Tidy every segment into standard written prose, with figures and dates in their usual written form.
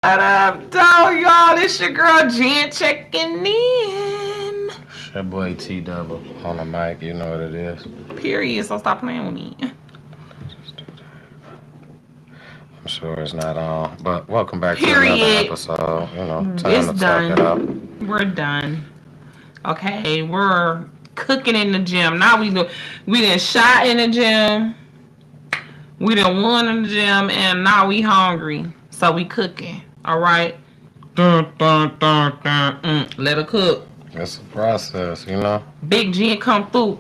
What up, dog, y'all? It's your girl Jen checking in. It's your boy T Double on the mic. You know what it is. Period. So stop playing with me. I'm sure it's not on, but welcome back to another Period. episode. Time It's to talk it up. done. We're done. Okay, we're cooking in the gym. Now we done shot in the gym. We done won in the gym, and now we hungry. So we cooking. All right. Dun, dun, dun, dun. Let her cook. It's a process. Big Jen come through.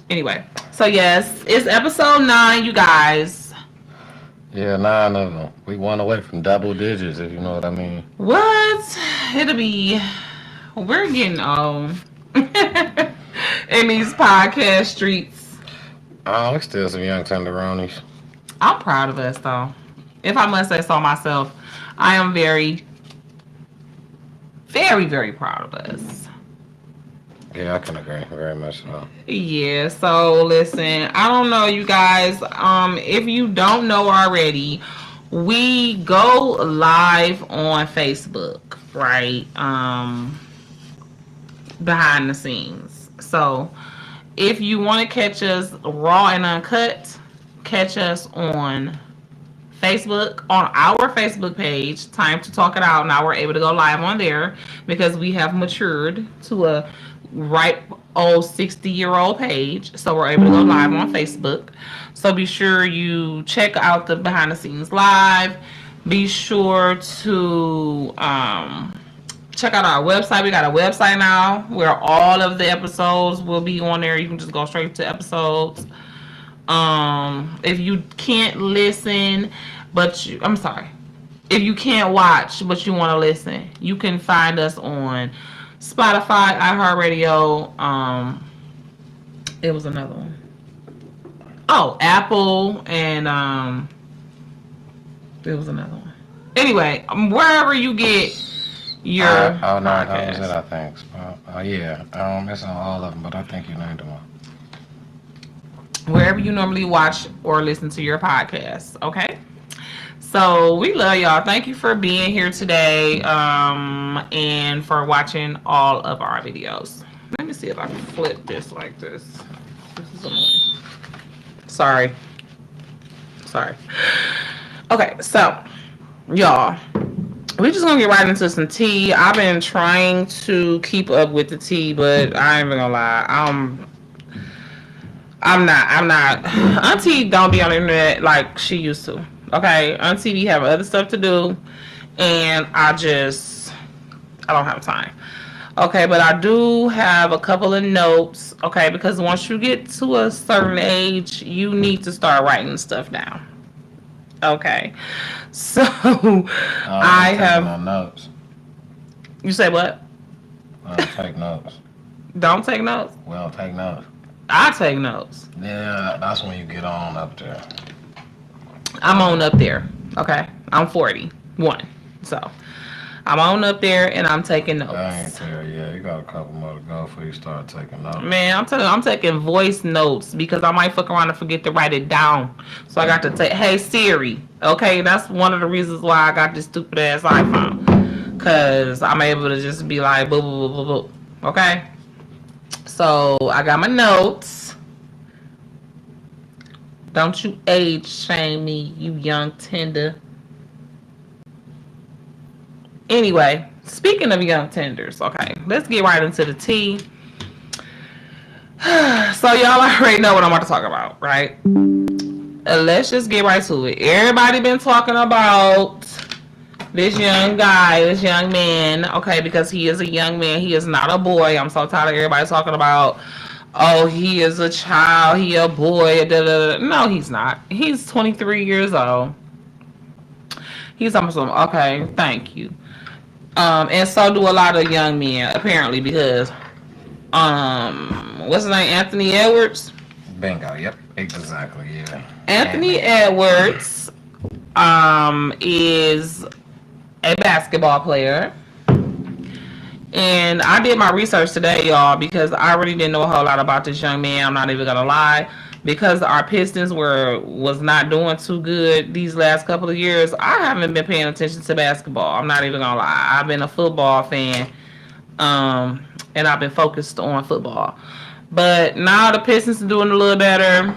Anyway, so yes, it's episode 9, you guys. Yeah, 9 of them. We won away from double digits, if you know what I mean. What? We're getting old in these podcast streets. Oh, it's still some young tenderonis. I'm proud of us, though. If I must say so myself, I am very, very, very proud of us. Yeah, I can agree. Very much so. Yeah, so listen, I don't know, you guys. If you don't know already, we go live on Facebook, right? Behind the scenes. So if you want to catch us raw and uncut, catch us on Facebook, on our Facebook page, Time to Talk It Out. Now we're able to go live on there because we have matured to a ripe old 60-year-old page. So we're able to go live on Facebook. So be sure you check out the behind the scenes live. Be sure to check out our website. We got a website now where all of the episodes will be on there. You can just go straight to episodes. If you can't listen, if you can't watch but you want to listen, you can find us on Spotify, iHeartRadio. It was another one. Oh, Apple, and it was another one. Anyway, wherever you get your that was it, I think. Yeah, it's on all of them, but I think you named them all. Wherever you normally watch or listen to your podcasts, okay? So we love y'all. Thank you for being here today, and for watching all of our videos. Let me see if I can flip this like this. This is annoying. Sorry. Okay, so y'all, we're just gonna get right into some tea. I've been trying to keep up with the tea, but I ain't even gonna lie. I'm not. Auntie don't be on the internet like she used to. Okay, Auntie be having other stuff to do, and I don't have time. Okay, but I do have a couple of notes. Okay, because once you get to a certain age, you need to start writing stuff down. Okay, so I have no notes. You say what? Take notes. Don't take notes. Well, take notes. I take notes. Yeah, that's when you get on up there. I'm on up there. Okay, I'm 41, so I'm on up there and I'm taking notes. I ain't there yet. You got a couple more to go before you start taking notes. Man, I'm taking voice notes because I might fuck around and forget to write it down. So I got to take, hey Siri. Okay, that's one of the reasons why I got this stupid ass iPhone, cause I'm able to just be like boo boo boo boo boo. Okay. So I got my notes. Don't you age shame me, you young tender. Anyway, speaking of young tenders, okay, let's get right into the tea. So y'all already know what I'm about to talk about, right? Let's just get right to it. Everybody been talking about this young guy, this young man, okay, because he is a young man. He is not a boy. I'm so tired of everybody talking about, oh, he is a child, he a boy, da, da, da. No, he's not. He's 23 years old. He's almost, okay, thank you. And so do a lot of young men, apparently, because, what's his name, Anthony Edwards? Bingo, yep, exactly, yeah. Anthony Edwards, is a basketball player. And I did my research today, y'all, because I really didn't know a whole lot about this young man. I'm not even gonna lie. because our Pistons was not doing too good these last couple of years, I haven't been paying attention to basketball. I'm not even gonna lie. I've been a football fan, and I've been focused on football. But now the Pistons are doing a little better.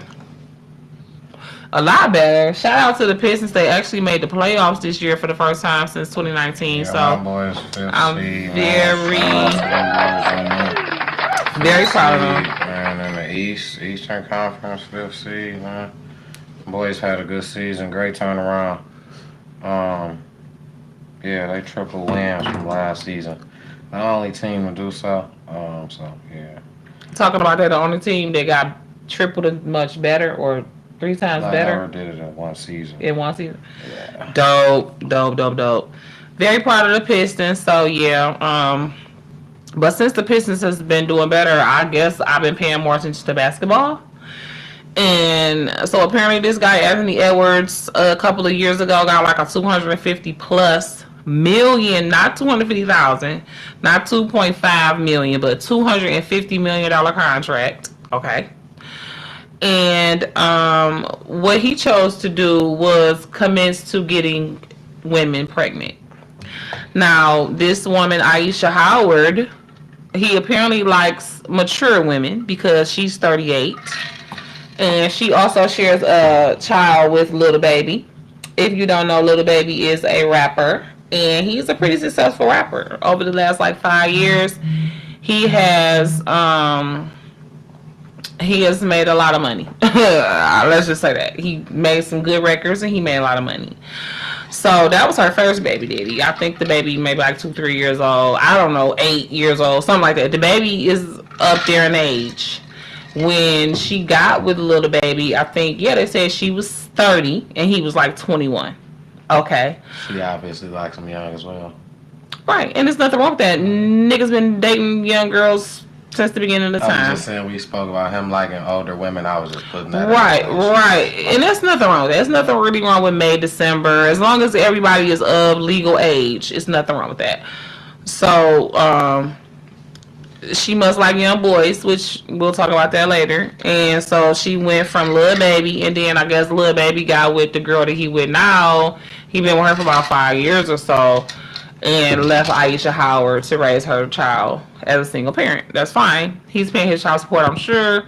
A lot better. Shout out to the Pistons. They actually made the playoffs this year for the first time since 2019. Yeah, so my boys, I'm very proud of them. Man, in the Eastern Conference, 5th seed, man. Boys had a good season, great turnaround. Yeah, they triple wins from last season. The only team to do so. So yeah. Talking about that, the only team that got tripled as much better or 3 times better. Never did it in one season. Yeah. Dope. Very proud of the Pistons. So yeah. But since the Pistons has been doing better, I guess I've been paying more attention to basketball. And so apparently this guy, Anthony Edwards, a couple of years ago got like a 250 plus million, not 250,000, not 2.5 million, but $250 million contract. Okay. And what he chose to do was commence to getting women pregnant. Now, this woman, Aisha Howard, he apparently likes mature women because she's 38. And she also shares a child with Lil Baby. If you don't know, Lil Baby is a rapper. And he's a pretty successful rapper. Over the last, 5 years, he has made a lot of money. Let's just say that. He made some good records and he made a lot of money. So that was her first baby daddy. I think the baby maybe 2-3 years old. I don't know, 8 years old, something like that. The baby is up there in age. When she got with Lil Baby, I think, they said she was 30 and he was 21. Okay. She obviously likes him young as well. Right, and there's nothing wrong with that. Niggas been dating young girls since the beginning of the time. I was just saying we spoke about him liking older women. I was just putting that right. And there's nothing wrong with that. There's nothing really wrong with May, December. As long as everybody is of legal age, it's nothing wrong with that. So, she must like young boys, which we'll talk about that later. And so she went from Lil Baby, and then I guess Lil Baby got with the girl that he with now. He been with her for about 5 years or so, and left Aisha Howard to raise her child as a single parent. That's fine. He's paying his child support, I'm sure.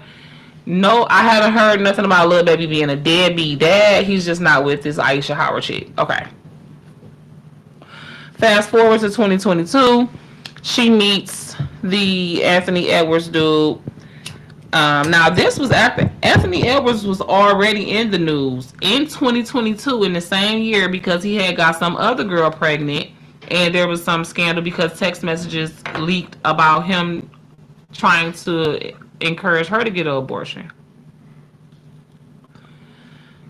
No, I haven't heard nothing about Lil Baby being a deadbeat dad. He's just not with this Aisha Howard chick. Okay. Fast forward to 2022. She meets the Anthony Edwards dude. Now, this was after Anthony Edwards was already in the news in 2022 in the same year because he had got some other girl pregnant, and there was some scandal because text messages leaked about him trying to encourage her to get an abortion.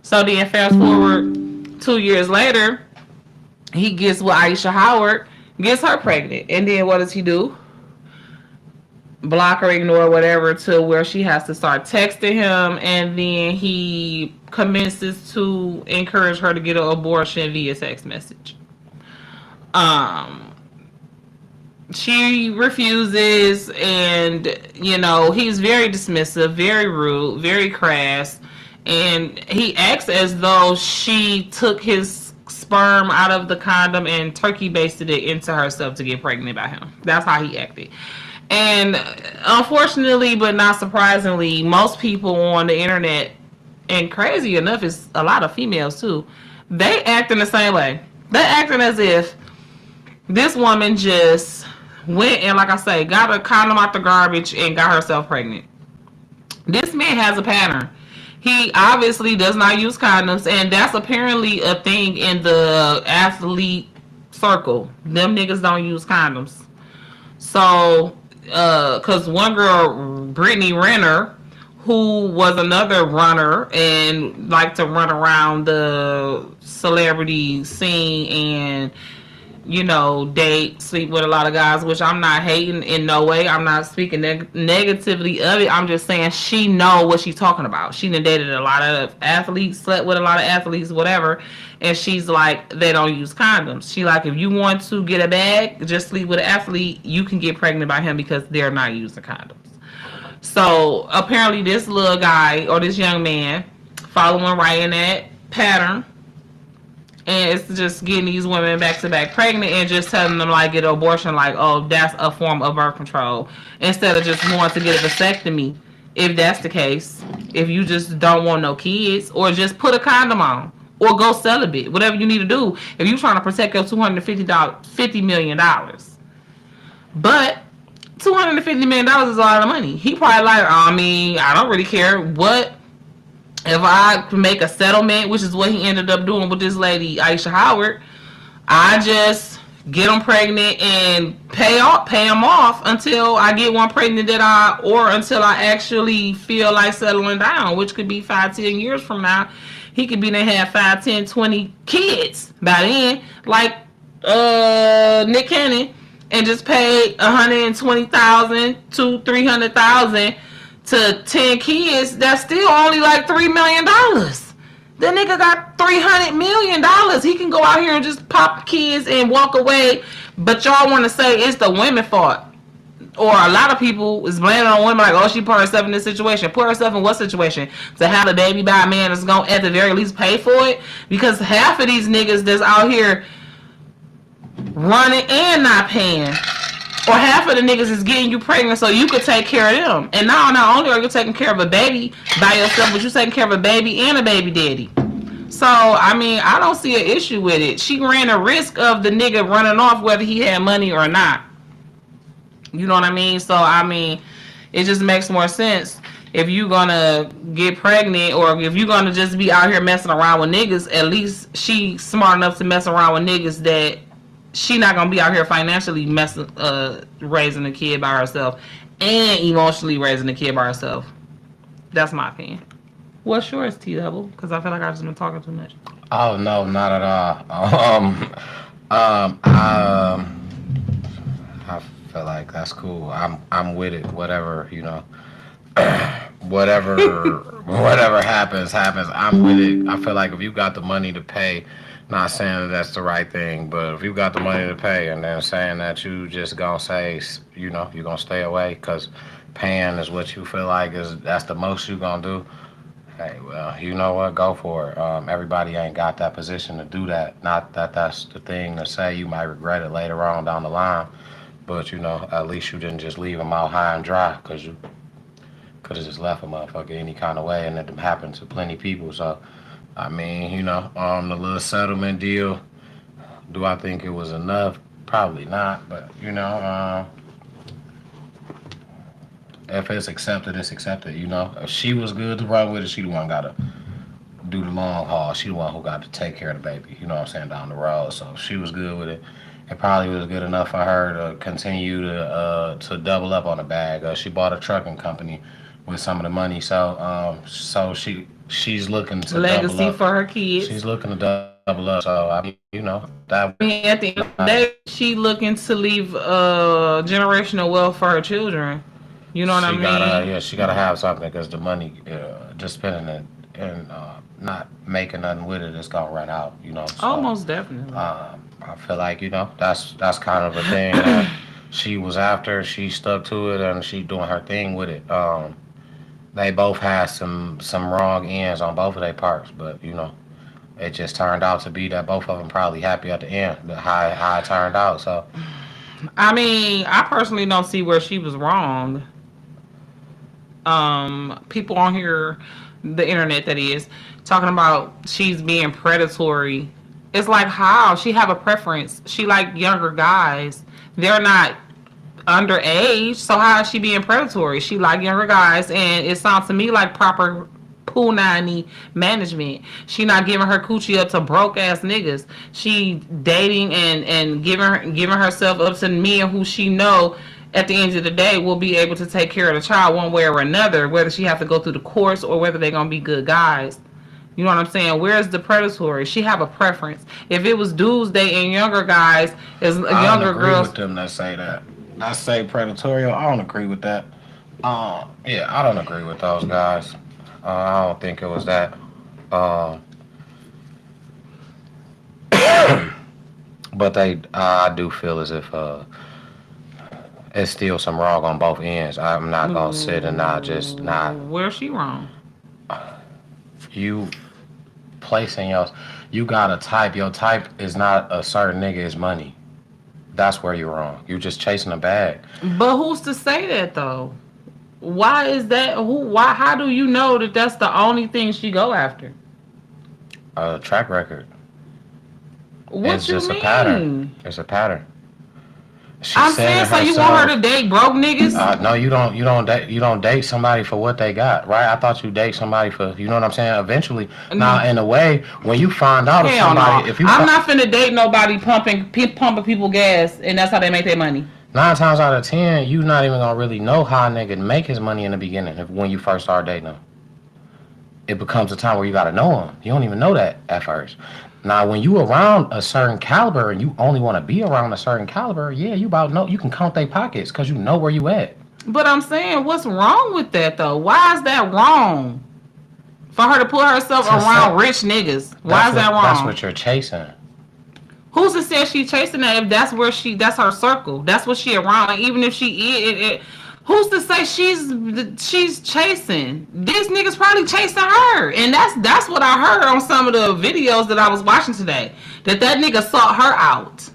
So then fast forward 2 years later, he gets with Aisha Howard, gets her pregnant, and then what does he do? Block or ignore whatever to where she has to start texting him, and then he commences to encourage her to get an abortion via text message. She refuses, and he's very dismissive, very rude, very crass, and he acts as though she took his sperm out of the condom and turkey basted it into herself to get pregnant by him. That's how he acted. And unfortunately, but not surprisingly, most people on the internet, and crazy enough, is a lot of females too, they acting the same way. They're acting as if this woman just went and, like I say, got a condom out the garbage and got herself pregnant. This man has a pattern. He obviously does not use condoms, and that's apparently a thing in the athlete circle. Them niggas don't use condoms. So, because one girl, Brittany Renner, who was another runner and liked to run around the celebrity scene and date, sleep with a lot of guys, which I'm not hating in no way. I'm not speaking negatively of it. I'm just saying she know what she's talking about. She done dated a lot of athletes, slept with a lot of athletes, whatever. And she's like, they don't use condoms. She like, if you want to get a bag, just sleep with an athlete, you can get pregnant by him because they're not using condoms. So apparently, this little guy or this young man following right in that pattern, and it's just getting these women back to back pregnant and just telling them like get an abortion, like, oh, that's a form of birth control, instead of just wanting to get a vasectomy. If that's the case, if you just don't want no kids, or just put a condom on, or go celibate, whatever you need to do if you're trying to protect your $250 million. But $250 is a lot of money. He probably like, I mean, I don't really care what. If I make a settlement, which is what he ended up doing with this lady, Aisha Howard, I just get them pregnant and pay them off until I get one pregnant or until I actually feel like settling down, which could be 5-10 years from now. He could be to have 5, 10, 20 kids by then, like Nick Cannon, and just pay $120,000 to $300,000 to 10 kids. That's still only like $3 million. The nigga got $300 million. He can go out here and just pop kids and walk away. But y'all want to say it's the women's fault. Or a lot of people is blaming on women like, oh, she put herself in this situation. Put herself in what situation? To have a baby by a man that's going to at the very least pay for it? Because half of these niggas that's out here running and not paying, or half of the niggas is getting you pregnant so you could take care of them. And now, not only are you taking care of a baby by yourself, but you're taking care of a baby and a baby daddy. So, I mean, I don't see an issue with it. She ran a risk of the nigga running off whether he had money or not. You know what I mean? So, I mean, it just makes more sense. If you're gonna get pregnant, or if you're gonna just be out here messing around with niggas, at least she smart enough to mess around with niggas that she not gonna be out here financially raising a kid by herself and emotionally raising a kid by herself. That's my opinion. What's yours, T-Double? Because I feel like I've just been talking too much. Oh no, not at all. I feel like that's cool. I'm with it. Whatever, you know. whatever happens. I'm with it. I feel like if you got the money to pay, not saying that that's the right thing, but if you got the money to pay and then saying that you just gonna say, you know, you're gonna stay away because paying is what you feel like that's the most you gonna do. Hey, well, you know what? Go for it. Everybody ain't got that position to do that. Not that that's the thing to say. You might regret it later on down the line, but you know, at least you didn't just leave them out high and dry, because you could have just left a motherfucker any kind of way, and it happened to plenty of people. So, I mean, you know, the little settlement deal, do I think it was enough? Probably not, but you know, if it's accepted, it's accepted. You know, if she was good to run with it, she the one got to do the long haul. She the one who got to take care of the baby. You know what I'm saying, down the road. So if she was good with it, it probably was good enough for her to continue to double up on the bag. She bought a trucking company with some of the money, so she's looking to legacy double up for her kids. She's looking to double up. So I mean, you know, that. I mean, at the end of the day, she looking to leave generational wealth for her children. You know what I mean? She gotta have something, because the money, just spending it and not making nothing with it, is gonna run out. You know. So, almost definitely. I feel like, you know, that's kind of a thing that she was after. She stuck to it, and she doing her thing with it. They both had some wrong ends on both of their parts, but you know, it just turned out to be that both of them probably happy at the end, how it turned out. So, I mean, I personally don't see where she was wrong. People on here, the internet that is, talking about she's being predatory. It's like, how? She have a preference. She like younger guys. They're not underage, so how is she being predatory? She like younger guys, and it sounds to me like proper punani management. She not giving her coochie up to broke ass niggas. She dating and giving herself up to men who she know at the end of the day will be able to take care of the child one way or another, whether she have to go through the course or whether they're gonna be good guys. You know what I'm saying? Where's the predatory? She have a preference. If it was dudes dating younger guys, as younger girls. I don't agree with them that say that. I say predatory. I don't agree with that. Yeah, I don't agree with those guys. I don't think it was that. But I do feel as if it's still some wrong on both ends. I'm not gonna sit and not. Where's she wrong? You placing you gotta type. Your type is not a certain nigga, it's money. That's where you're wrong. You're just chasing a bag. But who's to say that though? Why is that? Why? How do you know that that's the only thing she go after? Track record. What It's you just mean? a pattern. It's a pattern. I'm saying, so you want her to date broke niggas? No, you don't date somebody for what they got, right? I thought you date somebody for, you know what I'm saying? Eventually, now in a way, when you find out of somebody, no. if you, I'm not finna date nobody pumping people gas, and that's how they make their money. 9 times out of 10, you not even gonna really know how a nigga make his money in the beginning when you first start dating them. It becomes a time where you gotta know him. You don't even know that at first. Now, when you around a certain caliber and you only want to be around a certain caliber, yeah, you can count their pockets because you know where you at. But I'm saying, what's wrong with that though? Why is that wrong? For her to put herself around rich niggas. Why is that wrong? That's what you're chasing. Who's to say she's chasing that if that's her circle? That's what she around. Like, even if she is, who's to say she's chasing? These niggas probably chasing her, and that's what I heard on some of the videos that I was watching today. That nigga sought her out.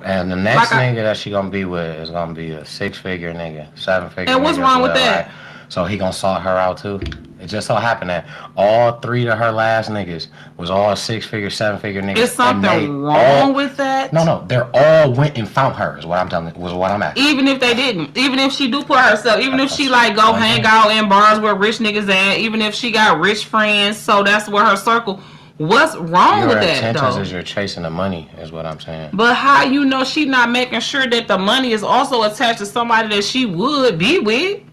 And the next nigga that she gonna be with is gonna be a 6-figure nigga, 7-figure. And what's wrong with that? Right? So he gonna sort her out too. It just so happened that all 3 of her last niggas was all 6-figure, 7-figure niggas. Is something wrong with that? No, they're all went and found her. Is what I'm telling. Was what I'm asking. Even if they didn't, even if she do put herself, even if she like go hang out in bars where rich niggas at, even if she got rich friends, so that's where her circle. What's wrong with that though? Your intentions is you're chasing the money, is what I'm saying. But how you know she not making sure that the money is also attached to somebody that she would be with?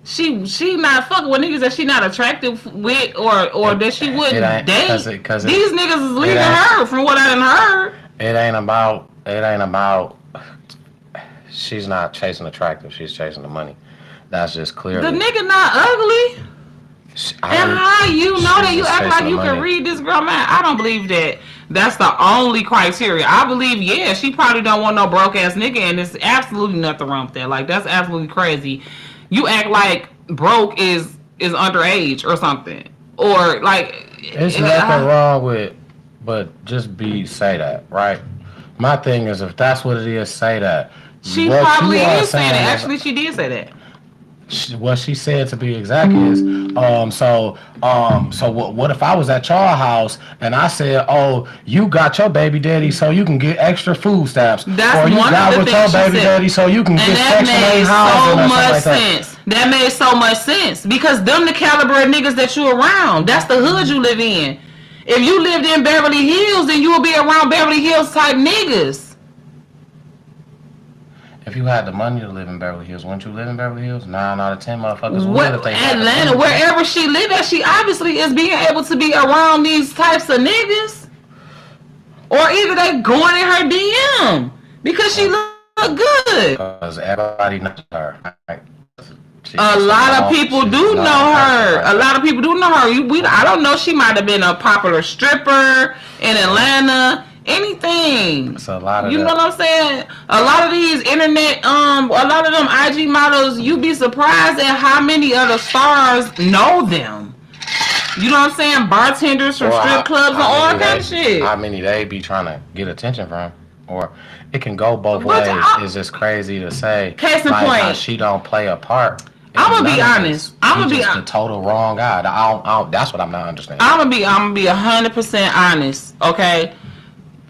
She not fucking with niggas that she not attractive with or that she wouldn't date. These niggas is leaving her from what I done heard. It ain't about she's not chasing attractive, she's chasing the money. That's just clear. The nigga not ugly. And how you know that? You act like you can read this girl, man. I don't believe that. That's the only criteria. I believe, yeah, she probably don't want no broke ass nigga, and there's absolutely nothing wrong with that. Like, that's absolutely crazy. You act like broke is underage or something, or like it's nothing wrong with, but just say that, right? My thing is, if that's what it is, say that. She probably is saying it. Actually, she did say that. What she said, to be exact, is so what if I was at your house and I said, oh, you got your baby daddy so you can get extra food stamps, that's or you got with your baby daddy so you can get Section 8 housing or something like that. That made so much sense because them the caliber of niggas that you around. That's the hood you live in. If you lived in Beverly Hills, then you would be around Beverly Hills type niggas. If you had the money to live in Beverly Hills, wouldn't you live in Beverly Hills? 9 out of 10 motherfuckers would if they had Atlanta, wherever she live at, she obviously is being able to be around these types of niggas. Or either they going in her DM because she look good. Because everybody knows her. Right? A lot of people do know her. A lot of people do know her. I don't know. She might have been a popular stripper in Atlanta. Anything. It's a lot of you know what I'm saying? A lot of these internet, a lot of them IG models, you'd be surprised at how many other stars know them. You know what I'm saying? Bartenders from strip clubs and all kind of shit. How many they be trying to get attention from? Or it can go both ways. It's just crazy to say. Case in point. How she don't play a part. I'm gonna be honest. I'm gonna be the total wrong guy. That's what I'm not understanding. I'm gonna be 100% honest. Okay.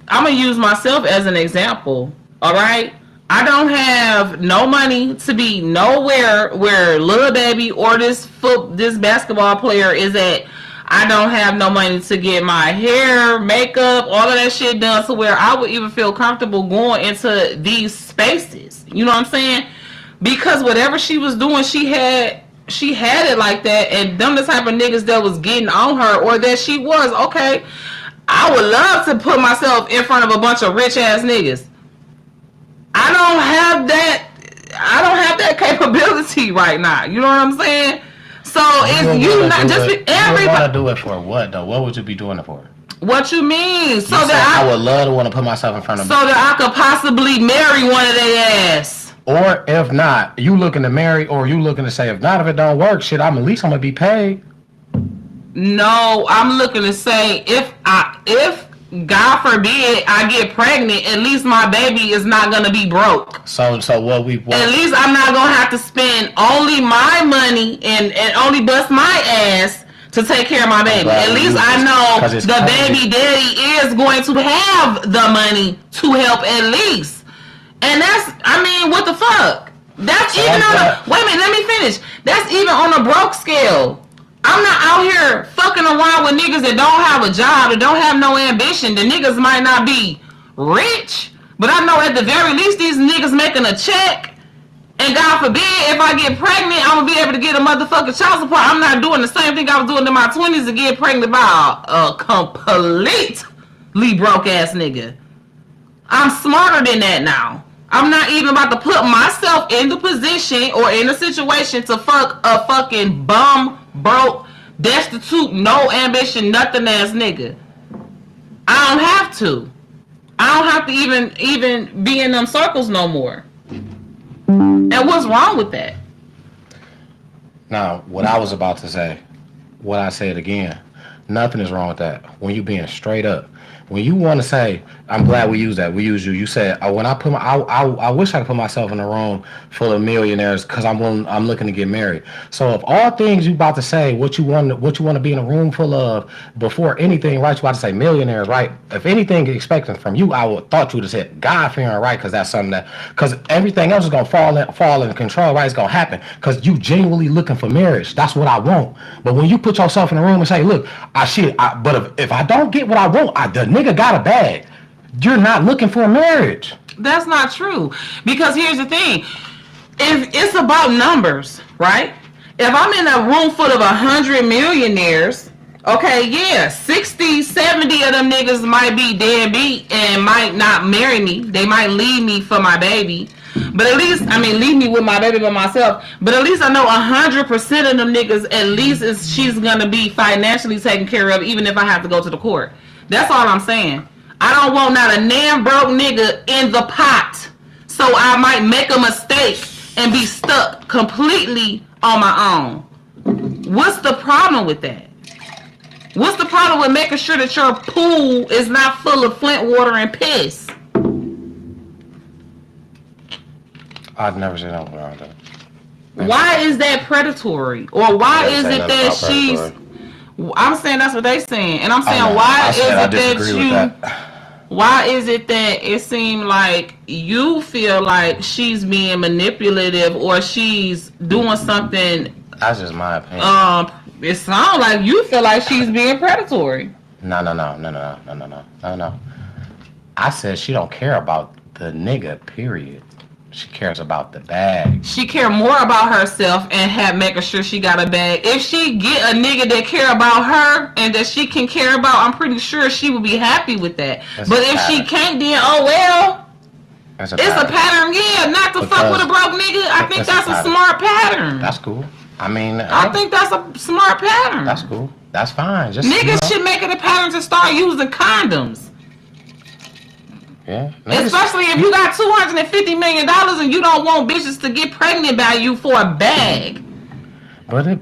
I'm going to use myself as an example, all right? I don't have no money to be nowhere where Lil Baby or this basketball player is at. I don't have no money to get my hair, makeup, all of that shit done to where I would even feel comfortable going into these spaces. You know what I'm saying? Because whatever she was doing, she had it like that, and them the type of niggas that was getting on her or that she was, okay, I would love to put myself in front of a bunch of rich ass niggas. I don't have that capability right now. You know what I'm saying? So if you not just everybody do it for what though? What would you be doing it for? What you mean? So I that would love to want to put myself in front of. So that I could possibly marry one of their ass. Or if not, you looking to marry, or you looking to say, if not, if it don't work, shit, at least I'm gonna be paid. No, I'm looking to say if God forbid I get pregnant, at least my baby is not gonna be broke. So what? At least I'm not gonna have to spend only my money and only bust my ass to take care of my baby. At least I know the baby daddy is going to have the money to help at least. And that's, I mean, what the fuck? That's even on a, wait a minute, let me finish. That's even on a broke scale. I'm not out here fucking around with niggas that don't have a job, that don't have no ambition. The niggas might not be rich, but I know at the very least these niggas making a check. And God forbid, if I get pregnant, I'm gonna be able to get a motherfucking child support. I'm not doing the same thing I was doing in my 20s to get pregnant by a completely broke ass nigga. I'm smarter than that now. I'm not even about to put myself in the position or in a situation to fuck a fucking bum, broke, destitute, no ambition, nothing ass nigga. I don't have to. I don't have to even be in them circles no more. And what's wrong with that? Now, what I was about to say, what I said again, nothing is wrong with that. When you being straight up. When you want to say, I'm glad we use that. We use you. You said, when I put I wish I could put myself in a room full of millionaires because I'm looking to get married. So if all things you about to say, what you want to be in a room full of before anything, right? You about to say millionaires, right? If anything expecting from you, I would thought you would have said God fearing, right? Because that's something because everything else is gonna fall in control, right? It's gonna happen because you genuinely looking for marriage. That's what I want. But when you put yourself in a room and say, look, but if I don't get what I want, the nigga got a bag. You're not looking for a marriage. That's not true. Because here's the thing. If it's about numbers, right? If I'm in a room full of 100 millionaires, okay, yeah, 60, 70 of them niggas might be deadbeat and might not marry me. They might leave me for my baby. But at least, leave me with my baby by myself. But at least I know 100% of them niggas, at least she's going to be financially taken care of, even if I have to go to the court. That's all I'm saying. I don't want not a damn broke nigga in the pot. So I might make a mistake and be stuck completely on my own. What's the problem with that? What's the problem with making sure that your pool is not full of Flint water and piss? I've never seen that wrong. Why is that predatory? Or why is it that she's... I'm saying that's what they saying, and I'm saying why is it that it seemed like you feel like she's being manipulative or she's doing something? That's just my opinion. It sounds like you feel like she's being predatory. No. I said she don't care about the nigga. Period. She cares about the bag. She care more about herself and making sure she got a bag. If she get a nigga that care about her and that she can care about, I'm pretty sure she would be happy with that. But if she can't, then oh well. It's a pattern, yeah. Not to fuck with a broke nigga. I think that's a smart pattern. That's cool. I think that's a smart pattern. That's cool. That's fine. Niggas should make it a pattern to start using condoms. Yeah. Especially if you got $250 million and you don't want bitches to get pregnant by you for a bag. But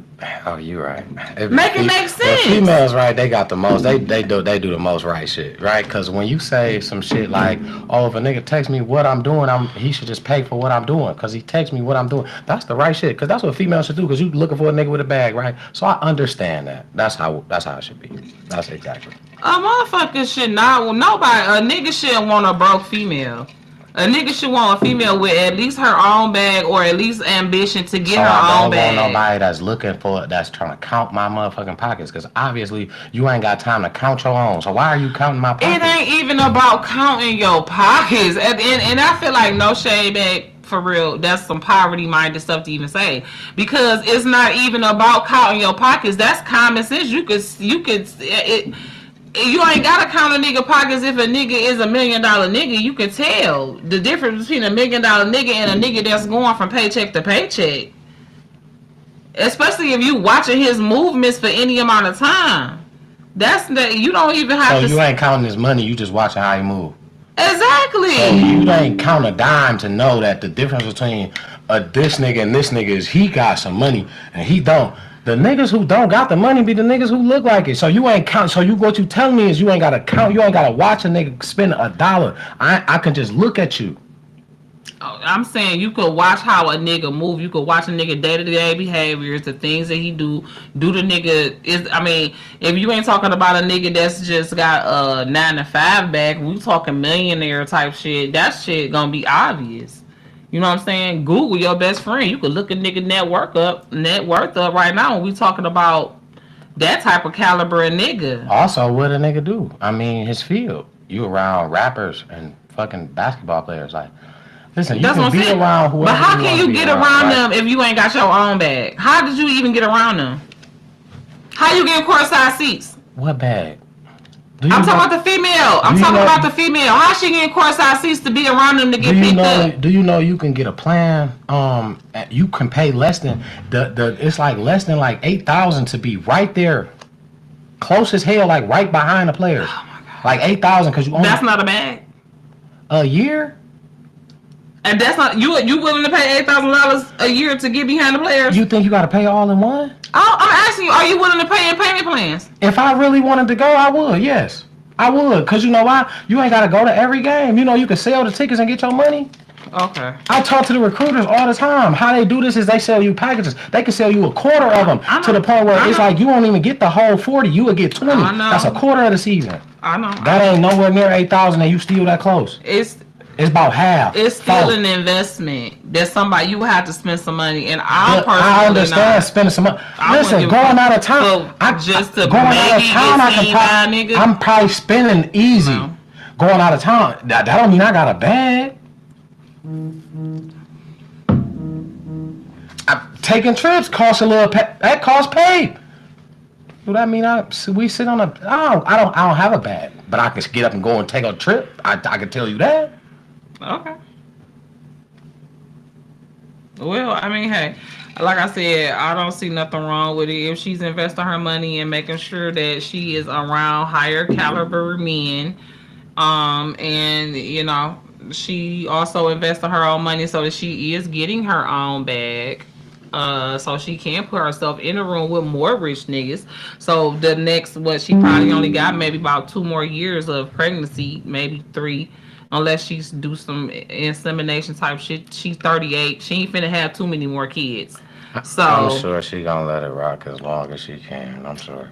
you're right. Make it make sense. Females, right? They got the most. They do the most right shit, right? Because when you say some shit like, "Oh, if a nigga texts me what I'm doing, he should just pay for what I'm doing," because he texts me what I'm doing. That's the right shit. Because that's what females should do. Because you looking for a nigga with a bag, right? So I understand that. That's how it should be. That's exactly. A motherfucker should not. Well, a nigga shouldn't want a broke female. A nigga should want a female with at least her own bag or at least ambition to get her own bag. I don't want nobody that's trying to count my motherfucking pockets, because obviously you ain't got time to count your own. So why are you counting my pockets? It ain't even about counting your pockets. And I feel like no shade back. For real, that's some poverty-minded stuff to even say, because it's not even about counting your pockets. That's common sense. You ain't gotta count a nigga pockets. If a nigga is $1 million nigga, you can tell the difference between $1 million nigga and a nigga that's going from paycheck to paycheck. Especially if you watching his movements for any amount of time. That's the you don't even have So to. you ain't counting his money. You just watching how he move. Exactly. So you ain't count a dime to know that the difference between this nigga and this nigga is he got some money and he don't. The niggas who don't got the money be the niggas who look like it. So you ain't count. So what you telling me is you ain't gotta count. You ain't gotta watch a nigga spend $1. I can just look at you. I'm saying you could watch how a nigga move. You could watch a nigga day-to-day behaviors, the things that he do. Do the nigga is? I mean, if you ain't talking about a nigga that's just got a 9 to 5 back, we talking millionaire type shit. That shit gonna be obvious. You know what I'm saying? Google your best friend. You could look a nigga net worth up right now. When we talking about that type of caliber of nigga. Also, what a nigga do? I mean, his field. You around rappers and fucking basketball players, like. Listen, you That's can be around whoever. But how can you get around right? them if you ain't got your own bag? How did you even get around them? How you get courtside seats? What bag? I'm talking about the female. I'm talking about the female. How she getting courtside seats to be around them to get picked up? Do you know you can get a plan? You can pay less than it's like less than like 8,000 to be right there, close as hell, like right behind the players. Oh my God. Like 8,000 because you only. That's not a bag. A year. And that's not you willing to pay $8,000 a year to get behind the players? You think you got to pay all in one? I'm asking you, are you willing to pay in payment plans? If I really wanted to go, I would. Yes, I would. Cause you know why? You ain't got to go to every game. You know you can sell the tickets and get your money. Okay. I talk to the recruiters all the time. How they do this is they sell you packages. They can sell you a quarter of them to the point where it's like you won't even get the whole 40. You would get 20. That's a quarter of the season. I know. That ain't nowhere near 8,000 and you still that close. It's about half. It's still an investment. There's somebody you have to spend some money, and I understand spending some money. Listen, going out of town, I'm probably spending easy. No. Going out of town, that don't mean I got a bag. Taking trips costs a little. That costs pay. Do that mean we sit on a? I don't have a bag, but I can get up and go and take a trip. I can tell you that. Okay. Well, I mean, hey, like I said, I don't see nothing wrong with it. If she's investing her money and making sure that she is around higher caliber men, and you know, she also invested her own money so that she is getting her own bag. So she can put herself in a room with more rich niggas. So the next, she probably only got maybe about 2 more years of pregnancy, maybe 3. Unless she's do some insemination type shit. She's 38. She ain't finna have too many more kids. So I'm sure she gonna let it rock as long as she can. I'm sure.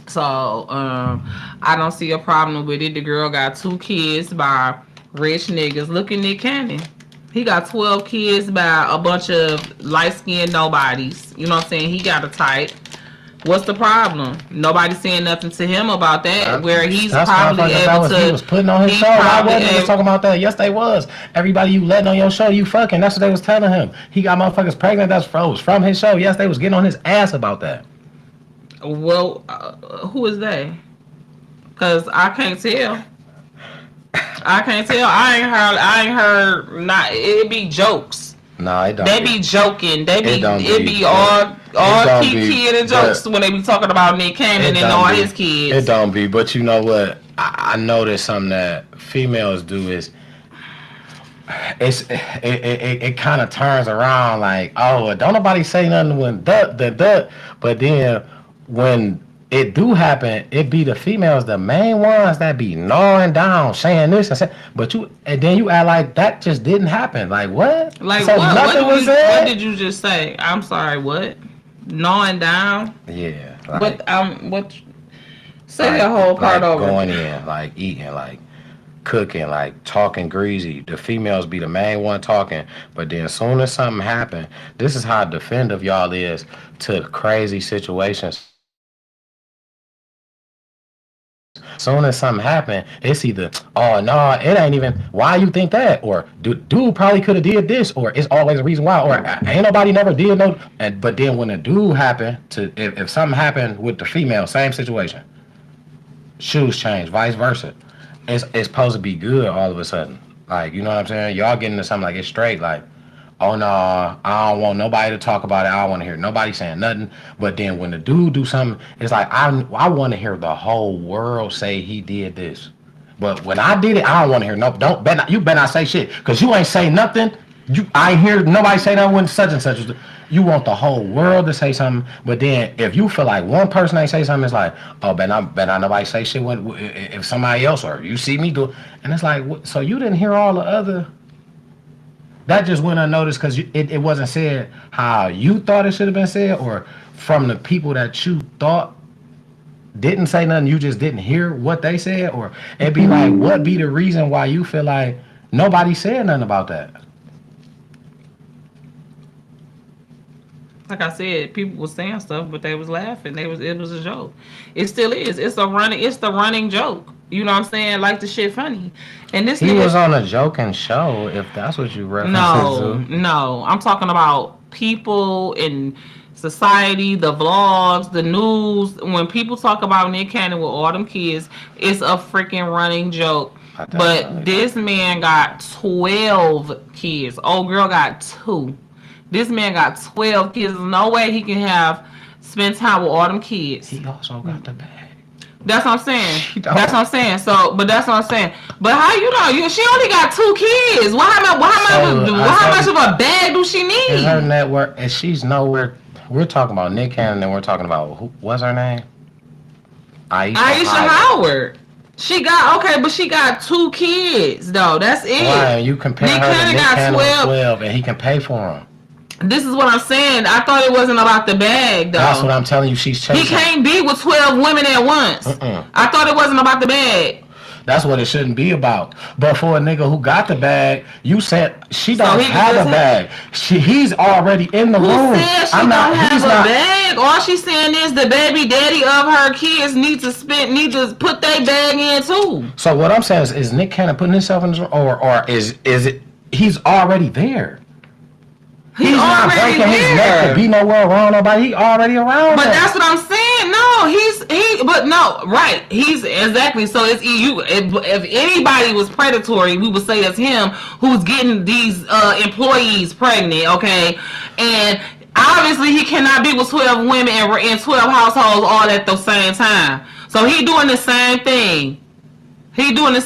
So I don't see a problem with it. The girl got 2 kids by rich niggas. Look at Nick Cannon. He got 12 kids by a bunch of light-skinned nobodies. You know what I'm saying? He got a type. What's the problem? Nobody's saying nothing to him about that. Where he's probably able to. He was putting on his show. I wasn't talking about that. Yes, they was. Everybody you letting on your show, you fucking. That's what they was telling him. He got motherfuckers pregnant. That's from his show. Yes, they was getting on his ass about that. Well, who is they? Cause I can't tell. I ain't heard. Not it be jokes. No, it don't. They be joking. It be all kiki and jokes when they be talking about Nick Cannon and all his kids. It don't be, but you know what? I noticed something that females do is it kind of turns around like, oh, don't nobody say nothing when but then when it do happen, it be the females, the main ones that be gnawing down, saying this and saying, and then you act like that just didn't happen. Like what? Like so what? What did you just say? I'm sorry. What? Gnawing down? Yeah. Like, what? Say like, that whole part over. Going in, like eating, like cooking, like talking greasy. The females be the main one talking, but then as soon as something happen, this is how defensive y'all is to crazy situations. Soon as something happen, it's either, oh no, it ain't even, why you think that? Or dude probably could have did this, or it's always a reason why, or ain't nobody never did no. But then when a dude happen to, if something happened with the female, same situation, shoes change, vice versa. It's supposed to be good all of a sudden. Like, you know what I'm saying? Y'all getting into something like it's straight, like, oh no, I don't want nobody to talk about it. I don't want to hear nobody saying nothing. But then when the dude do something, it's like I want to hear the whole world say he did this. But when I did it, I don't want to hear no. You better not say shit, cause you ain't say nothing. I ain't hear nobody say nothing when such and such was. You want the whole world to say something, but then if you feel like one person ain't say something, it's like, oh, better not nobody say shit when if somebody else or you see me do, and it's like, so you didn't hear all the other. That just went unnoticed because it wasn't said how you thought it should have been said, or from the people that you thought didn't say nothing, you just didn't hear what they said, or it'd be like, what be the reason why you feel like nobody said nothing about that? Like I said, people was saying stuff, but they was laughing. It was a joke. It still is. It's the running joke. You know what I'm saying? Like the shit funny. And this he was on a joking show, if that's what you referenced to. No. I'm talking about people in society, the vlogs, the news. When people talk about Nick Cannon with all them kids, it's a freaking running joke. But this man got 12 kids. Old girl got 2. This man got 12 kids. There's no way he can spend time with all them kids. He also got the bag. That's what I'm saying. That's what I'm saying. So, but that's what I'm saying. But how you know? She only got 2 kids. How much of a bag do she need? In her network, and she's nowhere. We're talking about Nick Cannon, and we're talking about what's her name? Aisha Howard. She got 2 kids though. That's it. Why you compare her to Nick Cannon with 12, and he can pay for them? This is what I'm saying. I thought it wasn't about the bag, though. That's what I'm telling you. She's chasing. He can't be with 12 women at once. I thought it wasn't about the bag. That's what it shouldn't be about. But for a nigga who got the bag, you said she don't have a bag. He's already in the room. Who said she don't have a bag? All she's saying is the baby daddy of her kids need to put their bag in too. So what I'm saying is Nick Cannon putting himself in the room, or is it he's already there? He's not breaking his neck to be nowhere around nobody. He already around. But that's what I'm saying. No, right. He's exactly. So it's you. If anybody was predatory, we would say it's him who's getting these employees pregnant. Okay, and obviously he cannot be with 12 women and in 12 households all at the same time. So he doing the same thing. 12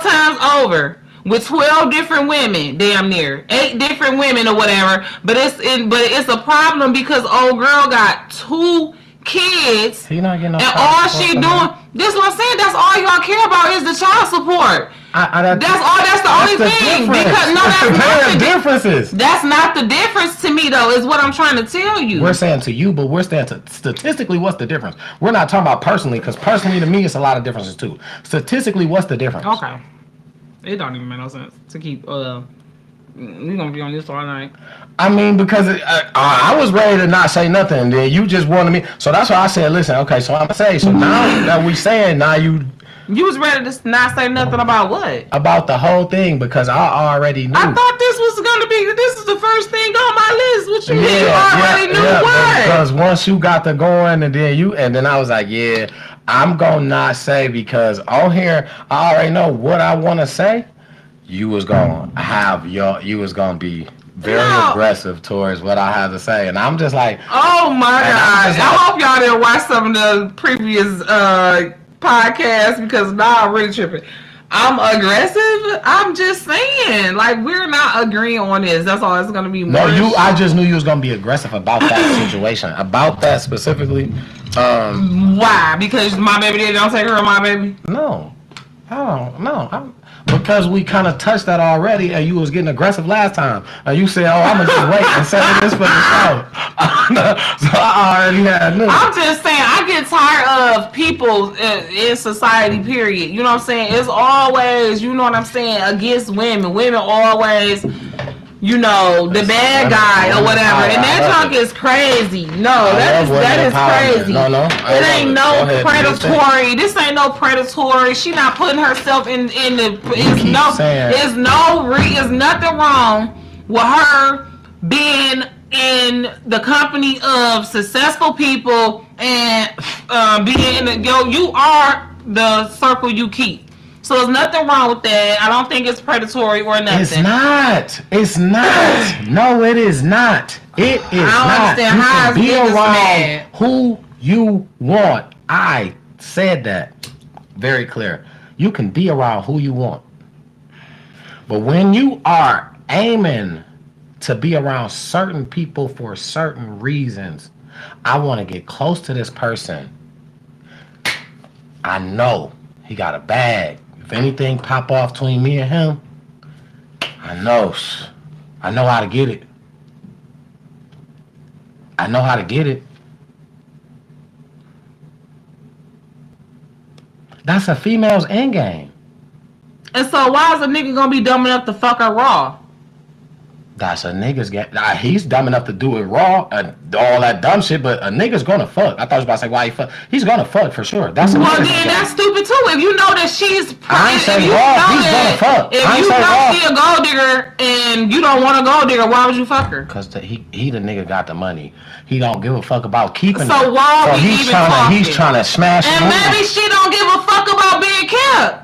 times over. With 12 different women, damn near 8 different women or whatever, but it's a problem because old girl got 2 kids, he not getting no and all she doing. This is what I'm saying. That's all y'all care about is the child support. That's the only thing. Because that's not the differences. That's not the difference to me, though. Is what I'm trying to tell you. We're saying to you, but we're saying statistically, what's the difference? We're not talking about personally, because personally to me, it's a lot of differences too. Statistically, what's the difference? Okay. It don't even make no sense to keep. We're gonna be on this all night. I mean, because I was ready to not say nothing, and then you just wanted me. So that's why I said, listen, okay, so I'm gonna say. So now that we saying, now you was ready to not say nothing about what? About the whole thing, because I already knew. I thought this was gonna be. This is the first thing on my list. What you mean? You already knew what? Because once you got the going, and then I was like, yeah. I'm gonna not say, because on here I already know what I want to say. You was gonna be very aggressive towards what I have to say, and I'm just like, oh my god! I hope y'all didn't watch some of the previous podcasts, because now I'm really tripping. I'm aggressive. I'm just saying, like, we're not agreeing on this. That's all. It's gonna be more. I just knew you was gonna be aggressive about that situation, about that specifically. Why? Because my baby daddy don't take her or my baby? No, I don't know. Because we kind of touched that already, and you was getting aggressive last time. You said, "Oh, I'm gonna just wait and say this for the show." So I already had knew. I'm just saying, I get tired of people in society. Period. You know what I'm saying? It's always, you know what I'm saying, against women. Women always. You know, the bad guy or whatever, and that junk is crazy. No, that is crazy. No, it ain't no predatory. This ain't no predatory. She not putting herself in the. It's nothing wrong with her being in the company of successful people and being in the. You are the circle you keep. So there's nothing wrong with that. I don't think it's predatory or nothing. It's not. It's not. No, it is not. It is I don't understand how not. You can be niggas around mad. who you want. I said that very clear. You can be around who you want. But when you are aiming to be around certain people for certain reasons, I want to get close to this person. I know he got a bag. If anything pop off between me and him, I know how to get it. I know how to get it. That's a female's end game. And so why is a nigga gonna be dumb enough to fuck her raw? That's a nigga's game. Nah, he's dumb enough to do it raw and all that dumb shit, but a nigga's gonna fuck. I thought you was about to say why he fuck. He's gonna fuck for sure. That's a well, then that's stupid too. If you know that she's I ain't say raw, he's gonna fuck. If you know she a gold digger and you don't want a gold digger, why would you fuck her? Cause he the nigga got the money. He don't give a fuck about keeping it. So why are we even talking? He's trying to smash it. And maybe she don't give a fuck about being kept.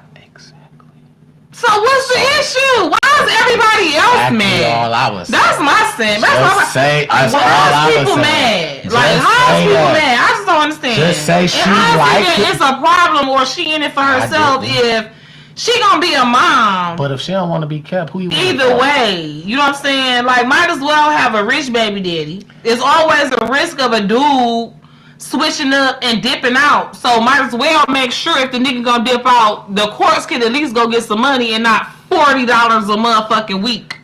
So what's the issue? Why is everybody else mad? That's my sin. That's all people mad. Like how is people mad? I just don't understand. Just say she like it. It's a problem, or she in it for herself. If she gonna be a mom. But if she don't want to be kept, who you want? Either way, you know what I'm saying? Like, might as well have a rich baby daddy. There's always a risk of a dude switching up and dipping out, so might as well make sure if the nigga gonna dip out, the courts can at least go get some money and not $40 a motherfucking week.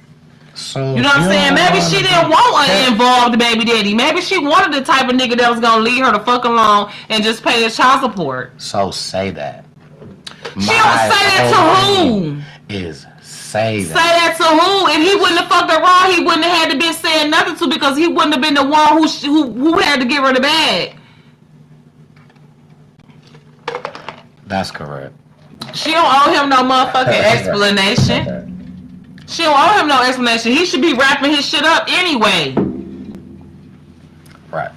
So you know what I'm saying? Maybe she didn't want an involved baby daddy. Maybe she wanted the type of nigga that was gonna leave her the fuck alone and just pay his child support. So say that. She don't say that to who? Say that. Say that to who? If he wouldn't have fucked her raw, he wouldn't have had to be saying nothing to, because he wouldn't have been the one who had to give her the bag. That's correct. She don't owe him no motherfucking explanation. She don't owe him no explanation. He should be wrapping his shit up anyway. Right.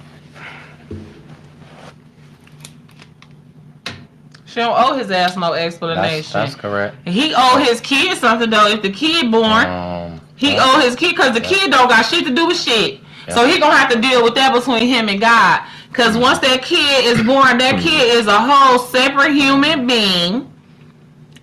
She don't owe his ass no explanation. That's correct. He owe his kid something though. If the kid born, he owe his kid, because the kid don't got shit to do with shit. Yeah. So he gonna have to deal with that between him and God. Because once that kid is born, that kid is a whole separate human being.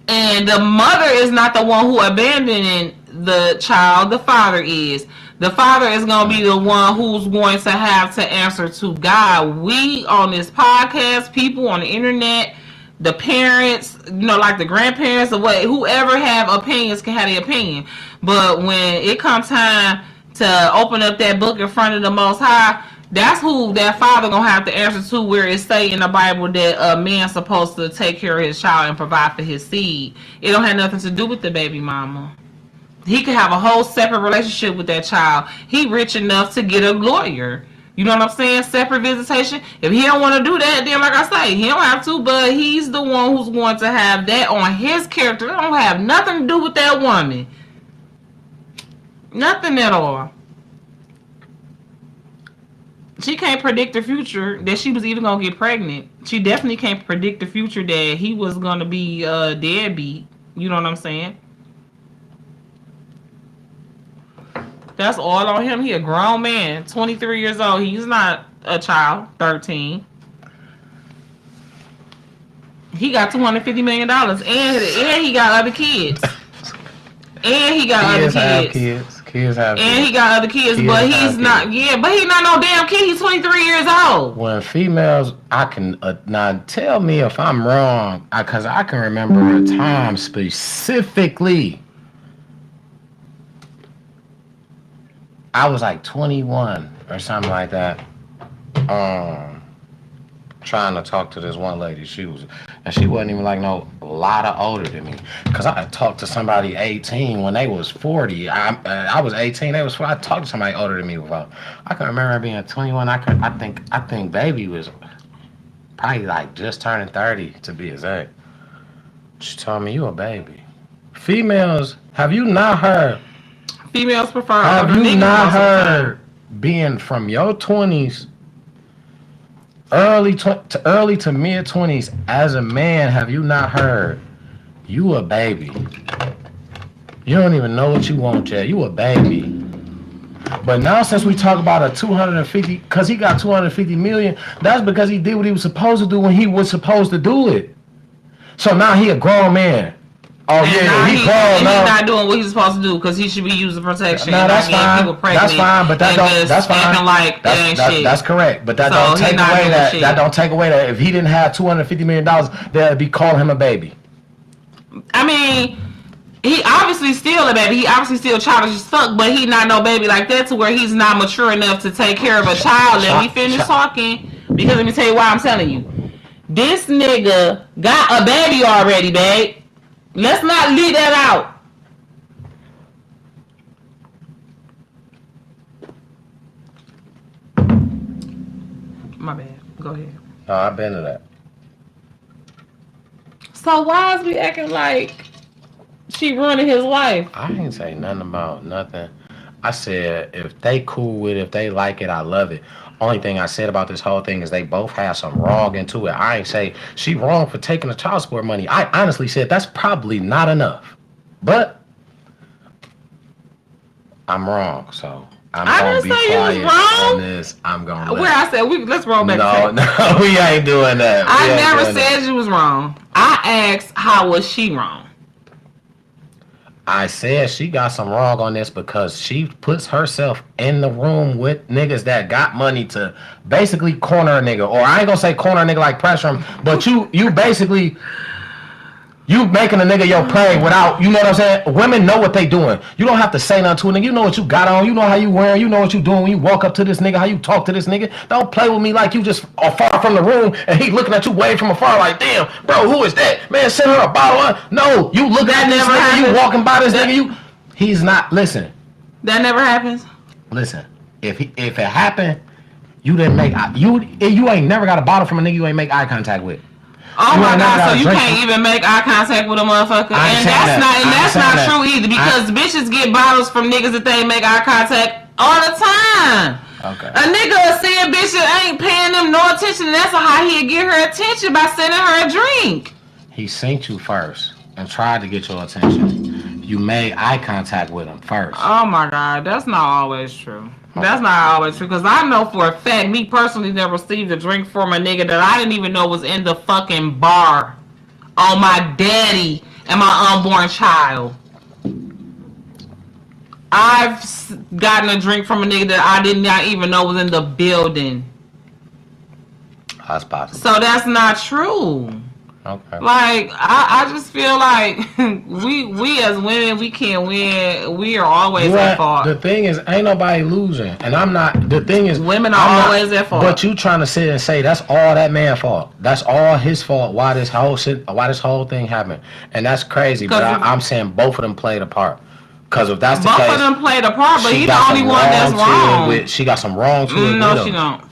And the mother is not the one who abandoned the child. The father is. The father is going to be the one who's going to have to answer to God. We on this podcast, people on the internet, the parents, you know, like the grandparents or what, whoever have opinions can have their opinion. But when it comes time to open up that book in front of the Most High, that's who that father gonna have to answer to, where it say in the Bible that a man's supposed to take care of his child and provide for his seed. It don't have nothing to do with the baby mama. He could have a whole separate relationship with that child. He rich enough to get a lawyer. You know what I'm saying? Separate visitation. If he don't want to do that, then like I say, he don't have to, but he's the one who's going to have that on his character. It don't have nothing to do with that woman. Nothing at all. She can't predict the future that she was even going to get pregnant. She definitely can't predict the future that he was going to be a deadbeat. You know what I'm saying? That's all on him. He a grown man, 23 years old. He's not a child, 13. He got $250 million, and he got other kids. And he got other kids. Kids have and kids. He got other kids, but he's not. Kids. Yeah, but he's not no damn kid. He's 23 years old. When females, I can now tell me if I'm wrong, because I can remember a time specifically. I was like 21 or something like that. Trying to talk to this one lady. She wasn't even like no lot of older than me. Cause I talked to somebody 18 when they was 40. I was 18. They was 40. I talked to somebody older than me before. I can remember being 21. I think baby was probably like just turning 30 to be exact. She told me, you a baby. Females, have you not heard? Females prefer. Have you not heard being from your 20s? Early to mid 20s, as a man, have you not heard You a baby. You don't even know what you want yet. You a baby. But now since we talk about a 250, because he got 250 million, that's because he did what he was supposed to do when he was supposed to do it. So now he a grown man. Oh and yeah, he grown and now. He's not doing what he's supposed to do because he should be using protection. No, that's fine. That's fine, but that don't. That's fine. Like that's correct. But that don't take away that. That don't take away that if he didn't have $250 million, they'd be calling him a baby. I mean, he obviously still a baby. He obviously still childish as fuck, but he not no baby like that to where he's not mature enough to take care of a child. Let me finish talking because let me tell you why I'm telling you. This nigga got a baby already, babe. Let's not leave that out. My bad. Go ahead. No, I've been to that. So why is we acting like she ruining his life? I ain't say nothing about nothing. I said if they cool with it, if they like it, I love it. Only thing I said about this whole thing is they both have some wrong into it. I ain't say she wrong for taking the child support money. I honestly said that's probably not enough. But I'm wrong, so I'm gonna be quiet on this. I'm gonna where I said let's roll back. No, we ain't doing that. I never said you was wrong. I asked how was she wrong? I said she got some wrong on this because she puts herself in the room with niggas that got money to basically corner a nigga. Or I ain't gonna say corner a nigga like pressure him, but you basically, you making a nigga your prey without, you know what I'm saying? Women know what they doing. You don't have to say nothing to a nigga. You know what you got on. You know how you wearing. You know what you doing when you walk up to this nigga, how you talk to this nigga. Don't play with me like you just are far from the room and he looking at you way from afar like, damn, bro, who is that? Man, send her a bottle. No, you look at this nigga, you walking by this nigga, he's not, listen. That never happens? Listen, if it happened, you didn't make, you ain't never got a bottle from a nigga you ain't make eye contact with. Oh my God! So you can't even make eye contact with a motherfucker, and that's not true either. Because bitches get bottles from niggas that they make eye contact all the time. Okay. A nigga seeing bitch that ain't paying them no attention, and that's how he'll get her attention by sending her a drink. He seen you first and tried to get your attention. You made eye contact with him first. Oh my God, that's not always true. That's not always true, because I know for a fact, me personally never received a drink from a nigga that I didn't even know was in the fucking bar on my daddy and my unborn child. I've gotten a drink from a nigga that I did not even know was in the building. That's possible. So that's not true. Okay. Like, I just feel like we as women, we can't win. We are always at fault. The thing is, ain't nobody losing. And I'm not, the thing is, women are always at fault. But you trying to sit and say that's all that man's fault. That's all his fault. Why this whole thing happened. And that's crazy. But I'm saying both of them played a part. Because if that's the case, both of them played a part, but he's the only one that's wrong. She got some wrong to it. No, she don't.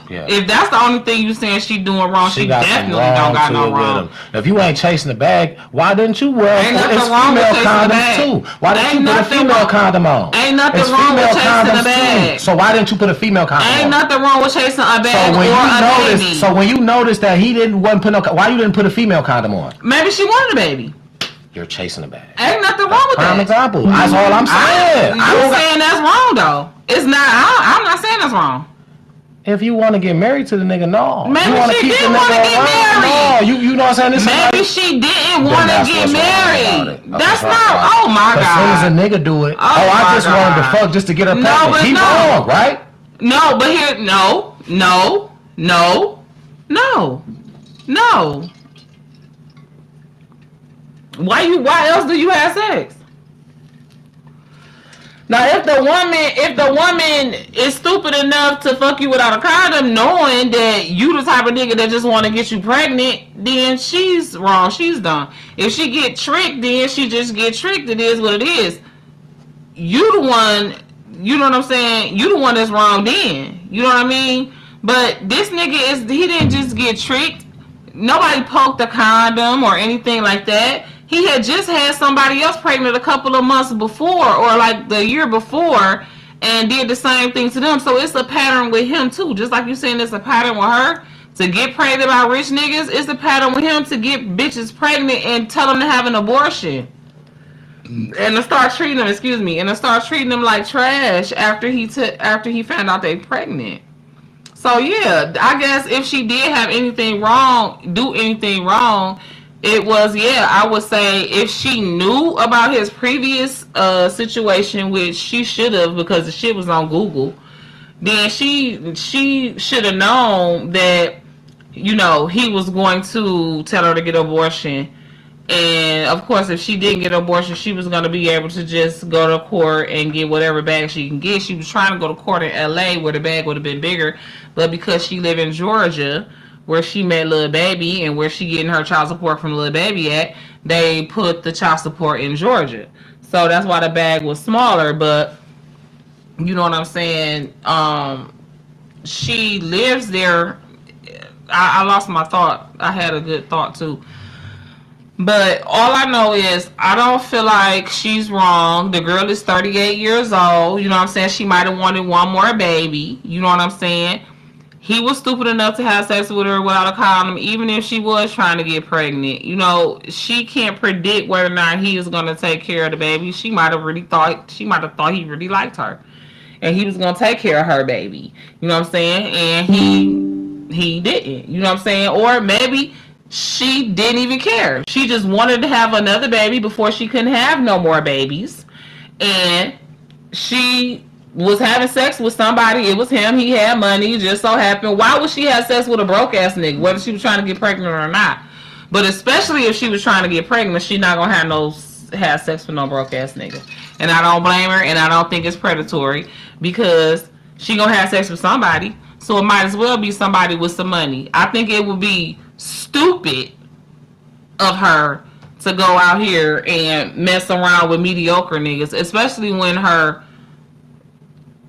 Yeah. If that's the only thing you saying she doing wrong, she definitely don't got no wrong. If you ain't chasing the bag, why didn't you wear female condoms too? Why didn't you put a female condom on? Ain't nothing wrong with chasing the bag. So why didn't you put a female condom on? Ain't nothing wrong with chasing a bag or a baby. So when you noticed that he wasn't put no, why you didn't put a female condom on? Maybe she wanted a baby. You're chasing a bag. Ain't nothing wrong with that. Prime example. That's all I'm saying. You're saying that's wrong though. It's not. I'm not saying that's wrong. If you want to get married to the nigga, no. Maybe she didn't want to get married. No, you know what I'm saying? Maybe she didn't want to get married. That's not. Oh my God. As soon as a nigga do it, I just wanted to fuck just to get her pregnant. He wrong, right? No, but here, no. Why else do you have sex? Now, if the woman is stupid enough to fuck you without a condom, knowing that you the type of nigga that just want to get you pregnant, then she's wrong. She's dumb. If she get tricked, then she just get tricked. It is what it is. You the one, you know what I'm saying? You the one that's wrong then. You know what I mean? But this nigga he didn't just get tricked. Nobody poked a condom or anything like that. He had just had somebody else pregnant a couple of months before or like the year before and did the same thing to them. So it's a pattern with him too. Just like you saying it's a pattern with her to get pregnant by rich niggas. It's a pattern with him to get bitches pregnant and tell them to have an abortion. And to start treating them, like trash after he found out they pregnant. So yeah, I guess if she did have anything wrong, it was, I would say if she knew about his previous situation, which she should have because the shit was on Google, then she should have known that, you know, he was going to tell her to get an abortion. And of course, if she didn't get an abortion, she was going to be able to just go to court and get whatever bag she can get. She was trying to go to court in LA where the bag would have been bigger, but because she lived in Georgia, where she met Lil Baby and where she getting her child support from Lil Baby at, they put the child support in Georgia. So that's why the bag was smaller. But you know what I'm saying? She lives there. I lost my thought. I had a good thought too. But all I know is I don't feel like she's wrong. The girl is 38 years old. You know what I'm saying? She might have wanted one more baby. You know what I'm saying? He was stupid enough to have sex with her without a condom, even if she was trying to get pregnant. You know, she can't predict whether or not he is going to take care of the baby. She might have thought he really liked her. And he was going to take care of her baby. You know what I'm saying? And he didn't. You know what I'm saying? Or maybe she didn't even care. She just wanted to have another baby before she couldn't have no more babies. And she was having sex with somebody. It was him. He had money. It just so happened. Why would she have sex with a broke ass nigga, whether she was trying to get pregnant or not? But especially if she was trying to get pregnant, she not gonna have sex with no broke ass nigga. And I don't blame her, and I don't think it's predatory because she gonna have sex with somebody. So it might as well be somebody with some money. I think it would be stupid of her to go out here and mess around with mediocre niggas, especially when her,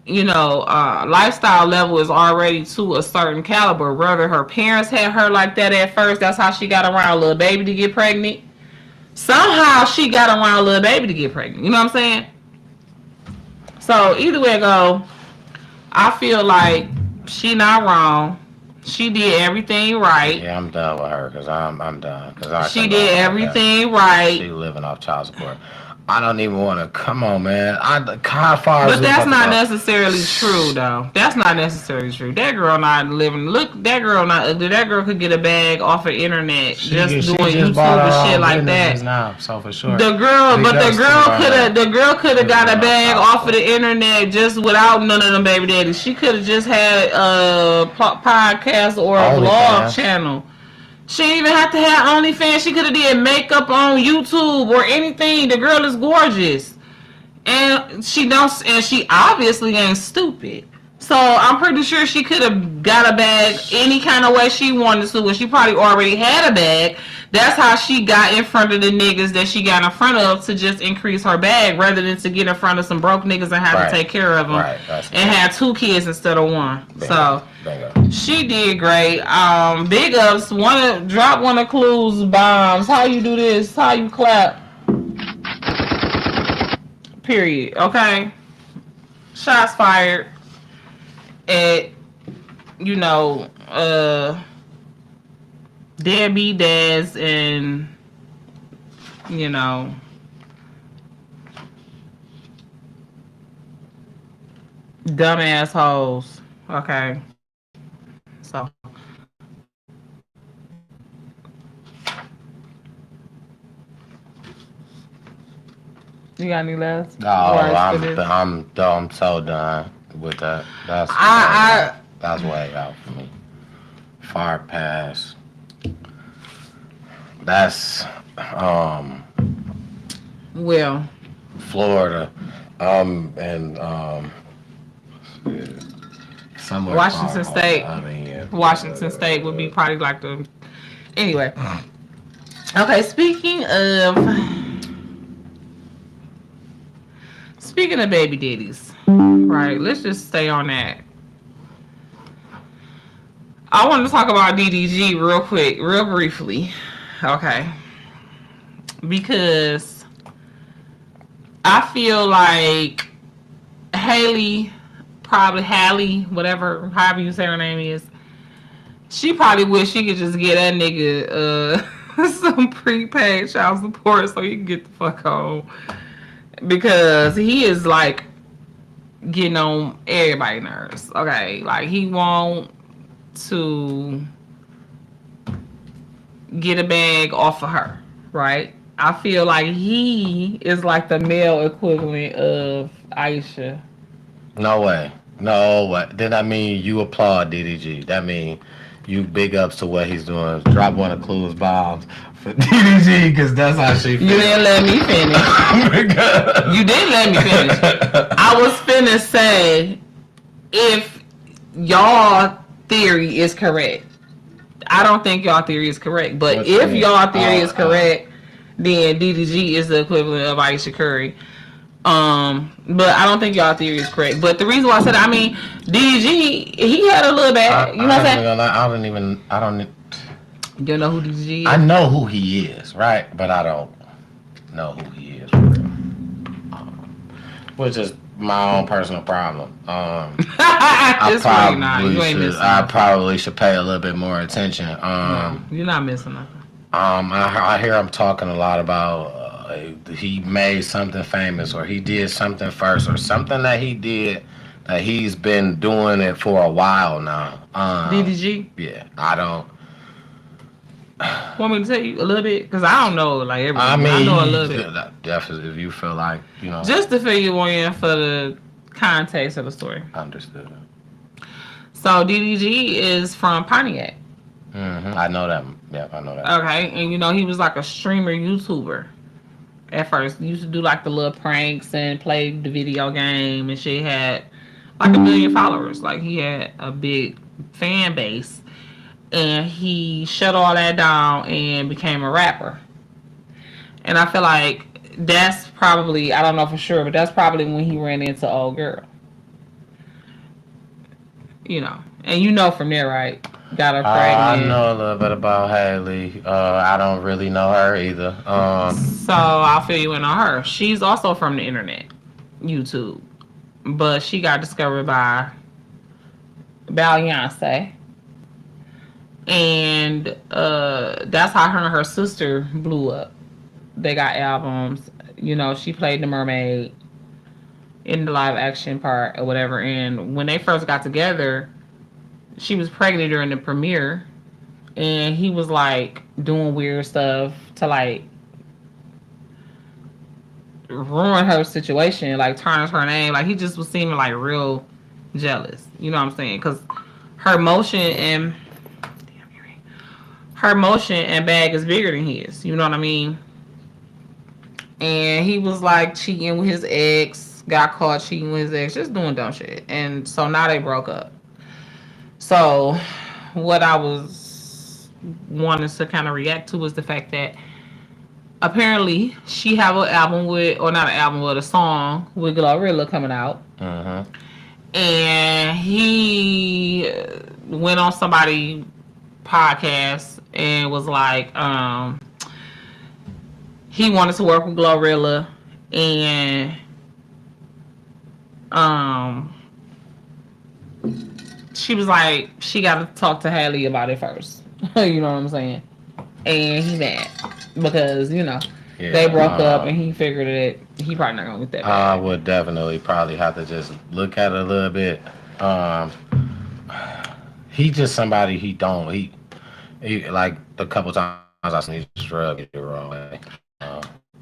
you know, lifestyle level is already to a certain caliber. Whether her parents had her like that at first, that's how she got around Lil Baby to get pregnant. Somehow she got around Lil Baby to get pregnant. You know what I'm saying? So either way it go, I feel like she not wrong. She did everything right. Yeah, I'm done with her because I'm done. Cause she did everything right. She living off child support. I don't even want to. Come on, man. How far? But that's not necessarily true, though. That's not necessarily true. That girl not living. Look, that girl not ugly. That girl could get a bag off of internet doing YouTube and shit like that. Now, so for sure. The girl could have got a bag off of the internet just without none of them baby daddies. She could have just had a podcast or a blog channel. She didn't even have to have OnlyFans. She could have did makeup on YouTube or anything. The girl is gorgeous, and she obviously ain't stupid. So I'm pretty sure she could have got a bag any kind of way she wanted to, and she probably already had a bag. That's how she got in front of the niggas that she got in front of to just increase her bag, rather than to get in front of some broke niggas and have to take care of them and have 2 kids instead of 1. So she did great. Big ups. Drop one of Clue's bombs. How you do this? How you clap? Period. Okay. Shots fired at, you know, deadbeat dads and, you know, dumb assholes. Okay. So. You got any last? No, I'm so done with that. That's way out for me. Far past. That's well, Florida, and somewhere Washington State. Washington State State would be probably like the. Anyway. Okay, speaking of baby daddies, right? Let's just stay on that. I want to talk about DDG real briefly. Okay. Because I feel like Haley, however you say her name is, She probably wish she could just get that nigga some prepaid child support so he can get the fuck home. Because he is like getting on everybody's nerves. Okay. Like he want to get a bag off of her, right? I feel like he is like the male equivalent of Aisha. No way. No way. Then that mean you applaud DDG. That mean you big ups to what he's doing. Drop one of Clue's bombs for DDG because that's how she feels. You didn't let me finish. You didn't let me finish. I was finna say, if y'all theory is correct, I don't think y'all theory is correct. But What's if that? y'all theory is correct, then DDG is the equivalent of Aisha Curry. But I don't think y'all theory is correct. But the reason why I said, I mean, DDG, he had a little bad. You know what I'm saying? I don't. You don't know who DDG is? I know who he is, right? But I don't know who he is, for real. Which is my own personal problem. Just really not. You ain't missing I nothing. probably should pay a little bit more attention. No, you're not missing nothing. I hear him talking a lot about he made something famous or he did something first or something that he did that he's been doing it for a while now. DDG? Yeah, I don't. Want me to tell you a little bit? Because I don't know like everything. I mean, I know a little bit. Definitely, if you feel like, you know. Just to fill you in for the context of the story. Understood. So DDG is from Pontiac. I know that. Yeah, I know that. Okay, and you know he was like a streamer YouTuber. At first, he used to do like the little pranks and play the video game and shit. Had like 1 million followers. Like he had a big fan base, and he shut all that down and became a rapper. And I feel like that's probably, I don't know for sure, but that's probably when he ran into old girl. You know, and you know from there, right? Got her I pregnant. know a little bit about Haley. I don't really know her either. So I'll fill you in on her. She's also from the internet, YouTube, but she got discovered by Beyonce, and that's how her and her sister blew up. They got albums. You know, she played the mermaid in the live action part or whatever. And when they first got together, she was pregnant during the premiere, and he was like doing weird stuff to like ruin her situation, like tarnish her name. Like he just was seeming like real jealous. You know what I'm saying? Because her motion and bag is bigger than his. You know what I mean? And he was like cheating with his ex, got caught cheating with his ex, just doing dumb shit. And so now they broke up. So what I was wanting to kind of react to was the fact that apparently she have an album with, or not an album, but a song with Glorilla coming out. And he went on somebody's podcast and was like, he wanted to work with Glorilla, and she was like, she got to talk to Haley about it first. You know what I'm saying? And he mad because, you know, they broke up, and he figured that he probably not gonna get that back. I would definitely probably have to just look at it a little bit. He just somebody he like the couple times I seen he just rubbed it the wrong way.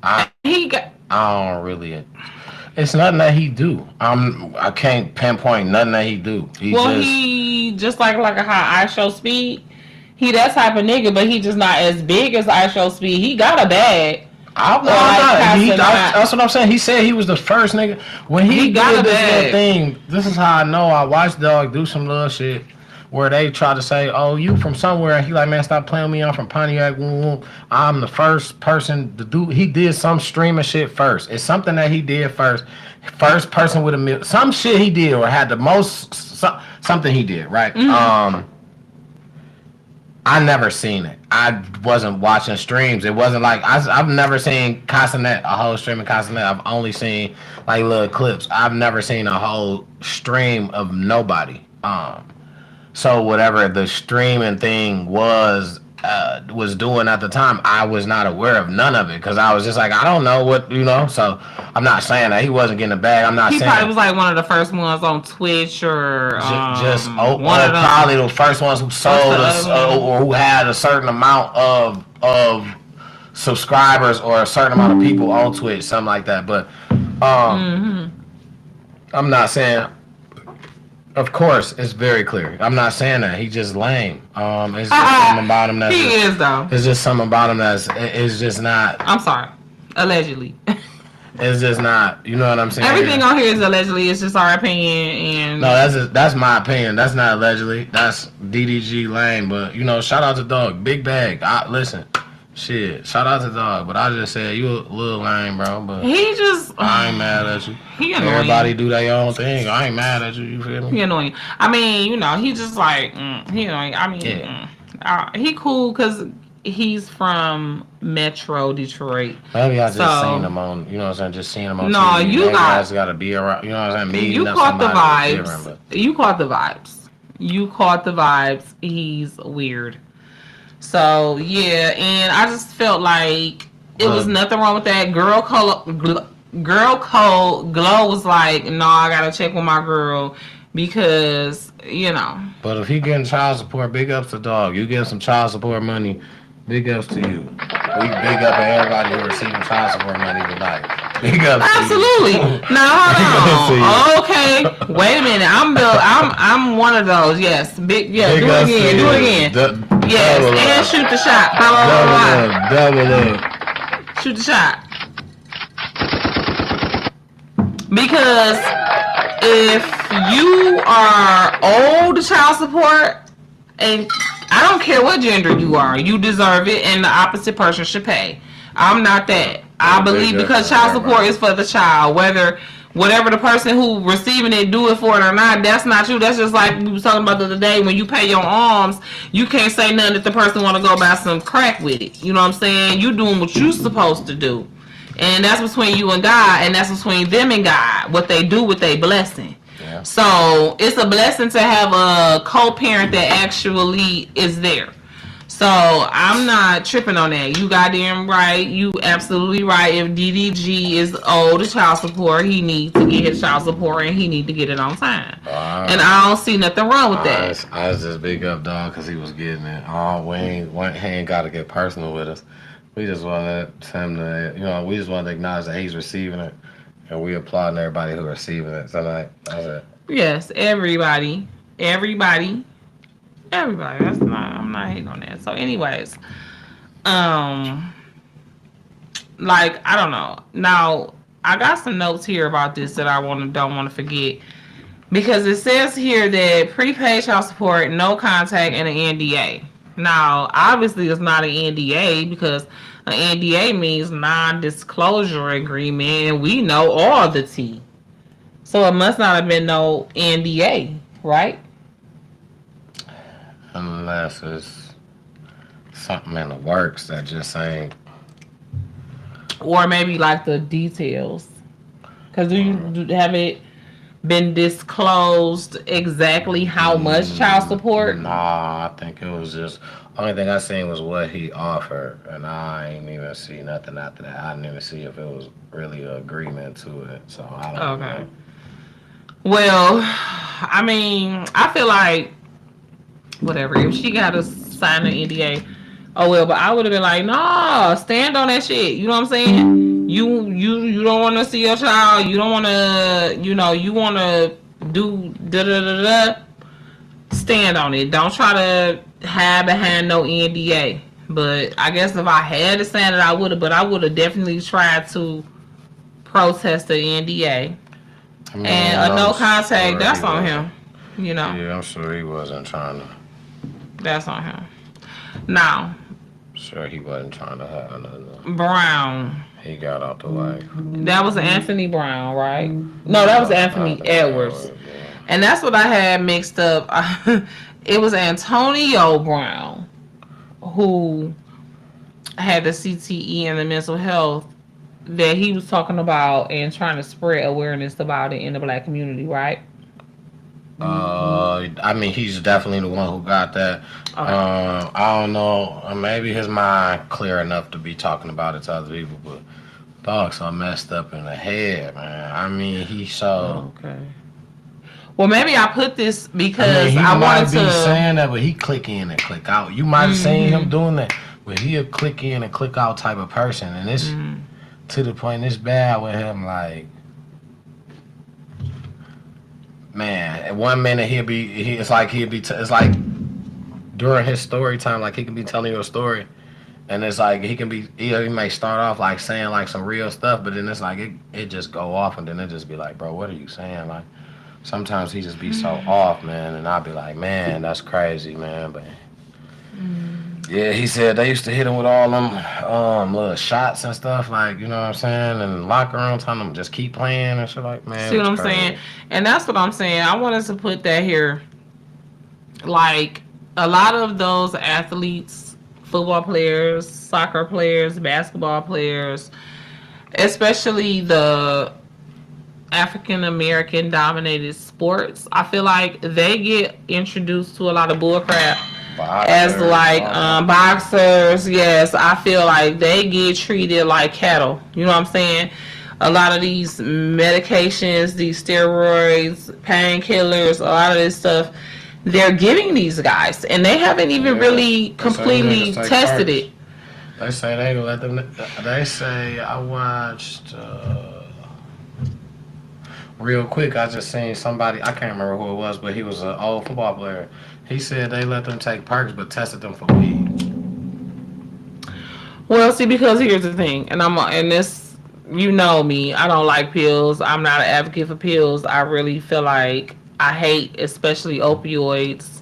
I don't really. It's nothing that he do. I can't pinpoint nothing that he do. He just like how I Show Speed. He that type of nigga, but he just not as big as I Show Speed. He got a bag. That's what I'm saying. He said he was the first nigga when he got this little thing. This is how I know I watched Dog do some little shit where they try to say, "Oh, you from somewhere?" And he like, "Man, stop playing with me. I'm from Pontiac. I'm the first person to do." He did some streaming shit first. It's something that he did first. First person with some shit he did or had the most something he did right. I never seen it. I wasn't watching streams. It wasn't like I've never seen Castanet, a whole stream of Castanet. I've only seen like little clips. I've never seen a whole stream of nobody. So whatever the streaming thing was doing at the time, I was not aware of none of it because I was just like, I don't know what So I'm not saying that he wasn't getting a bag. I'm not He saying probably was like one of the first ones on Twitch or one of them. probably the first ones who sold us or who had a certain amount of subscribers or a certain amount of people on Twitch, something like that. But I'm not saying. Of course, it's very clear. I'm not saying that he's just lame. It's just something about him that he is though. It's just something about him that's it's just not. I'm sorry, allegedly. It's just not. You know what I'm saying? Everything on here is allegedly. It's just our opinion. And no, that's my opinion. That's not allegedly. That's DDG lame. But shout out to Dog, big bag. Listen. Shit, shout out to Dog, but I just said you a little lame, bro. But he just, I ain't mad at you. He annoying. Everybody do their own thing. I ain't mad at you. You feel me? He annoying. I mean, he just like he annoying. I mean, he cool because he's from Metro Detroit. Maybe I just seen him on. You know what I'm saying? Just seeing him on. No, TV. you guys got to be around. You know what I'm saying? You caught the vibes. You caught the vibes. You caught the vibes. He's weird. So yeah, and I just felt like it was nothing wrong with that. Girl code Glow was like, no, I gotta check with my girl because But if he getting child support, big ups to Dog. You getting some child support money, big ups to you. We big up at everybody who receiving child support money tonight. Big ups. Absolutely. To you. Now hold on. Okay. Wait a minute. I'm one of those. Yes. Big. Yeah. Big do it again. Yes. And shoot the shot. Double up. Shoot the shot. Because if you are owed child support, and I don't care what gender you are, you deserve it, and the opposite person should pay. I'm not that. I believe because child support is for the child, whatever the person who receiving it do it for it or not, that's not you. That's just like we was talking about the other day when you pay your alms, you can't say nothing if the person want to go buy some crack with it. You know what I'm saying? You doing what you supposed to do. And that's between you and God, and that's between them and God, what they do with their blessing. Yeah. So it's a blessing to have a co-parent that actually is there. So I'm not tripping on that. You goddamn right. You absolutely right. If DDG is owed child support, he needs to get his child support and he needs to get it on time. And I don't see nothing wrong with that. I was just big up Dog because he was getting it. He ain't got to get personal with us. We just want him to, we just want to acknowledge that he's receiving it, and we applauding everybody who receiving it tonight. That's it. Yes, everybody. That's not. I'm not hating on that. So, anyways, I don't know. Now, I got some notes here about this that I don't want to forget because it says here that prepaid child support, no contact, and an NDA. Now, obviously, it's not an NDA because an NDA means non-disclosure agreement, and we know all the tea. So it must not have been no NDA, right? Unless it's something in the works that just ain't. Or maybe like the details. Because have it been disclosed exactly how much child support? Nah, I think it was just only thing I seen was what he offered, and I ain't even see nothing after that. I didn't even see if it was really an agreement to it. So I don't know. Well, I mean, I feel like whatever. If she got to sign an NDA, oh well. But I would have been like, nah, stand on that shit. You know what I'm saying? You don't want to see your child. You don't want to. You want to do da da da da. Stand on it. Don't try to hide behind no NDA. But I guess if I had to sign it, I would have. But I would have definitely tried to protest the NDA. And a no contact, that's on him. Yeah, I'm sure he wasn't trying to. That's on him. Now. Sure, he wasn't trying to have another. Brown. He got out the way. That was Anthony Brown, right? No, that was Anthony Edwards. Yeah. And that's what I had mixed up. It was Antonio Brown who had the CTE and the mental health that he was talking about and trying to spread awareness about it in the Black community, right? I mean, he's definitely the one who got that. Okay. I don't know. Maybe his mind clear enough to be talking about it to other people, but dog so messed up in the head, man. I mean, he's so. Okay. Well, maybe I put this I mean, because he I might wanted be to. saying that, but he click in and click out. You might have seen him doing that, but he a click in and click out type of person, and it's to the point it's bad with him. Like, man, at 1 minute it's like it's like during his story time, like he can be telling you a story, and it's like he may start off like saying like some real stuff, but then it's like it just go off, and then it just be like, bro, what are you saying? Like sometimes he just be so off, man, and I'll be like, man, that's crazy, man, but. Yeah, he said they used to hit him with all them little shots and stuff, like, you know what I'm saying, and locker room telling them just keep playing and shit, like, man. See what I'm crazy. saying? And that's what I'm saying. I wanted to put that here. Like, a lot of those athletes, football players, soccer players, basketball players, especially the African American dominated sports, I feel like they get introduced to a lot of bullcrap. As like boxers, yes, I feel like they get treated like cattle. You know what I'm saying? A lot of these medications, these steroids, painkillers, a lot of this stuff, they're giving these guys, and they haven't even really completely tested it. They say they gonna let them. They say I watched. Real quick, I just seen somebody. I can't remember who it was, but he was an old football player. He said they let them take perks, but tested them for weed. Well, see, because here's the thing, and this, you know me, I don't like pills. I'm not an advocate for pills. I really feel like I hate, especially opioids.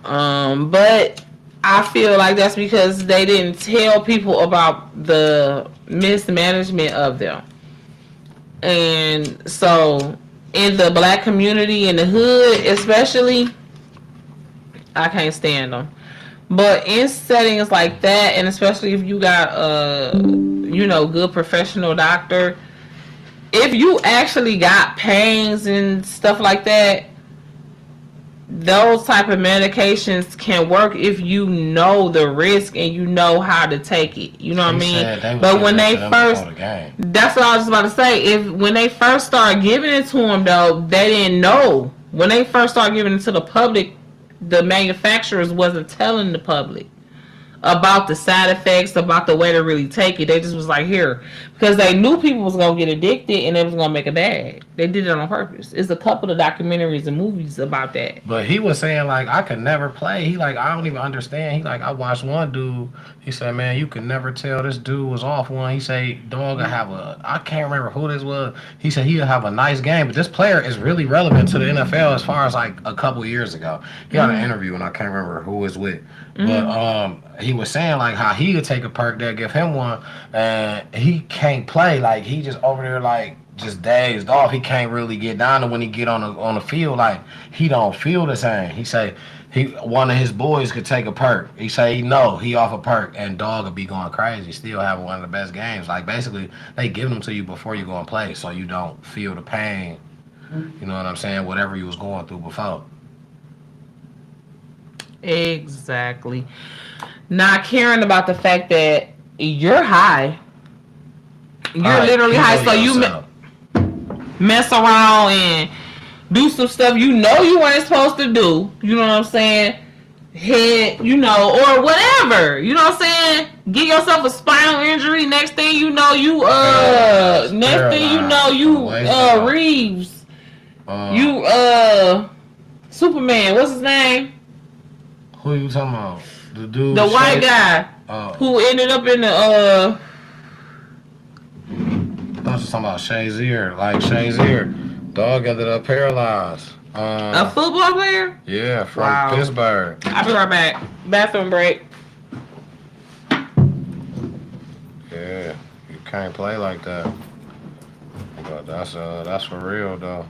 But I feel like that's because they didn't tell people about the mismanagement of them. And so, in the black community, in the hood especially, I can't stand them. But in settings like that, and especially if you got a, good professional doctor, if you actually got pains and stuff like that, those type of medications can work if you know the risk and you know how to take it. You know what I mean? But when they first, that's what I was about to say. When they first started giving it to them, though, they didn't know. When they first started giving it to the public, the manufacturers wasn't telling the public about the side effects, about the way to really take it. They just was like, here, because they knew people was gonna get addicted and it was gonna make a bag. They did it on purpose. It's a couple of documentaries and movies about that. But he was saying like, I could never play. He like, I don't even understand. He like, I watched one dude. He said, man, you could never tell this dude was off one. He said, dog, I can't remember who this was. He said he'll have a nice game, but this player is really relevant to the NFL as far as like a couple years ago. He had an interview and I can't remember who it was with. But he was saying like how he would take a perk there, give him one, and he can't play. Like he just over there like just dazed off. He can't really get down to when he get on the field. Like he don't feel the same. He say one of his boys could take a perk. He say he off a perk and dog would be going crazy. Still having one of the best games. Like basically they give them to you before you go and play, so you don't feel the pain. You know what I'm saying? Whatever you was going through before. Exactly. Not caring about the fact that you're high. You're literally high, so you mess around and do some stuff you know you weren't supposed to do. You know what I'm saying? Hit, or whatever. You know what I'm saying? Get yourself a spinal injury. Next thing you know, Reeves. Superman. What's his name? Who you talking about? The dude. The white guy who ended up in the. I thought you were talking about Shazier. Like Shazier, dog ended up paralyzed. A football player? Yeah, from Pittsburgh. I'll be right back. Bathroom break. Yeah, you can't play like that. But that's for real though.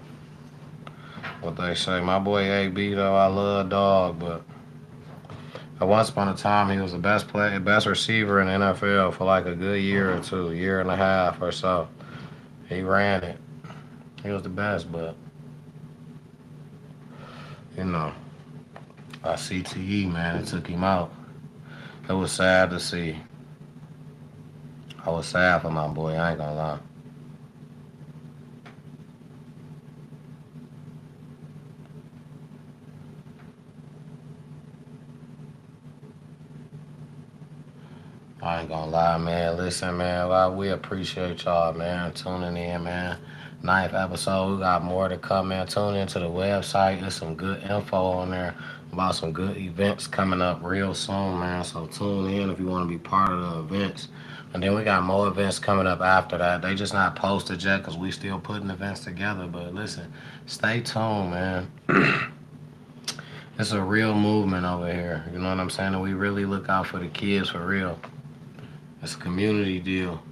What they say, my boy AB though, I love dog, but. At once upon a time, he was the best receiver in the NFL for like a good year or two, year and a half or so. He ran it. He was the best, but you know, CTE, man, it took him out. It was sad to see. I was sad for my boy, I ain't gonna lie. I ain't gonna lie, man. Listen, man, we appreciate y'all, man, tuning in, man. Ninth episode, we got more to come, man. Tune into the website. There's some good info on there about some good events coming up real soon, man. So tune in if you want to be part of the events. And then we got more events coming up after that. They just not posted yet because we still putting events together. But listen, stay tuned, man. It's a real movement over here. You know what I'm saying? And we really look out for the kids for real. It's a community deal.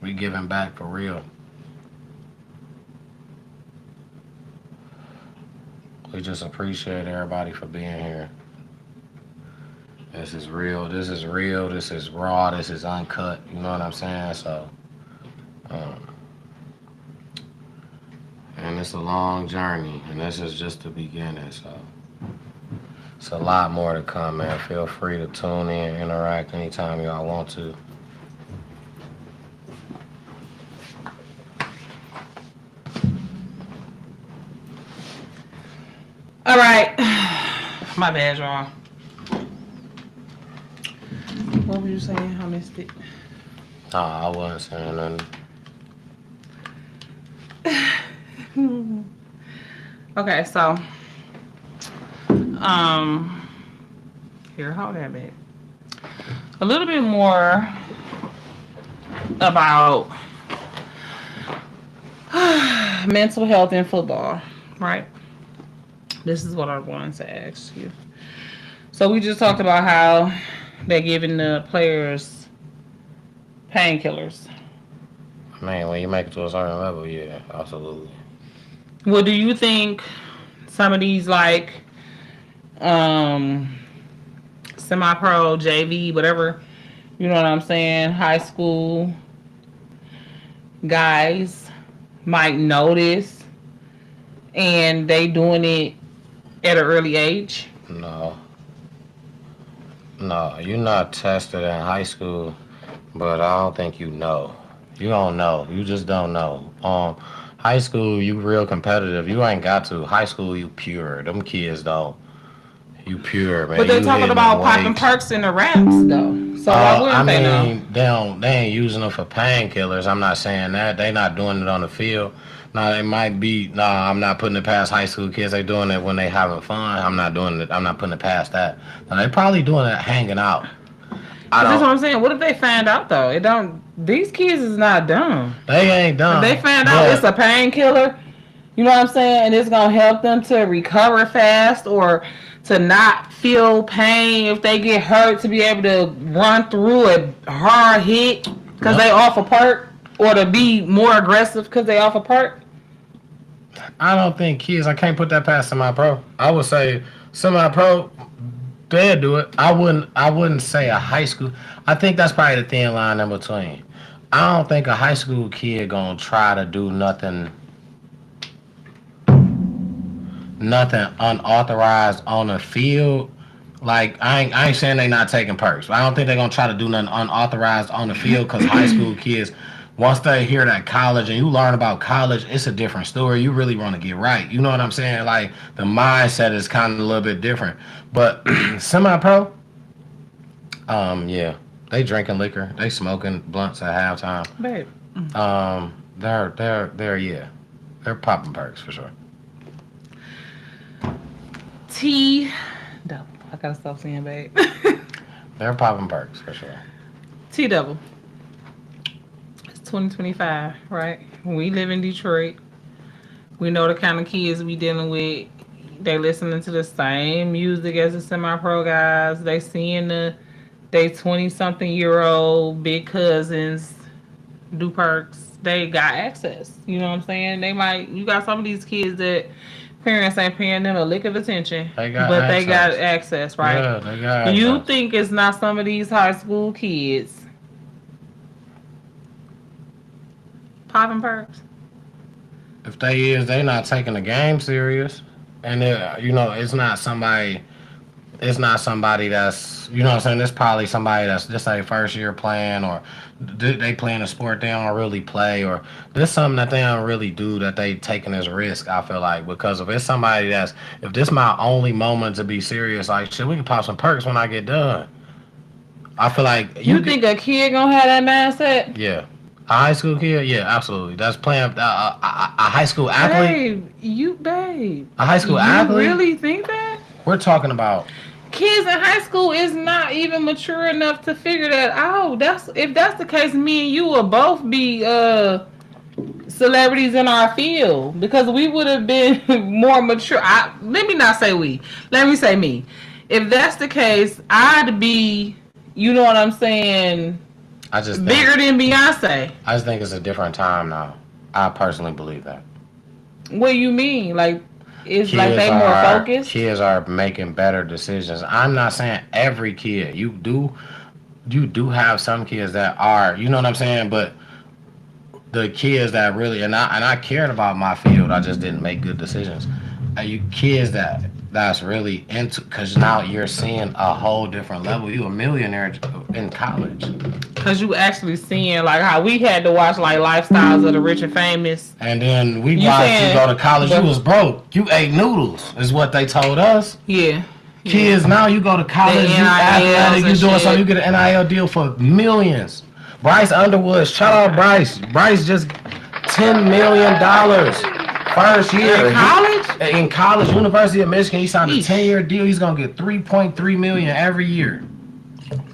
We giving back for real. We just appreciate everybody for being here. This is real. This is real. This is raw. This is uncut. You know what I'm saying? So, um, and it's a long journey, and this is just the beginning. So, it's a lot more to come, man. Feel free to tune in, interact anytime y'all want to. All right. My bad, y'all. What were you saying? I missed it. Nah, I wasn't saying nothing. Okay, so here, hold that back. A little bit more about mental health in football, right? This is what I wanted to ask you. So we just talked about how they're giving the players painkillers. Man, when you make it to a certain level, yeah, absolutely. Well, do you think some of these like semi-pro, JV, whatever, you know what I'm saying, high school guys might notice and they doing it at an early age? No, you're not tested in high school, but I don't think you know. You don't know. You just don't know. High school, you real competitive. You ain't got to. High school, you pure. Them kids don't. You pure, man. But they're You talking hitting about them popping weights. perks in the raps, though. So why wouldn't they know? They ain't using them for painkillers. I'm not saying that. They not doing it on the field. Now they might be. Nah, I'm not putting it past high school kids. They doing it when they having fun. I'm not doing it. I'm not putting it past that. Now they probably doing it hanging out. That's what I'm saying. What if they find out though? It don't. These kids is not dumb. They ain't dumb. If they find out it's a painkiller, you know what I'm saying, and it's gonna help them to recover fast or to not feel pain if they get hurt, to be able to run through a hard hit because they off a perk, or to be more aggressive because they off a perk. I don't think kids. I can't put that past semi-pro. I would say semi-pro. They'll do it. I wouldn't say a high school. I think that's probably the thin line in between. I don't think a high school kid gonna try to do nothing unauthorized on the field. Like I ain't saying they not taking perks. I don't think they're gonna try to do nothing unauthorized on the field, because high school kids, once they hear that college and you learn about college, it's a different story. You really want to get right. You know what I'm saying? Like the mindset is kind of a little bit different. But semi-pro, yeah, they drinking liquor, they smoking blunts at halftime. Babe. They're popping perks for sure. T double. I gotta stop saying babe. They're popping perks for sure. T double. It's 2025, right? We live in Detroit. We know the kind of kids we dealing with. They listening to the same music as the semi-pro guys. They seeing they 20-something-year-old big cousins do perks. They got access. You know what I'm saying? You got some of these kids that parents ain't paying them a lick of attention, they got access, right? Yeah, they got access. You think it's not some of these high school kids popping perks? If they not taking the game serious. and it's not somebody. It's not somebody that's, you know what I'm saying. It's probably somebody that's just like first year playing, or they playing a sport they don't really play, or there's something that they don't really do that they taking as risk. I feel like because if it's somebody that's, if this my only moment to be serious, like shit, we can pop some perks when I get done. I feel like You think a kid gonna have that mindset? yeah. A high school kid, yeah, absolutely. That's playing a high school athlete. Babe. A high school You athlete. really think that? We're talking about Kids in high school is not even mature enough to figure that out. If that's the case, me and you will both be celebrities in our field because we would have been more mature. Let me not say we. Let me say me. If that's the case, I'd be, you know what I'm saying, bigger than Beyonce. I just think it's a different time now. I personally believe that. What do you mean? Like, it's Kids like they more focused? Kids are making better decisions. I'm not saying every kid. You do have some kids that are, you know what I'm saying? But the kids that really, and I cared about my field, I just didn't make good decisions. You kids that's really into, because now you're seeing a whole different level. You a millionaire in college. Because you actually seeing like how we had to watch like Lifestyles of the Rich and Famous. And then we watched you go to college, you was broke. You ate noodles, is what they told us. Yeah. Kids, now you go to college, you athletic, you doing something, you get an NIL deal for millions. Bryce Underwood, shout out Bryce. Bryce just $10 million first year. In college? In college, University of Michigan, he signed a 10-year deal. He's gonna get $3.3 million every year.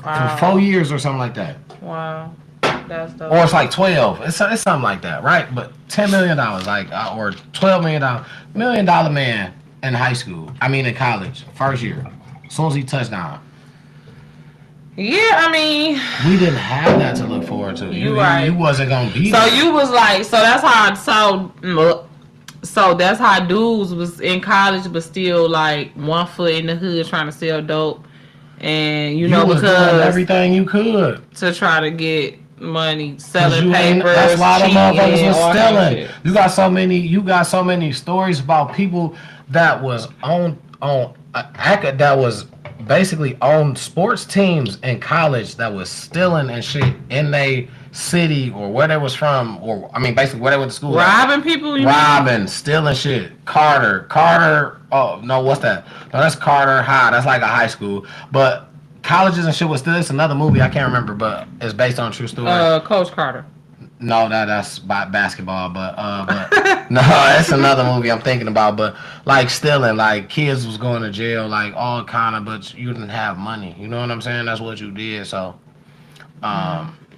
Wow. For 4 years or something like that. Wow. That's dope. Or it's like 12. It's something like that, right? But $10 million, like, or $12 million, $1 million man in high school. I mean, in college, first year. As soon as he touched down. Yeah, I mean, we didn't have that to look forward to. You right. You wasn't gonna be. So there. You was like, so that's how. So that's how dudes was in college, but still like 1 foot in the hood trying to sell dope, and you know was because doing everything you could to try to get money, selling papers. That's why the motherfuckers was stealing. You got so many stories about people that was that was basically on sports teams in college that was stealing and shit in they city or where they was from, or I mean basically where they went to school. Robbing people, stealing shit. Carter. Oh no, what's that? No, that's Carter High. That's like a high school. But colleges and shit was still. It's another movie I can't remember, but it's based on a true story. Coach Carter. No, that's basketball, but no, that's another movie I'm thinking about. But like stealing, like kids was going to jail, like all kind of, but you didn't have money. You know what I'm saying? That's what you did. So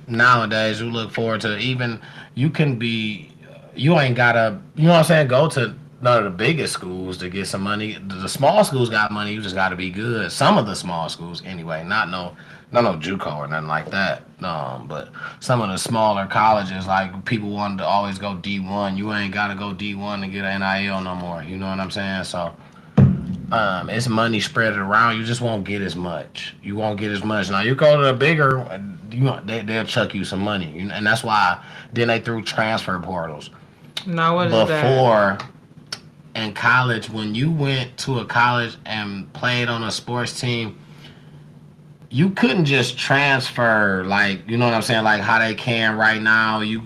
nowadays, you look forward to even you ain't gotta, you know what I'm saying? Go to none of the biggest schools to get some money. The small schools got money. You just got to be good. Some of the small schools, anyway, not no JUCO or nothing like that. But some of the smaller colleges, like people wanted to always go D1. You ain't got to go D1 to get an NIL no more. You know what I'm saying? So it's money spread around. You just won't get as much. You won't get as much. Now you go to the bigger, they'll chuck you some money, and that's why then they threw transfer portals. Now what is that? Before in college, when you went to a college and played on a sports team, you couldn't just transfer, like, you know what I'm saying, like how they can right now. You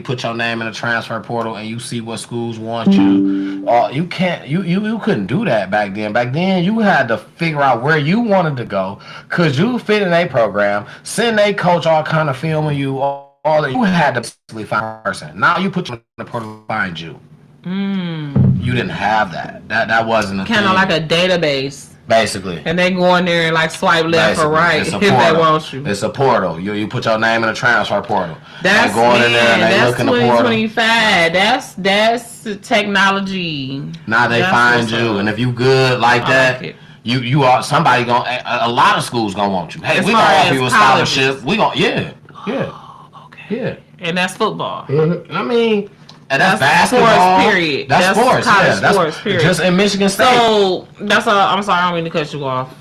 put your name in a transfer portal and you see what schools want you. You couldn't do that back then. Back then, you had to figure out where you wanted to go. Could you fit in a program, send a coach all kind of film of you, you had to basically find a person. Now you put you in the portal to find you. You didn't have that. That wasn't a thing. Kind of like a database. Basically. And they go in there and like swipe left or right if they want you. It's a portal. You put your name in a transfer portal. That's going in there and they look in the portal. 2025. That's technology. Now they find you, and if you good like that, like you are somebody gonna. A lot of schools gonna want you. Hey, we gonna offer you a scholarship. We gonna yeah. And that's football. Mm-hmm. I mean. And that's basketball. Sports, period. That's sports. That's sports, period. Just in Michigan State. So that's I'm sorry, I don't mean to cut you off.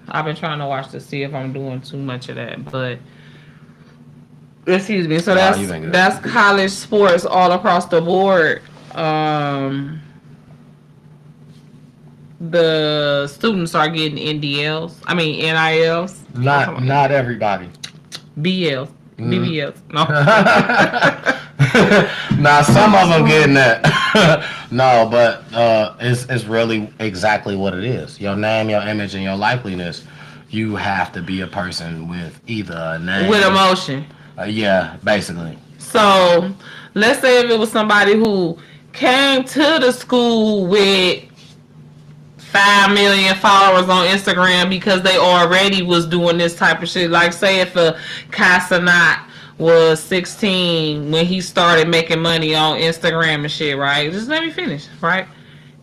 I've been trying to watch to see if I'm doing too much of that, but excuse me. So that's college sports all across the board. the students are getting NDLs. I mean NILs. Not everybody. BLs. BBLs. No. Now some of them getting that. No, but it's really exactly what it is. Your name, your image, and your likeliness. You have to be a person with either a name with emotion. Yeah, basically. So let's say if it was somebody who came to the school with 5 million followers on Instagram because they already was doing this type of shit. Like say if a Casanat was 16 when he started making money on Instagram and shit, right? Just let me finish, right?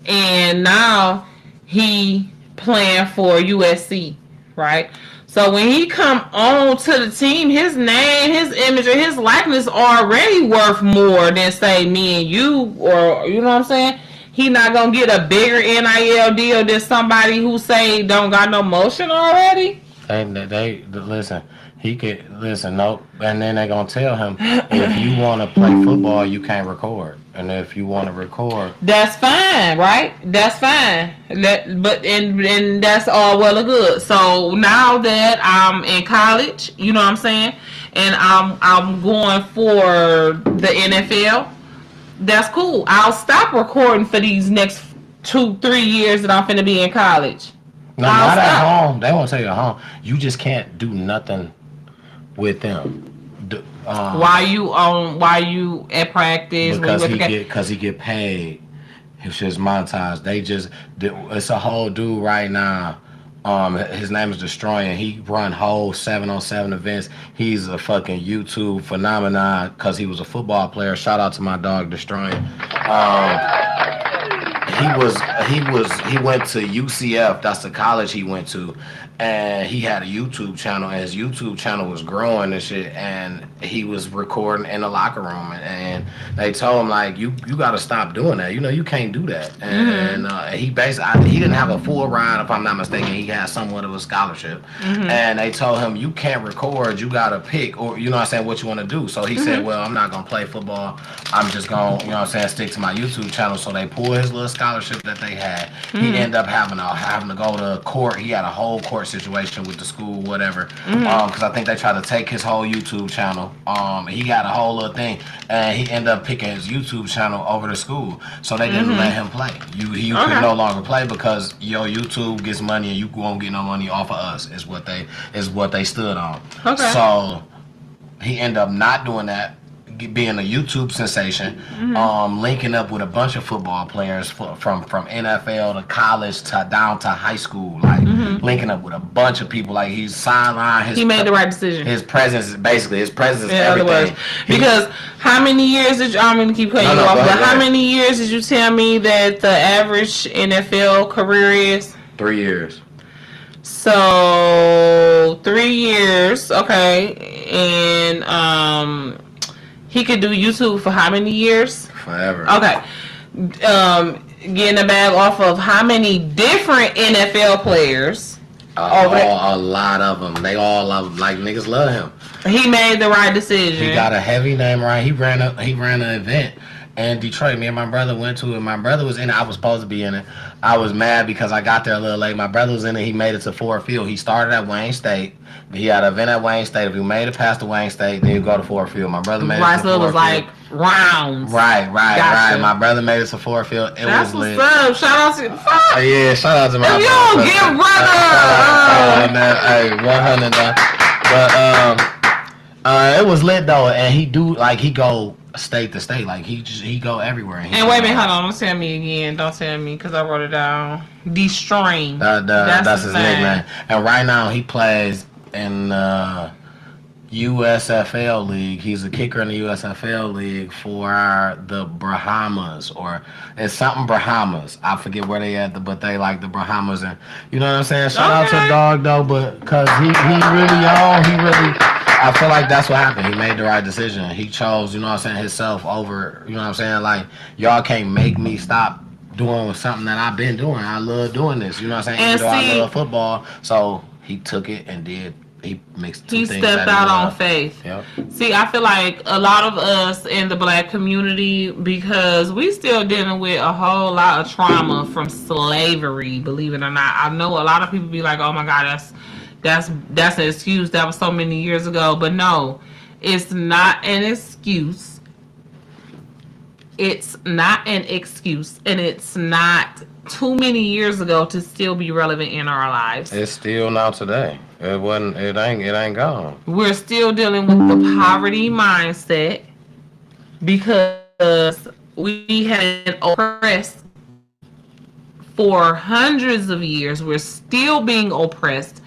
And now he playing for USC, right? So when he come on to the team, his name, his image, or his likeness already worth more than say me and you, or you know what I'm saying? He not gonna get a bigger NIL deal than somebody who say don't got no motion already. They listen. He could listen. Nope. And then they gonna tell him if you want to play football, you can't record, and if you want to record, that's fine, right? That's fine. And that's all well and good. So now that I'm in college, you know what I'm saying, and I'm going for the NFL. That's cool. I'll stop recording for these next 2-3 years that I'm finna be in college. No, not at home. They won't tell you at home. You just can't do nothing with them. Why you at practice? Because he get paid. His shit's monetized. It's a whole dude right now. His name is Destroying. He run whole 7-on-7 events. He's a fucking YouTube phenomenon because he was a football player. Shout out to my dog Destroying. He went to UCF. That's the college he went to, and he had a YouTube channel. And his YouTube channel was growing and shit. And he was recording in the locker room, and they told him like, you got to stop doing that. You know, you can't do that. And he basically he didn't have a full ride, if I'm not mistaken. He had somewhat of a scholarship, and they told him you can't record. You got to pick, or you know what I'm saying, what you want to do. So he said, well, I'm not gonna play football. I'm just gonna, you know what I'm saying, stick to my YouTube channel. So they pulled his little scholarship that they had. He ended up having to go to court. He had a whole court situation with the school, whatever. Because I think they tried to take his whole YouTube channel. He got a whole little thing, and he ended up picking his YouTube channel over the school. So they didn't let him play. He could no longer play because your YouTube gets money and you won't get no money off of us. Is what they stood on. Okay. So he ended up not doing that, being a YouTube sensation, linking up with a bunch of football players from NFL to college to down to high school, like linking up with a bunch of people. Like he's sidelined. He made the right decision. His presence is everything. Because how many years did you? I'm gonna keep cutting you off. But how many years did you tell me that the average NFL career is? 3 years. So 3 years, okay, and he could do YouTube for how many years? Forever. Okay. Getting a bag off of how many different NFL players? A lot of them. They all love, like, niggas love him. He made the right decision. He got a heavy name, right? He ran an event in Detroit. Me and my brother went to it. My brother was in it. I was supposed to be in it. I was mad because I got there a little late. My brother was in it. He made it to Ford Field. He started at Wayne State. He had an event at Wayne State. If you made it past the Wayne State, then you go to Ford Field. My brother made it to Ford Field. It was like rounds. Right. My brother made it to Ford Field. That's was lit. Up. Shout out to fuck. Yeah, shout out to my brother. If you don't get brother. Hey, 100 But it was lit though, and he go state to state, like he go everywhere. And wait a minute, hold on, don't tell me again. Don't tell me because I wrote it down. Destroying. That's his nickname. And right now he plays in USFL League. He's a kicker in the USFL League for the Bahamas, or it's something Bahamas. I forget where they at, but they like the Bahamas, and you know what I'm saying. Shout out to the dog though, but because he really. I feel like that's what happened. He made the right decision. He chose, you know what I'm saying, himself over, you know what I'm saying, like, y'all can't make me stop doing something that I've been doing. I love doing this, you know what I'm saying, even though I love football. So he took it and did he makes he stepped out on faith. Yep. See, I feel like a lot of us in the black community, because we still dealing with a whole lot of trauma from slavery, believe it or not. I know a lot of people be like, oh my God, that's an excuse. That was so many years ago. But no, it's not an excuse. It's not an excuse. And it's not too many years ago to still be relevant in our lives. It's still now today. It ain't gone. We're still dealing with the poverty mindset because we have been oppressed for hundreds of years. We're still being oppressed.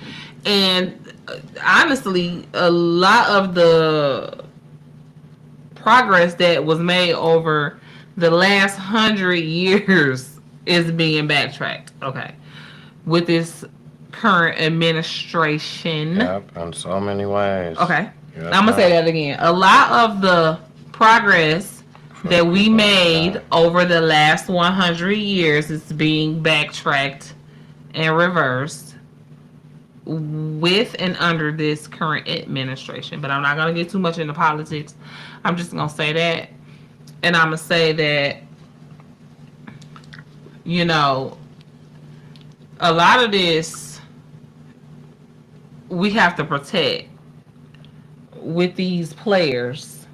And honestly, a lot of the progress that was made over the last 100 years is being backtracked. Okay. With this current administration. Yep, in so many ways. Okay. I'm going to say that again. A lot of the progress that we made over the last 100 years is being backtracked and reversed with and under this current administration. But I'm not going to get too much into politics. I'm just going to say that. And I'm going to say that, you know, a lot of this we have to protect with these players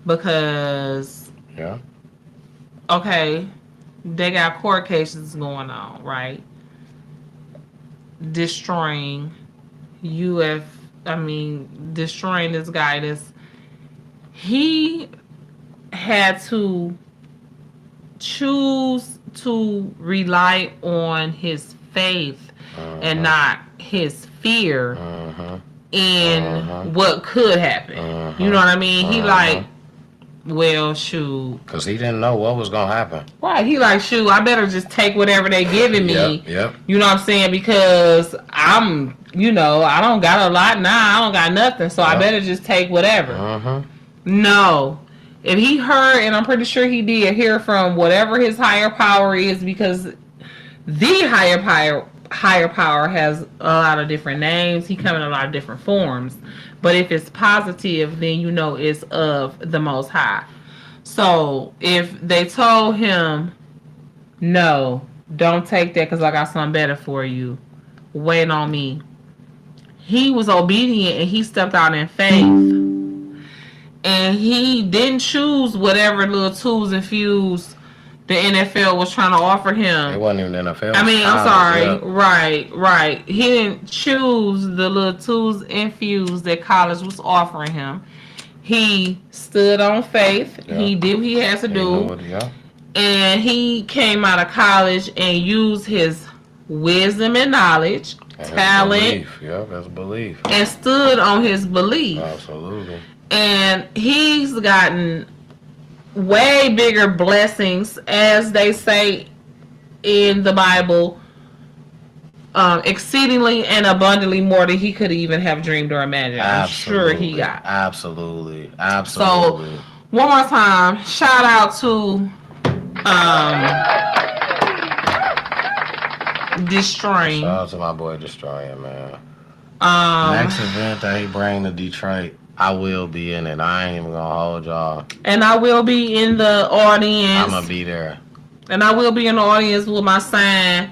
because, yeah, okay, they got court cases going on, right? Destroying destroying this guy. He had to choose to rely on his faith and not his fear in what could happen. You know what I mean? He like, well, shoot. Because he didn't know what was going to happen. Right. He like, shoot, I better just take whatever they giving me. Yep. You know what I'm saying? Because I don't got a lot now. I don't got nothing. So I better just take whatever. No. If he heard, and I'm pretty sure he did hear from whatever his higher power is, because the higher power has a lot of different names. He come in a lot of different forms. But if it's positive, then you know it's of the Most High. So if they told him, no, don't take that because I got something better for you, wait on me. He was obedient and he stepped out in faith. And he didn't choose whatever little tools and fuse the NFL was trying to offer him. It wasn't even NFL. I mean, I'm sorry. Yeah. Right. He didn't choose the little tools and fuse that college was offering him. He stood on faith. Yeah. He did what he had to do. And he came out of college and used his wisdom and knowledge, talent. That's belief. And stood on his belief. Absolutely. And he's gotten way bigger blessings, as they say in the Bible, exceedingly and abundantly more than he could even have dreamed or imagined. Absolutely. I'm sure he got. Absolutely. So, one more time, shout out to Destroying. Shout out to my boy Destroying, man. Next event that he bring to Detroit, I will be in it. I ain't even gonna hold y'all. And I will be in the audience. I'm gonna be there. And I will be in the audience with my sign.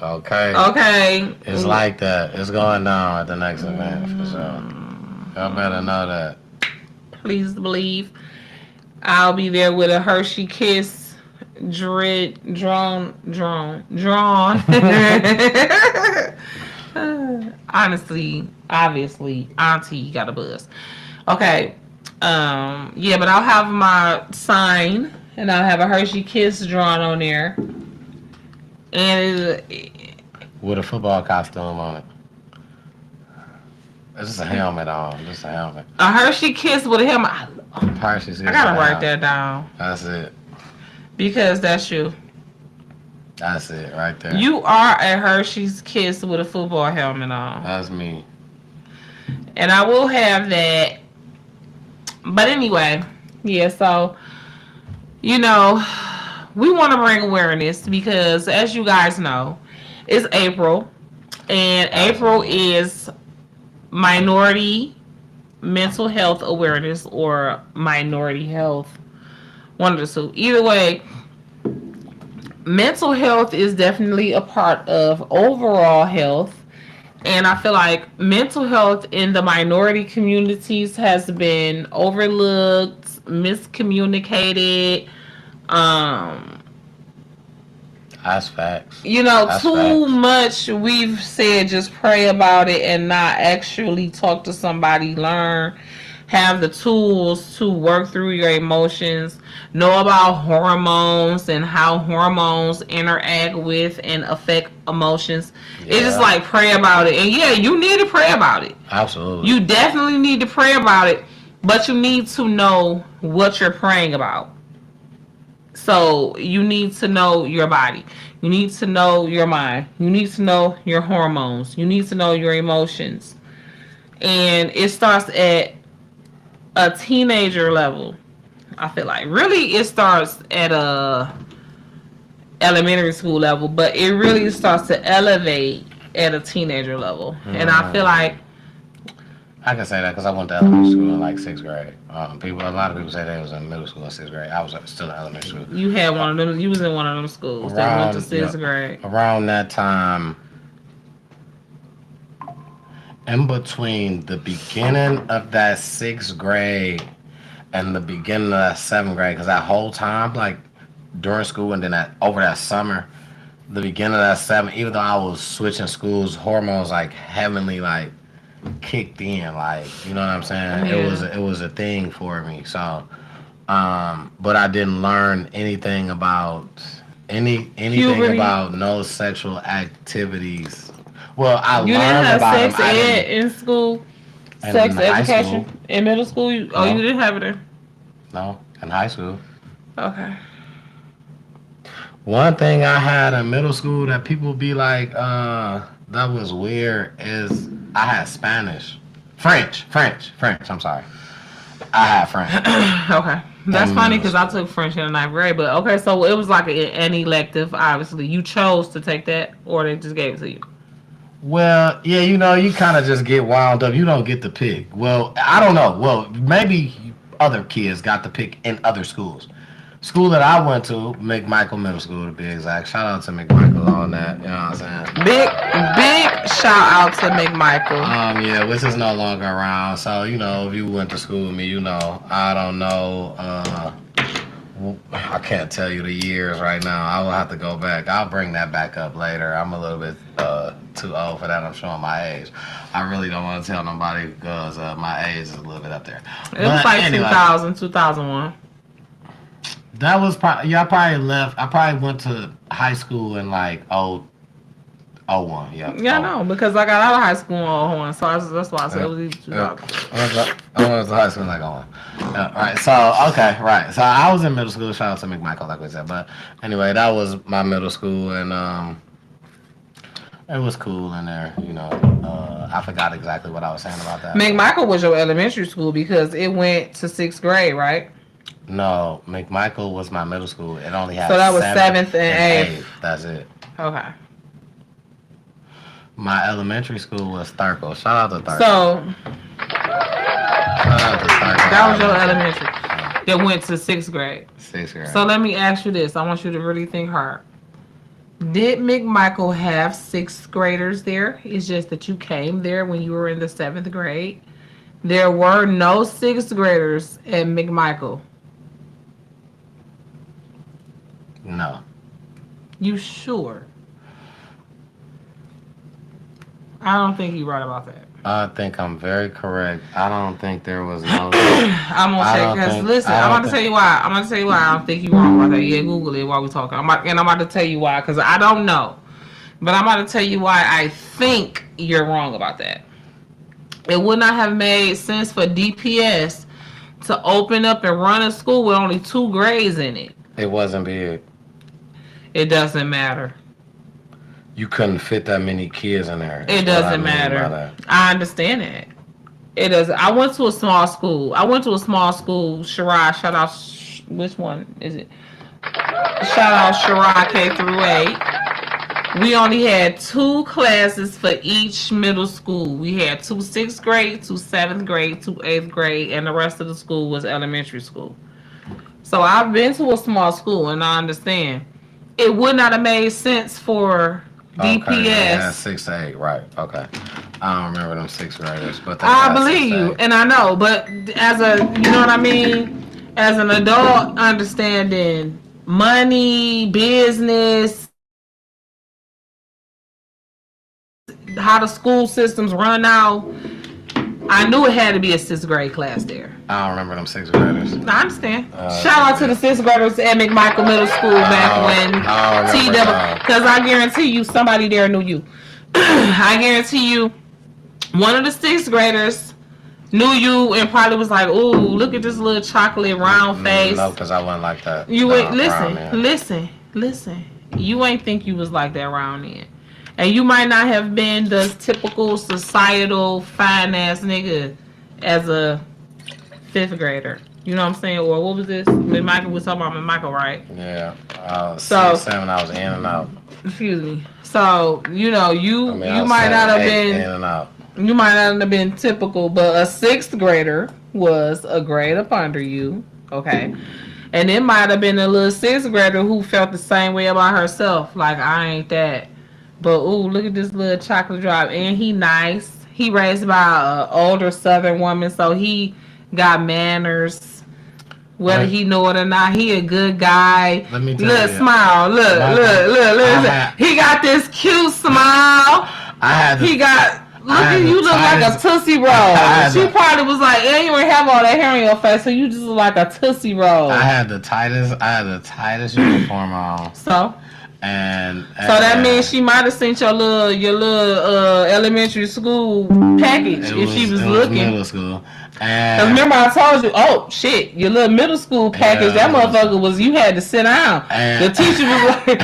Okay. It's like that. It's going down at the next event for sure. Y'all better know that. Please believe. I'll be there with a Hershey Kiss drawn. Honestly, obviously, Auntie got a buzz. Okay. Yeah, but I'll have my sign and I'll have a Hershey Kiss drawn on there. And with a football costume on it. It's just a helmet on. Just a helmet. A Hershey Kiss with a helmet. Hershey's Kiss. I gotta write that down. That's it. Because that's you. That's it right there. You are a Hershey's Kiss with a football helmet on. That's me. And I will have that. But anyway, yeah, so, you know, we want to bring awareness because, as you guys know, it's April. And April is minority mental health awareness or minority health. One of the two. Either way, mental health is definitely a part of overall health. And I feel like mental health in the minority communities has been overlooked, miscommunicated. Um, That's facts. That's too facts. much we've said just pray about it and not actually talk to somebody, learn, have the tools to work through your emotions, know about hormones and how hormones interact with and affect emotions. It's just Yeah, like pray about it. And yeah, you need to pray about it. absolutely. You definitely need to pray about it, but you need to know what you're praying about. So you need to know your body. You need to know your mind. You need to know your hormones. You need to know your emotions. And it starts at a teenager level. I feel like really it starts at a elementary school level, but it really starts to elevate at a teenager level. And I feel like I can say that because I went to elementary school in like sixth grade. A lot of people say they was in middle school in sixth grade. I was still in elementary school. you had one of them. You was in one of them schools that went to sixth grade. Around that time, in between the beginning of that sixth grade and the beginning of that seventh grade, because that whole time, like during school and then over that summer, the beginning of that seventh, even though I was switching schools, hormones like heavenly like kicked in, like you know what I'm saying. Yeah. It was a thing for me. So, but I didn't learn anything about anything Puberty. about no sexual activities. Well, I You didn't learned have about sex them. I ed didn't, in school? in Sex high education? school. In middle school? You No. didn't have it there? No, in high school. Okay. One thing I had in middle school that people be like, that was weird is I had Spanish. French. I'm sorry. I had French. Okay. That's In funny middle because I took French in the ninth grade. But okay, so it was like an elective, obviously. You chose to take that or they just gave it to you? Well, yeah, you kind of just get wound up. You don't get to pick. Well, I don't know. Well, maybe other kids got to pick in other schools. School that I went to, McMichael Middle School to be exact. Shout out to McMichael on that. You know what I'm saying? Big shout out to McMichael. Yeah, which is no longer around. So, if you went to school with me, I don't know. I can't tell you the years right now. I will have to go back. I'll bring that back up later. I'm a little bit too old for that. I'm showing my age. I really don't want to tell nobody because my age is a little bit up there. It was like anyway, 2000, 2001. That was probably, I probably left. I probably went to high school in like 01. Yeah, I know because I got out of high school in 01, so that's why I said it was 2000. I went to high school like 01. Right, so, okay, right. So I was in middle school. Shout out to McMichael, like we said. But anyway, that was my middle school, and it was cool in there, I forgot exactly what I was saying about that. McMichael was your elementary school because it went to 6th grade, right? No, McMichael was my middle school. It only had so that was 7th and 8th. That's it. Okay. My elementary school was Tharko. Shout out to Tharko. So shout out to Tharko. That was your elementary. That went to 6th grade. 6th grade. So let me ask you this. I want you to really think hard. Did McMichael have 6th graders there? It's just that you came there when you were in the 7th grade. There were no 6th graders at McMichael. No. You sure? I don't think you're right about that. I think I'm very correct. I don't think there was no. I'm gonna say because listen, I'm about to tell you why. I'm gonna tell you why I don't think you're wrong about that. Yeah, Google it while we're talking. I'm about to tell you why because I don't know, but I'm about to tell you why I think you're wrong about that. It would not have made sense for DPS to open up and run a school with only 2 grades in it. It wasn't big. It doesn't matter. You couldn't fit that many kids in there. It doesn't matter. I understand that. It does. I went to a small school. Shirai, shout out. Which one is it? Shout out Shirai K through 8. we only had 2 classes for each middle school. We had 2 6th grade, 2 7th grade, 2 8th grade, and the rest of the school was elementary school. So I've been to a small school, and I understand. It would not have made sense for DPS. Okay, yeah, 6 to 8, right? Okay, I don't remember them 6th graders, but I believe you, and I know, but as a, you know what I mean, as an adult, understanding money, business, how the school systems run out, I knew it had to be a 6th grade class there. I don't remember them 6th graders. I understand. Shout out to the 6th graders at McMichael Middle School back when TW, because I guarantee you somebody there knew you. I guarantee you one of the 6th graders knew you and probably was like, "Ooh, look at this little chocolate round face." No, because I wasn't like that. You ain't listen. You ain't think you was like that round then. And you might not have been the typical societal fine ass nigga as a 5th grader. You know what I'm saying? Or what was this? Michael was talking about Michael, right? Yeah. So 7, I was in and out. Excuse me. So, you know, you I might not have been in and out. You might not have been typical, but a 6th grader was a grade up under you. Okay. And it might have been a little 6th grader who felt the same way about herself. Like, I ain't that. But, ooh, look at this little chocolate drop. And he nice. He raised by an older Southern woman, so he got manners. Whether he know it or not, he a good guy. Let me tell look, you. Smile. Look. He got this cute smile. Look at you, look like a Tootsie Roll. She probably was like, "Yeah, you ain't have all that hair on your face, so you just look like a Tootsie Roll." I had the tightest uniform on. And so that means she might have sent your little elementary school package if she was looking. Middle school. And remember I told you, oh shit, your little middle school package, that motherfucker was, you had to sit down. The teacher was like,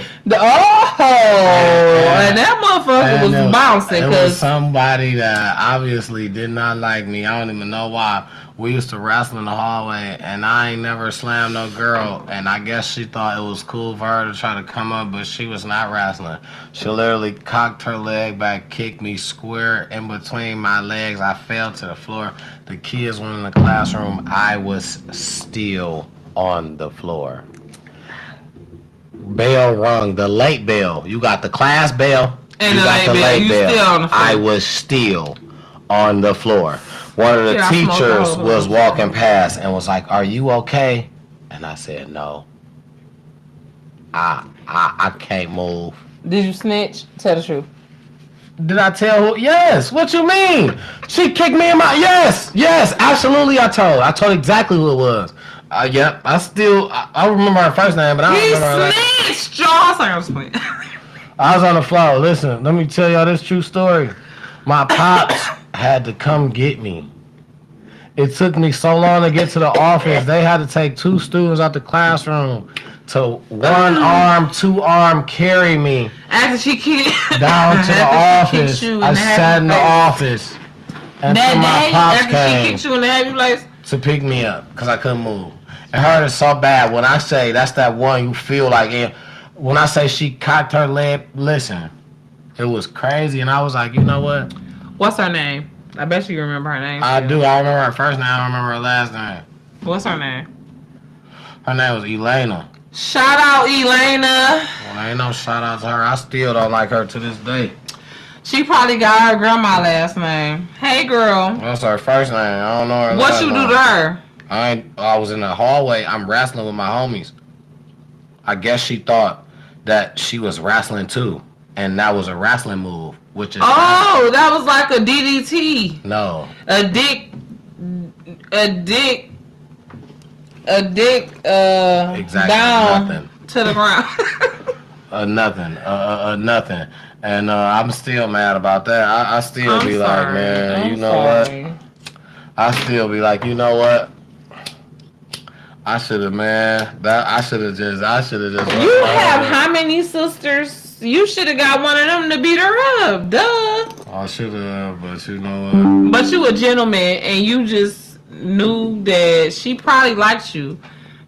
and that motherfucker was bouncing. It was somebody that obviously did not like me. I don't even know why. We used to wrestle in the hallway, and I ain't never slammed no girl, and I guess she thought it was cool for her to try to come up, but she was not wrestling. She literally cocked her leg back, kicked me square in between my legs. I fell to the floor. The kids went in the classroom. I was still on the floor. Bell rung, the late bell. You got the class bell, and you got the late bell. Still on the floor. I was still on the floor. One of the teachers was walking past and was like, "Are you okay?" And I said, "No. I can't move." Did you snitch? Tell the truth. Did I tell who? Yes. What you mean? She kicked me in my... Yes, absolutely I told exactly who it was. Yep, I remember her first name, but I don't remember her last name. He snitched, Jaws. I was on the floor. Listen, let me tell y'all this true story. My pops had to come get me. It took me so long to get to the office. They had to take 2 students out the classroom to 2 arm carry me after she kicked down to the office. I sat in the office until my pops came she kicked you in the heavy place to pick me up because I couldn't move. It hurt so bad. When I say that's that one you feel like, when I say she cocked her leg, listen, it was crazy, and I was like, you know what? What's her name? I bet you remember her name. I do. I remember her first name. I don't remember her last name. What's her name? Her name was Elena. Shout out, Elena. Well, ain't no shout out to her. I still don't like her to this day. She probably got her grandma last name. Hey, girl. That's her first name. I don't know her what you do to her? I was in the hallway. I'm wrestling with my homies. I guess she thought that she was wrestling too, and that was a wrestling move, which is that was like a DDT. No. A dick. Exactly. Down nothing. To the ground. Nothing. And I'm still mad about that. I still be like, man, you know what? I still be like, you know what? I should have just. You have how many sisters? You should have got one of them to beat her up. Duh. I should have, but you know what? But you a gentleman, and you just knew that she probably liked you.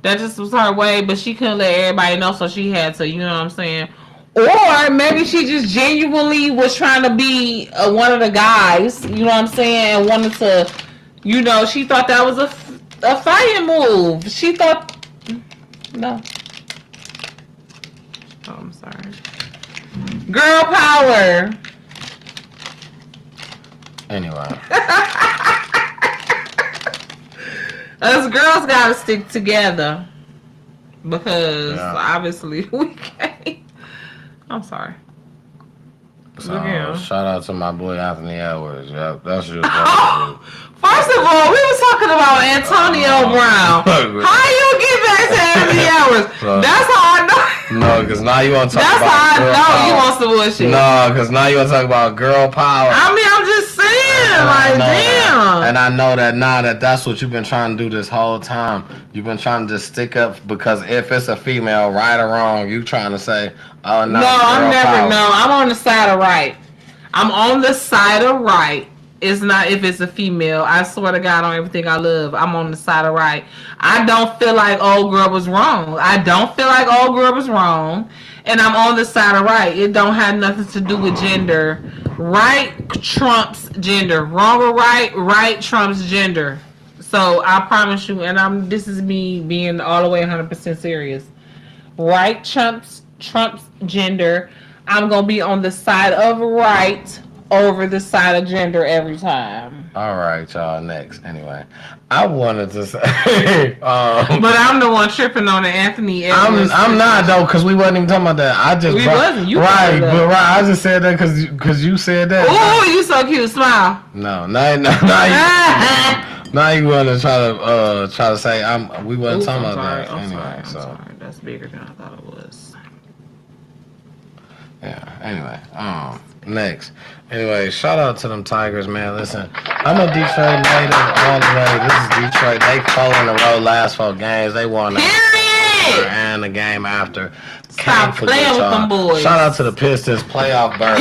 That just was her way, but she couldn't let everybody know, so she had to, you know what I'm saying, Or maybe she just genuinely was trying to be one of the guys, you know what I'm saying, and wanted to, you know, she thought that was a fire move. She thought, no. Oh, I'm sorry. Girl power. Anyway. Us girls gotta stick together. Because obviously we can't. I'm sorry. So, shout out to my boy Anthony Edwards. Yep, that's just. First of all, we was talking about Antonio Brown. How you get back to Anthony Edwards? That's how I know. No, because now you want to talk about. That's how I know you want some bullshit. No, because now you want to talk about girl power. I mean, I'm just saying, like, damn. And I know that now that's what you've been trying to do this whole time. You've been trying to just stick up because if it's a female, right or wrong, you trying to say, oh no. No, I'm never. Power. No, I'm on the side of right. I'm on the side of right. It's not if it's a female. I swear to God on everything I love. I'm on the side of right. I don't feel like old girl was wrong. I don't feel like old girl was wrong. And I'm on the side of right. It don't have nothing to do with gender. Right trumps gender. Wrong or right trumps gender. So I promise you, and this is me being all the way 100% serious. Right trumps gender. I'm gonna be on the side of right over the side of gender every time. All right, y'all. Next, anyway, I wanted to say, but I'm the one tripping on the Anthony Edwards. I'm not though, because we wasn't even talking about that. I just wasn't. You right, but right. I just said that because you said that. Oh, you so cute. Smile. No, now you want to try to say we wasn't talking about that anyway. I'm sorry. That's bigger than I thought it was. Yeah. Anyway, next. Anyway, shout out to them Tigers, man. Listen, I'm a Detroit native all the way. This is Detroit. They 4 in a row last 4 games. They won the and the game after. Stop playing with them boys. Shout out to the Pistons playoff berth.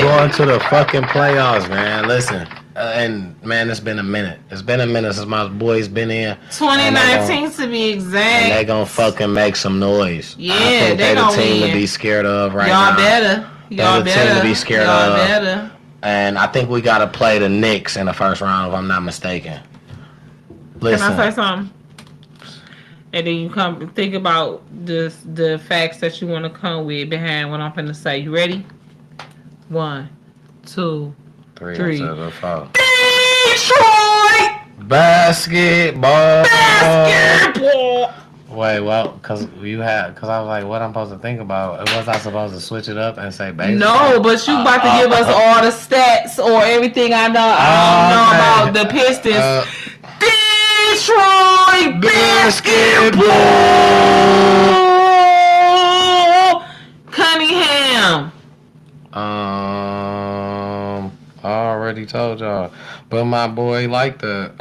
Going to the fucking playoffs, man. Listen. And man, it's been a minute. It's been a minute since my boys been in. 2019 to be exact. And they gonna fucking make some noise. Yeah, I think they the team win. to be scared of right Y'all now. Y'all better. Team to be scared Y'all of. better. And I think we gotta play the Knicks in the first round, if I'm not mistaken. Listen. Can I say something? And then you come think about the facts that you want to come with behind what I'm finna say. You ready? 1, 2, 3. Detroit basketball. Wait, well, because I was like, what I'm supposed to think about? Was I supposed to switch it up and say baseball? No, but you about to give us all the stats or everything I know about the Pistons. Detroit basketball. Cunningham. I already told y'all, but my boy liked that.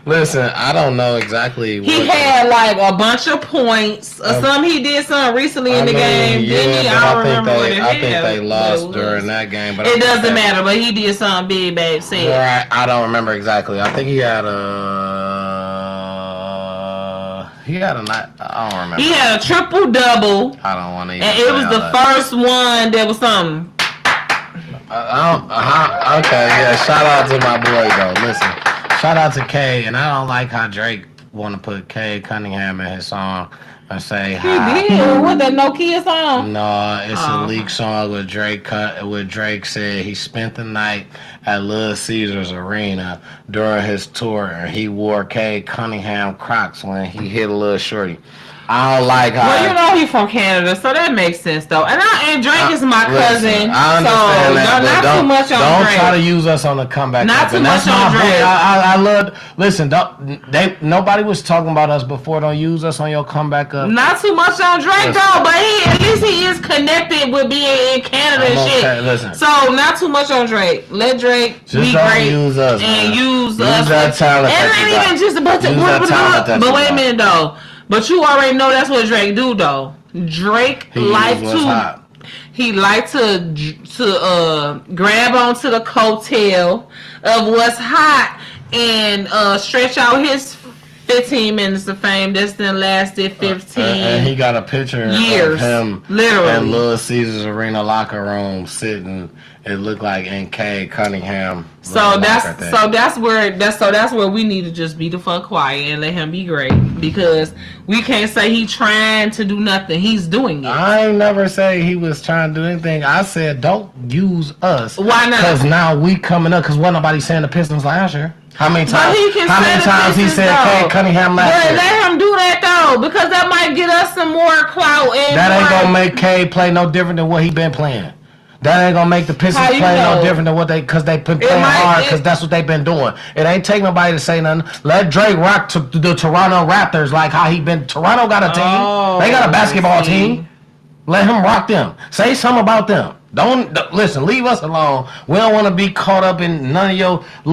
Listen, I don't know exactly. He had like a bunch of points. He did something recently in the game. Yeah, didn't he? I don't remember what it I think they lost during that game. But it doesn't matter. But he did something big, babe. Said. Right, I don't remember exactly. I think he had a night. I don't remember. He had a triple double. I don't want to. And it was the first one that was something. Okay, yeah. Shout out to my boy though. Listen, shout out to K, and I don't like how Drake want to put K Cunningham in his song and say hi. He did. What, that Nokia song? No, it's a leak song with Drake. With Drake said he spent the night at Little Caesars Arena during his tour, and he wore K Cunningham Crocs when he hit a little shorty. I don't like how. Well, you know he's from Canada, so that makes sense though. And Drake is my cousin. I understand that, not too much on Drake. Drake. Don't try to use us on the comeback. Not too much on Drake. I love. Listen, nobody was talking about us before. Don't use us on your comeback up. Not too much on Drake though, but at least he is connected with being in Canada and shit. Listen. So not too much on Drake. Let Drake be great use us, and use us. That talent. And it ain't even just about but wait a minute though. But you already know that's what Drake do though. Drake like to grab onto the coattail of what's hot and stretch out his 15 minutes of fame. This then lasted 15 and he got a picture years, of him literally in Little Caesars Arena locker room sitting. It looked like N.K. Cunningham. So that's where we need to just be the fuck quiet and let him be great, because we can't say he trying to do nothing. He's doing it. I ain't never say he was trying to do anything. I said don't use us. Why not? Because now we coming up. Because wasn't nobody saying the Pistons last year. How many times? He said Cade Cunningham last year? Let him do that though, because that might get us some more clout. And that ain't gonna make Cade play no different than what he been playing. That ain't gonna make the Pistons play no different than what because they been playing hard, because that's what they've been doing. It ain't take nobody to say nothing. Let Drake rock to the Toronto Raptors like how he been. Toronto got a team. They got a basketball team. Let him rock them. Say something about them. Don't listen. Leave us alone. We don't want to be caught up in none of your we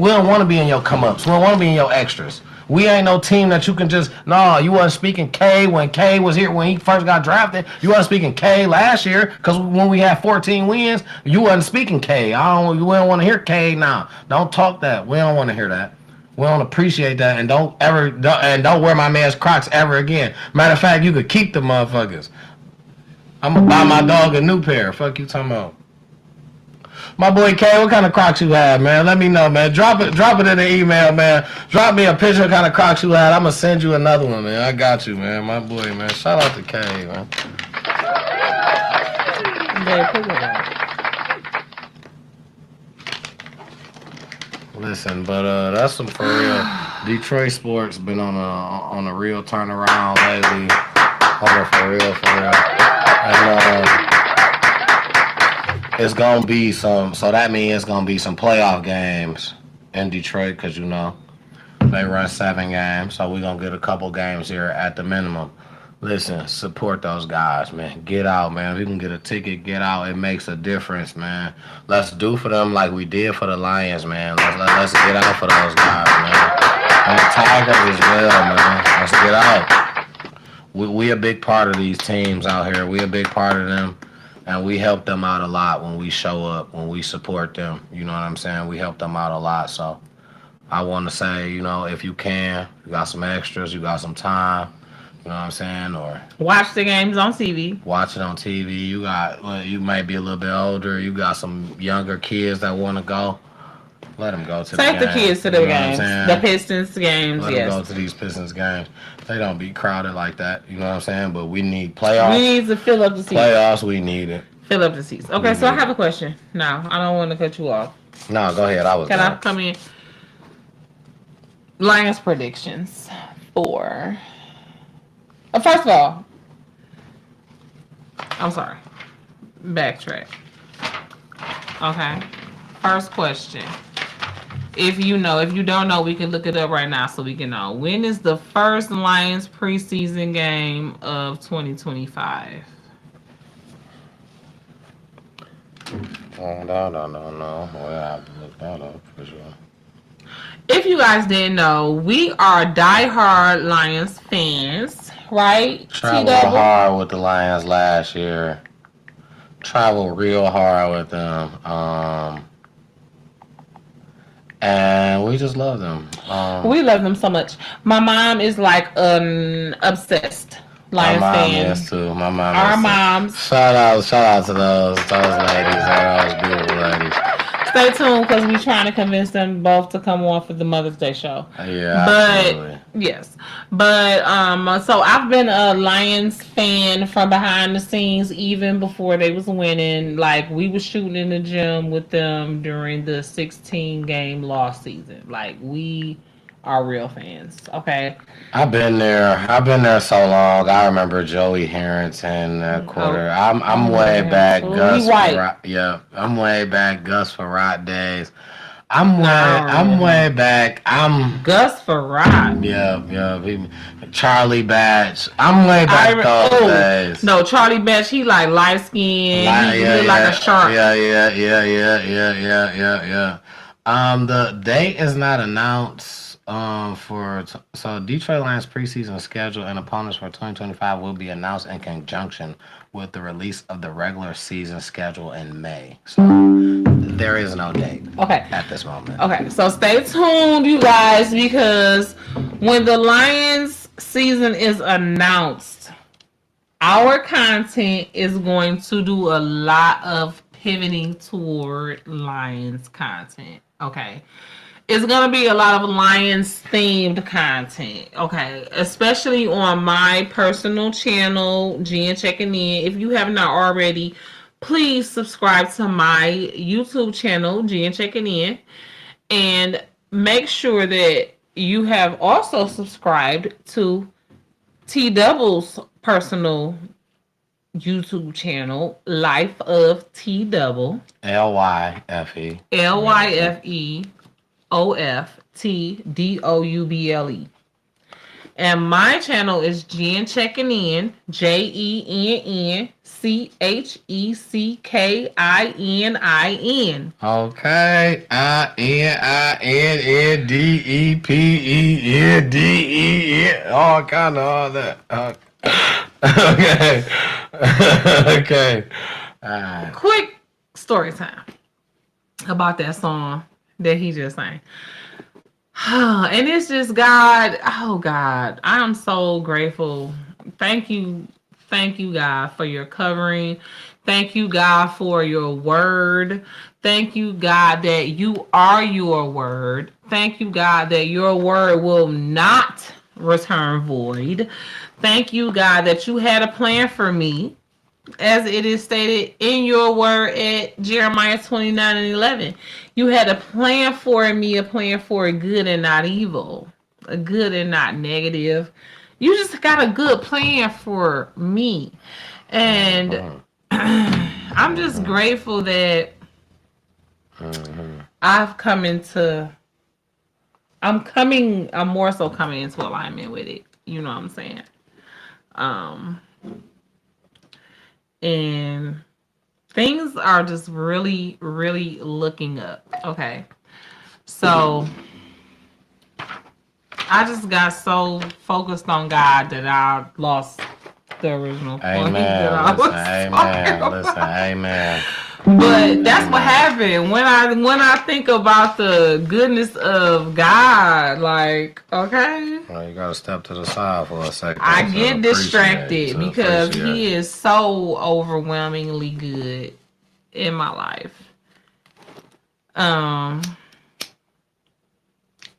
don't want to be in your come ups. We don't want to be in your extras. We ain't no team that you can just you wasn't speaking K when K was here when he first got drafted. You wasn't speaking K last year because when we had 14 wins, you wasn't speaking K. We don't want to hear K now. Don't talk that. We don't want to hear that. We don't appreciate that, and don't wear my man's Crocs ever again. Matter of fact, you could keep the motherfuckers. I'm gonna buy my dog a new pair. Fuck you talking about. My boy K, what kind of Crocs you had, man? Let me know, man. Drop it in the email, man. Drop me a picture of kind of Crocs you had. I'm gonna send you another one, man. I got you, man. My boy, man. Shout out to K, man. Listen, but that's some for real. Detroit sports been on a real turnaround lately. For real. And it's gonna be so that means it's gonna be some playoff games in Detroit, because they run 7 games, so we're gonna get a couple games here at the minimum. Listen, support those guys, man. Get out, man. If you can get a ticket, get out. It makes a difference, man. Let's do for them like we did for the Lions, man. Let's get out for those guys, man. And the Tigers as well, man. Let's get out. We a big part of these teams out here. We a big part of them. And we help them out a lot when we show up, when we support them. You know what I'm saying? We help them out a lot. So I want to say, if you can, you got some extras, you got some time, you know what I'm saying? Or watch the games on TV. Watch it on TV. You might be a little bit older. You got some younger kids that want to go. Let them go to Take the kids to the games. The Pistons games, Let them go to these Pistons games. They don't be crowded like that. You know what I'm saying? But we need playoffs. We need to fill up the seats. Playoffs, we need it. Fill up the seats. Okay, so I have a question. No, I don't want to cut you off. No, go ahead. Can I come in? Lions predictions for... first of all, I'm sorry. Backtrack. Okay. First question. If you don't know, we can look it up right now so we can know. When is the first Lions preseason game of 2025? No. We'll have to look that up for sure. If you guys didn't know, we are diehard Lions fans, right? Traveled hard with the Lions last year. Traveled real hard with them. And we just love them. We love them so much. My mom is like obsessed Lions fan. My mom is too. Our moms. Shout out to those ladies. Those beautiful ladies. Stay tuned, because we're trying to convince them both to come on for the Mother's Day show. Yeah, absolutely. Yes. But so I've been a Lions fan from behind the scenes even before they was winning. Like, we was shooting in the gym with them during the 16-game loss season. Like, we are real fans. Okay. I've been there so long. I remember Joey Harrington that quarter. I'm way back. Gus Frerotte. I'm way back. Gus Frerotte days. I'm way back. Gus Frerotte. Yeah. Charlie Batch. I'm way back those days. No, Charlie Batch. He like light skinned. He look like a shark. Yeah. The date is not announced. So Detroit Lions preseason schedule and opponents for 2025 will be announced in conjunction with the release of the regular season schedule in May. So there is no date. Okay. At this moment. Okay, so stay tuned, you guys, because When the Lions season is announced, our content is going to do a lot of pivoting toward Lions content. Okay. It's going to be a lot of Lions themed content. Okay. Especially on my personal channel, Jen Checking In. If you have not already, please subscribe to my YouTube channel, Jen Checking In. And make sure that you have also subscribed to T Double's personal YouTube channel, Life of T Double. LYFE. LYFEOFTDOUBLE. And my channel is Jen Checking In, JENNCHECKININ. Okay. ININNDEPENDEN. All kind of all that. Okay. Okay. Quick story time about that song that he just sang. And it's just God. Oh God, I am so grateful. Thank you, God, for your covering. Thank you, God, for your word. Thank you, God, that you are your word. Thank you, God, that your word will not return void. Thank you, God, that you had a plan for me, as it is stated in your word at Jeremiah 29:11. You had a plan for me, a plan for good and not evil, a good and not negative. You just got a good plan for me. And I'm just grateful that I'm more so coming into alignment with it. You know what I'm saying? And things are just really, really looking up. Okay. So I just got so focused on God that I lost the original point that I was talking about. Amen. But that's what happened when I think about the goodness of God. Like, okay, well, you gotta step to the side for a second. I get distracted because He is so overwhelmingly good in my life. And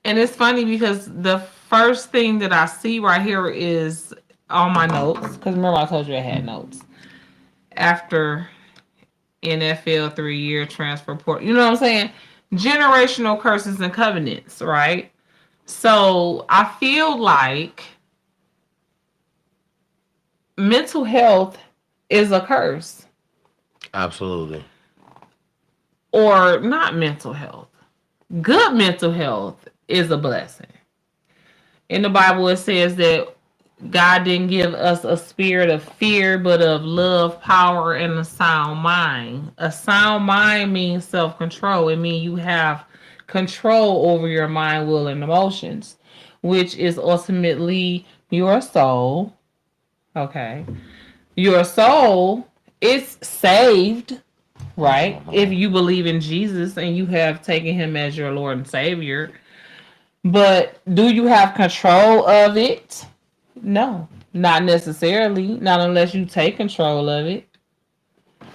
it's funny because the first thing that I see right here is on my notes. Because remember I told you I had notes after NFL 3-year transfer report. You know what I'm saying? Generational curses and covenants, right? So I feel like mental health is a curse. Absolutely. Or not mental health. Good mental health is a blessing. In the Bible, it says that God didn't give us a spirit of fear, but of love, power, and a sound mind. A sound mind means self-control. It means you have control over your mind, will, and emotions, which is ultimately your soul. Okay. Your soul is saved, right? If you believe in Jesus and you have taken him as your Lord and Savior. But do you have control of it? No, not necessarily. Not unless you take control of it.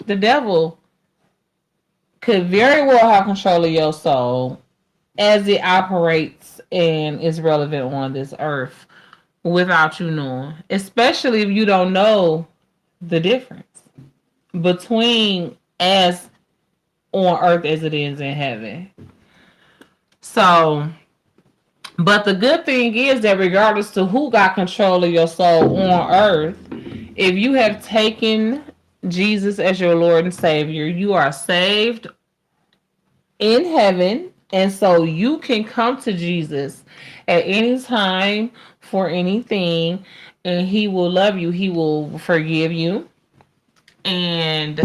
The devil could very well have control of your soul as it operates and is relevant on this earth without you knowing. Especially if you don't know the difference between as on earth as it is in heaven. So... but the good thing is that regardless to who got control of your soul on earth, if you have taken Jesus as your Lord and Savior, you are saved in heaven. And so you can come to Jesus at any time for anything, and he will love you. He will forgive you. And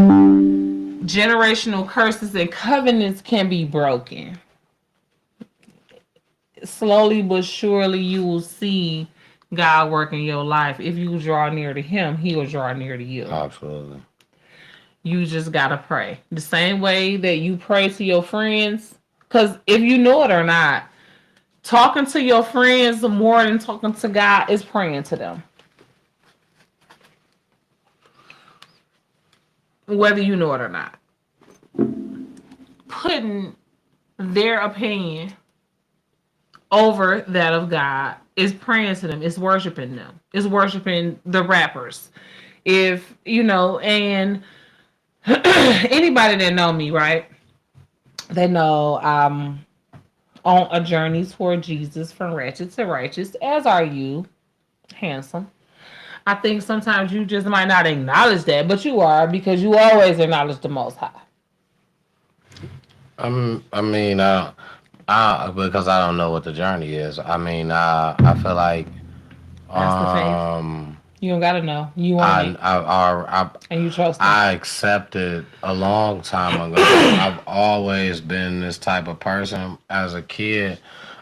generational curses and covenants can be broken. Slowly but surely you will see God work in your life. If you draw near to him, he will draw near to you. Absolutely. You just gotta pray. The same way that you pray to your friends. Because if you know it or not, Talking to your friends more than talking to God is praying to them. Whether you know it or not. Putting their opinion over that of God is praying to them. It's worshiping them. It's worshiping the rappers. If, and anybody that know me, right? They know I'm on a journey toward Jesus from ratchet to righteous, as are you, handsome. I think sometimes you just might not acknowledge that, but you are, because you always acknowledge the Most High. Because I don't know what the journey is. I feel like That's the faith. You don't gotta know. You want it. And you trust him. I accepted a long time ago. I've always been this type of person. As a kid,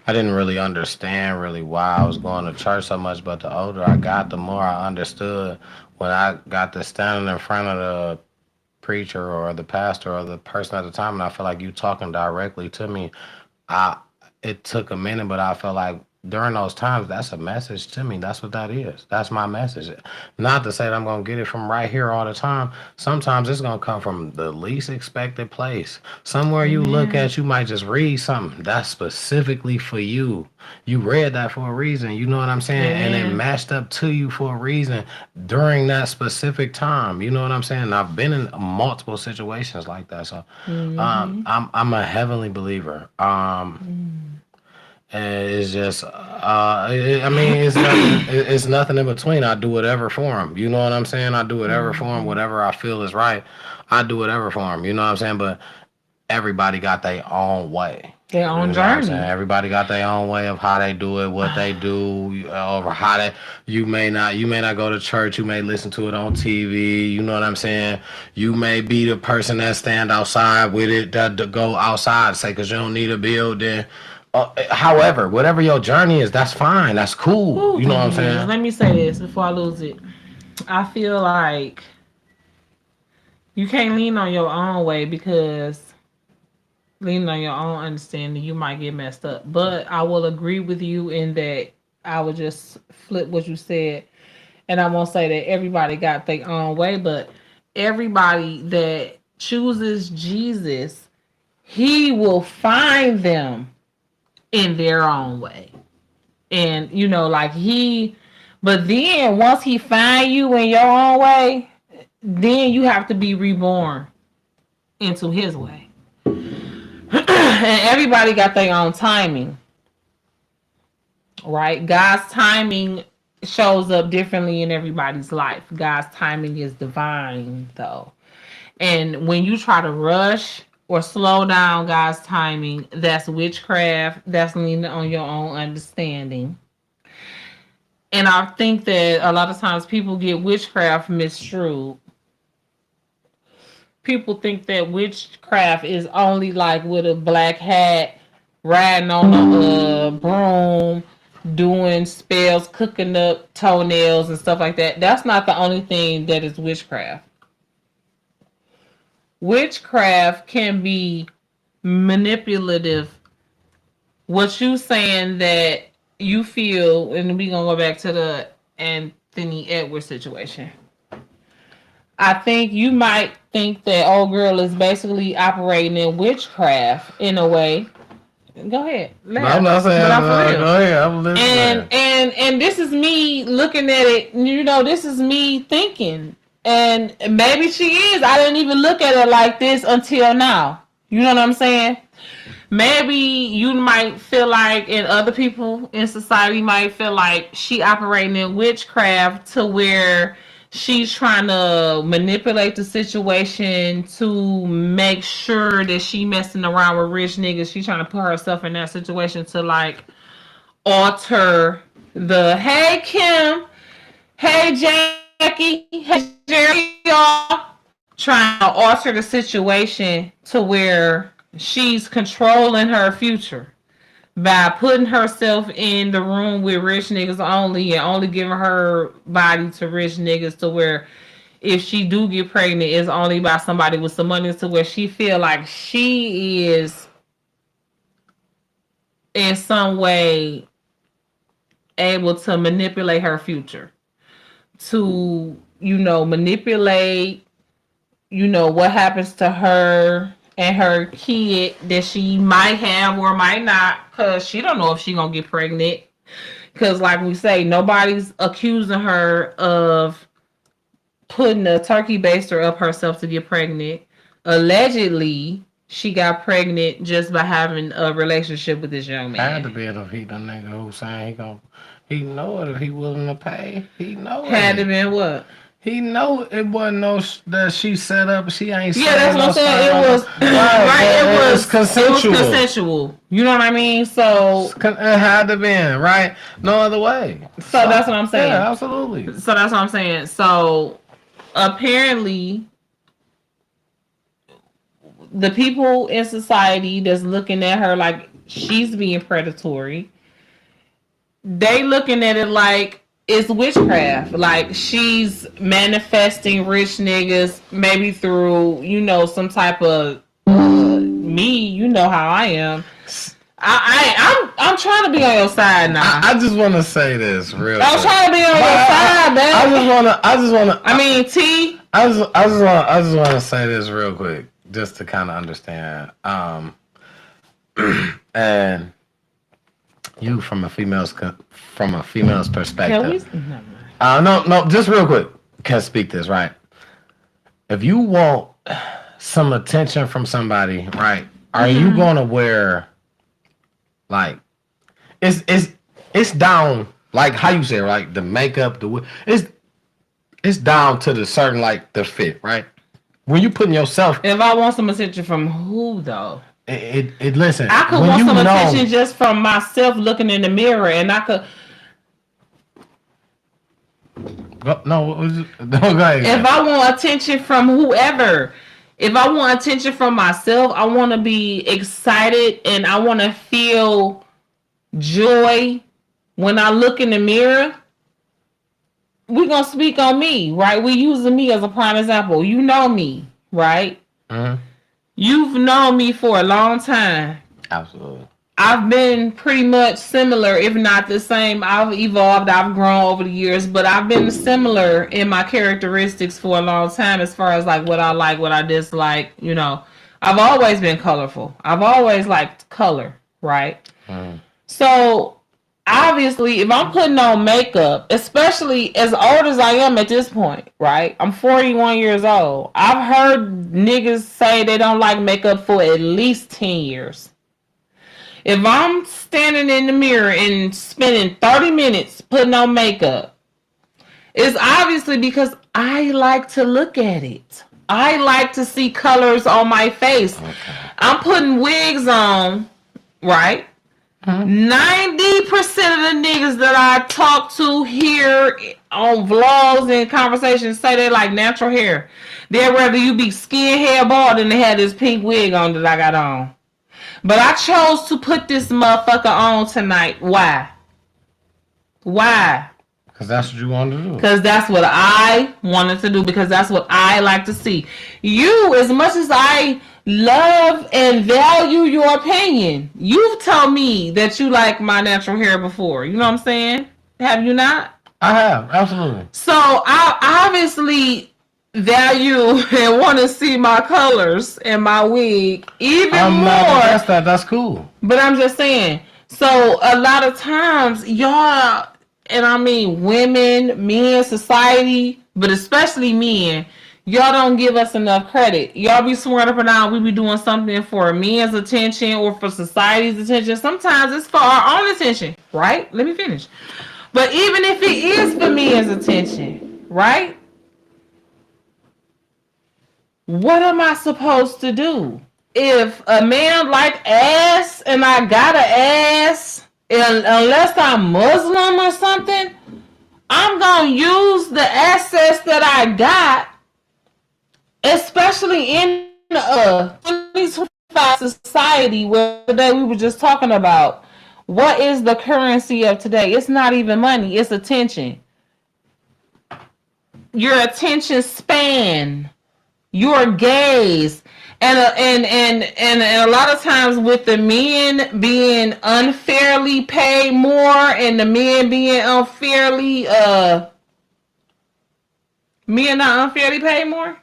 I didn't really understand why I was going to church so much, but the older I got, the more I understood. When I got to standing in front of the preacher or the pastor or the person at the time, and I feel like you talking directly to me, it took a minute, but I felt like during those times, that's a message to me. That's what that is. That's my message. Not to say that I'm going to get it from right here all the time. Sometimes it's going to come from the least expected place. Somewhere you look at, you might just read something that's specifically for you. You read that for a reason. You know what I'm saying? And it matched up to you for a reason during that specific time. You know what I'm saying? I've been in multiple situations like that. So I'm a heavenly believer. And it's just, it's nothing in between. I do whatever for him. You know what I'm saying? I do whatever for him. Whatever I feel is right, I do whatever for him. You know what I'm saying? But everybody got their own way. Their own journey. Everybody got their own way of how they do it, what they do, or how they. You may not go to church. You may listen to it on TV. You know what I'm saying? You may be the person that stand outside with it, that go outside, say, because you don't need a building. However, whatever your journey is, that's fine. That's cool. You know what I'm saying? Let me say this before I lose it. I feel like you can't lean on your own way, because leaning on your own understanding, you might get messed up. But I will agree with you in that I would just flip what you said. And I won't say that everybody got their own way, but everybody that chooses Jesus, he will find them in their own way. And but then once he find you in your own way, then you have to be reborn into his way. And everybody got their own timing, right? God's timing shows up differently in everybody's life. God's timing is divine, though. And when you try to rush or slow down God's timing, that's witchcraft. That's leaning on your own understanding. And I think that a lot of times people get witchcraft misconstrued. People think that witchcraft is only like with a black hat, riding on a broom, doing spells, cooking up toenails and stuff like that. That's not the only thing that is witchcraft. Witchcraft can be manipulative. What you saying that you feel, and we're going to go back to the Anthony Edwards situation. I think you might think that old girl is basically operating in witchcraft in a way. Go ahead. I'm not saying go ahead. I'm listening. And this is me looking at it. This is me thinking. And maybe she is. I didn't even look at it like this until now. You know what I'm saying? Maybe you might feel like, and other people in society might feel like she operating in witchcraft to where she's trying to manipulate the situation to make sure that she messing around with rich niggas. She's trying to put herself in that situation to like alter the, hey Kim, hey Jackie, hey Jerry, y'all. Trying to alter the situation to where she's controlling her future by putting herself in the room with rich niggas only, and only giving her body to rich niggas, to where if she do get pregnant, it's only by somebody with some money, to where she feel like she is in some way able to manipulate her future, to, manipulate, what happens to her and her kid that she might have or might not, because she don't know if she gonna get pregnant. Because like we say, nobody's accusing her of putting a turkey baster up herself to get pregnant. Allegedly, she got pregnant just by having a relationship with this young man. Had to be if he the nigga who saying he know it if he willing to pay. He know Had it. to be what? He know it wasn't no that she set up. She ain't. Yeah, that's what I'm saying. It was right. It was consensual. It was consensual. You know what I mean? So it had to be right. No other way. So that's what I'm saying. Yeah, absolutely. So that's what I'm saying. So apparently, the people in society that's looking at her like she's being predatory, they looking at it like it's witchcraft. Like she's manifesting rich niggas, maybe through, some type of me. You know how I am. I'm trying to be on your side now. I just want to say this real. I'm trying to be on your side, man. I just want to. I mean, T. I just want to say this real quick, just to kind of understand. And you from a female's perspective. No, just real quick. Can speak this right. If you want some attention from somebody, right? Are you gonna wear like it's down like how you say like the makeup, it's down to the certain like the fit, right? When you putting yourself. If I want some attention from who though? Listen. I could want some attention just from myself looking in the mirror, and I could. Go ahead. If I want attention from whoever, if I want attention from myself, I want to be excited and I want to feel joy when I look in the mirror. We're gonna speak on me, right? We're using me as a prime example. You know me, right? Mm-hmm. You've known me for a long time. Absolutely. I've been pretty much similar, if not the same. I've evolved, I've grown over the years, but I've been similar in my characteristics for a long time as far as like what I like, what I dislike. I've always been colorful. I've always liked color, right? Mm. So obviously, if I'm putting on makeup, especially as old as I am at this point, right? I'm 41 years old. I've heard niggas say they don't like makeup for at least 10 years. If I'm standing in the mirror and spending 30 minutes putting on makeup, it's obviously because I like to look at it. I like to see colors on my face. Okay. I'm putting wigs on, right? 90% of the niggas that I talk to here on vlogs and conversations say they like natural hair. They'd rather you be skin hair bald than to have this pink wig on that I got on. But I chose to put this motherfucker on tonight. Why? Because that's what you wanted to do. Because that's what I wanted to do. Because that's what I like to see. You, as much as I love and value your opinion, you've told me that you like my natural hair before. You know what I'm saying? Have you not? I have, absolutely. So I obviously value and want to see my colors and my wig even more. That's cool. But I'm just saying. So a lot of times y'all, and I mean women, men, society, but especially men, y'all don't give us enough credit. Y'all be sworn up and down we be doing something for men's attention or for society's attention. Sometimes it's for our own attention, right? Let me finish. But even if it is for men's attention, right? What am I supposed to do? If a man like ass and I got an ass, and unless I'm Muslim or something, I'm going to use the assets that I got, especially in a 2025 society where today we were just talking about what is the currency of today. It's not even money, it's attention. Your attention span, your gaze. And a lot of times with the men being unfairly paid more and the men being unfairly men not unfairly paid more.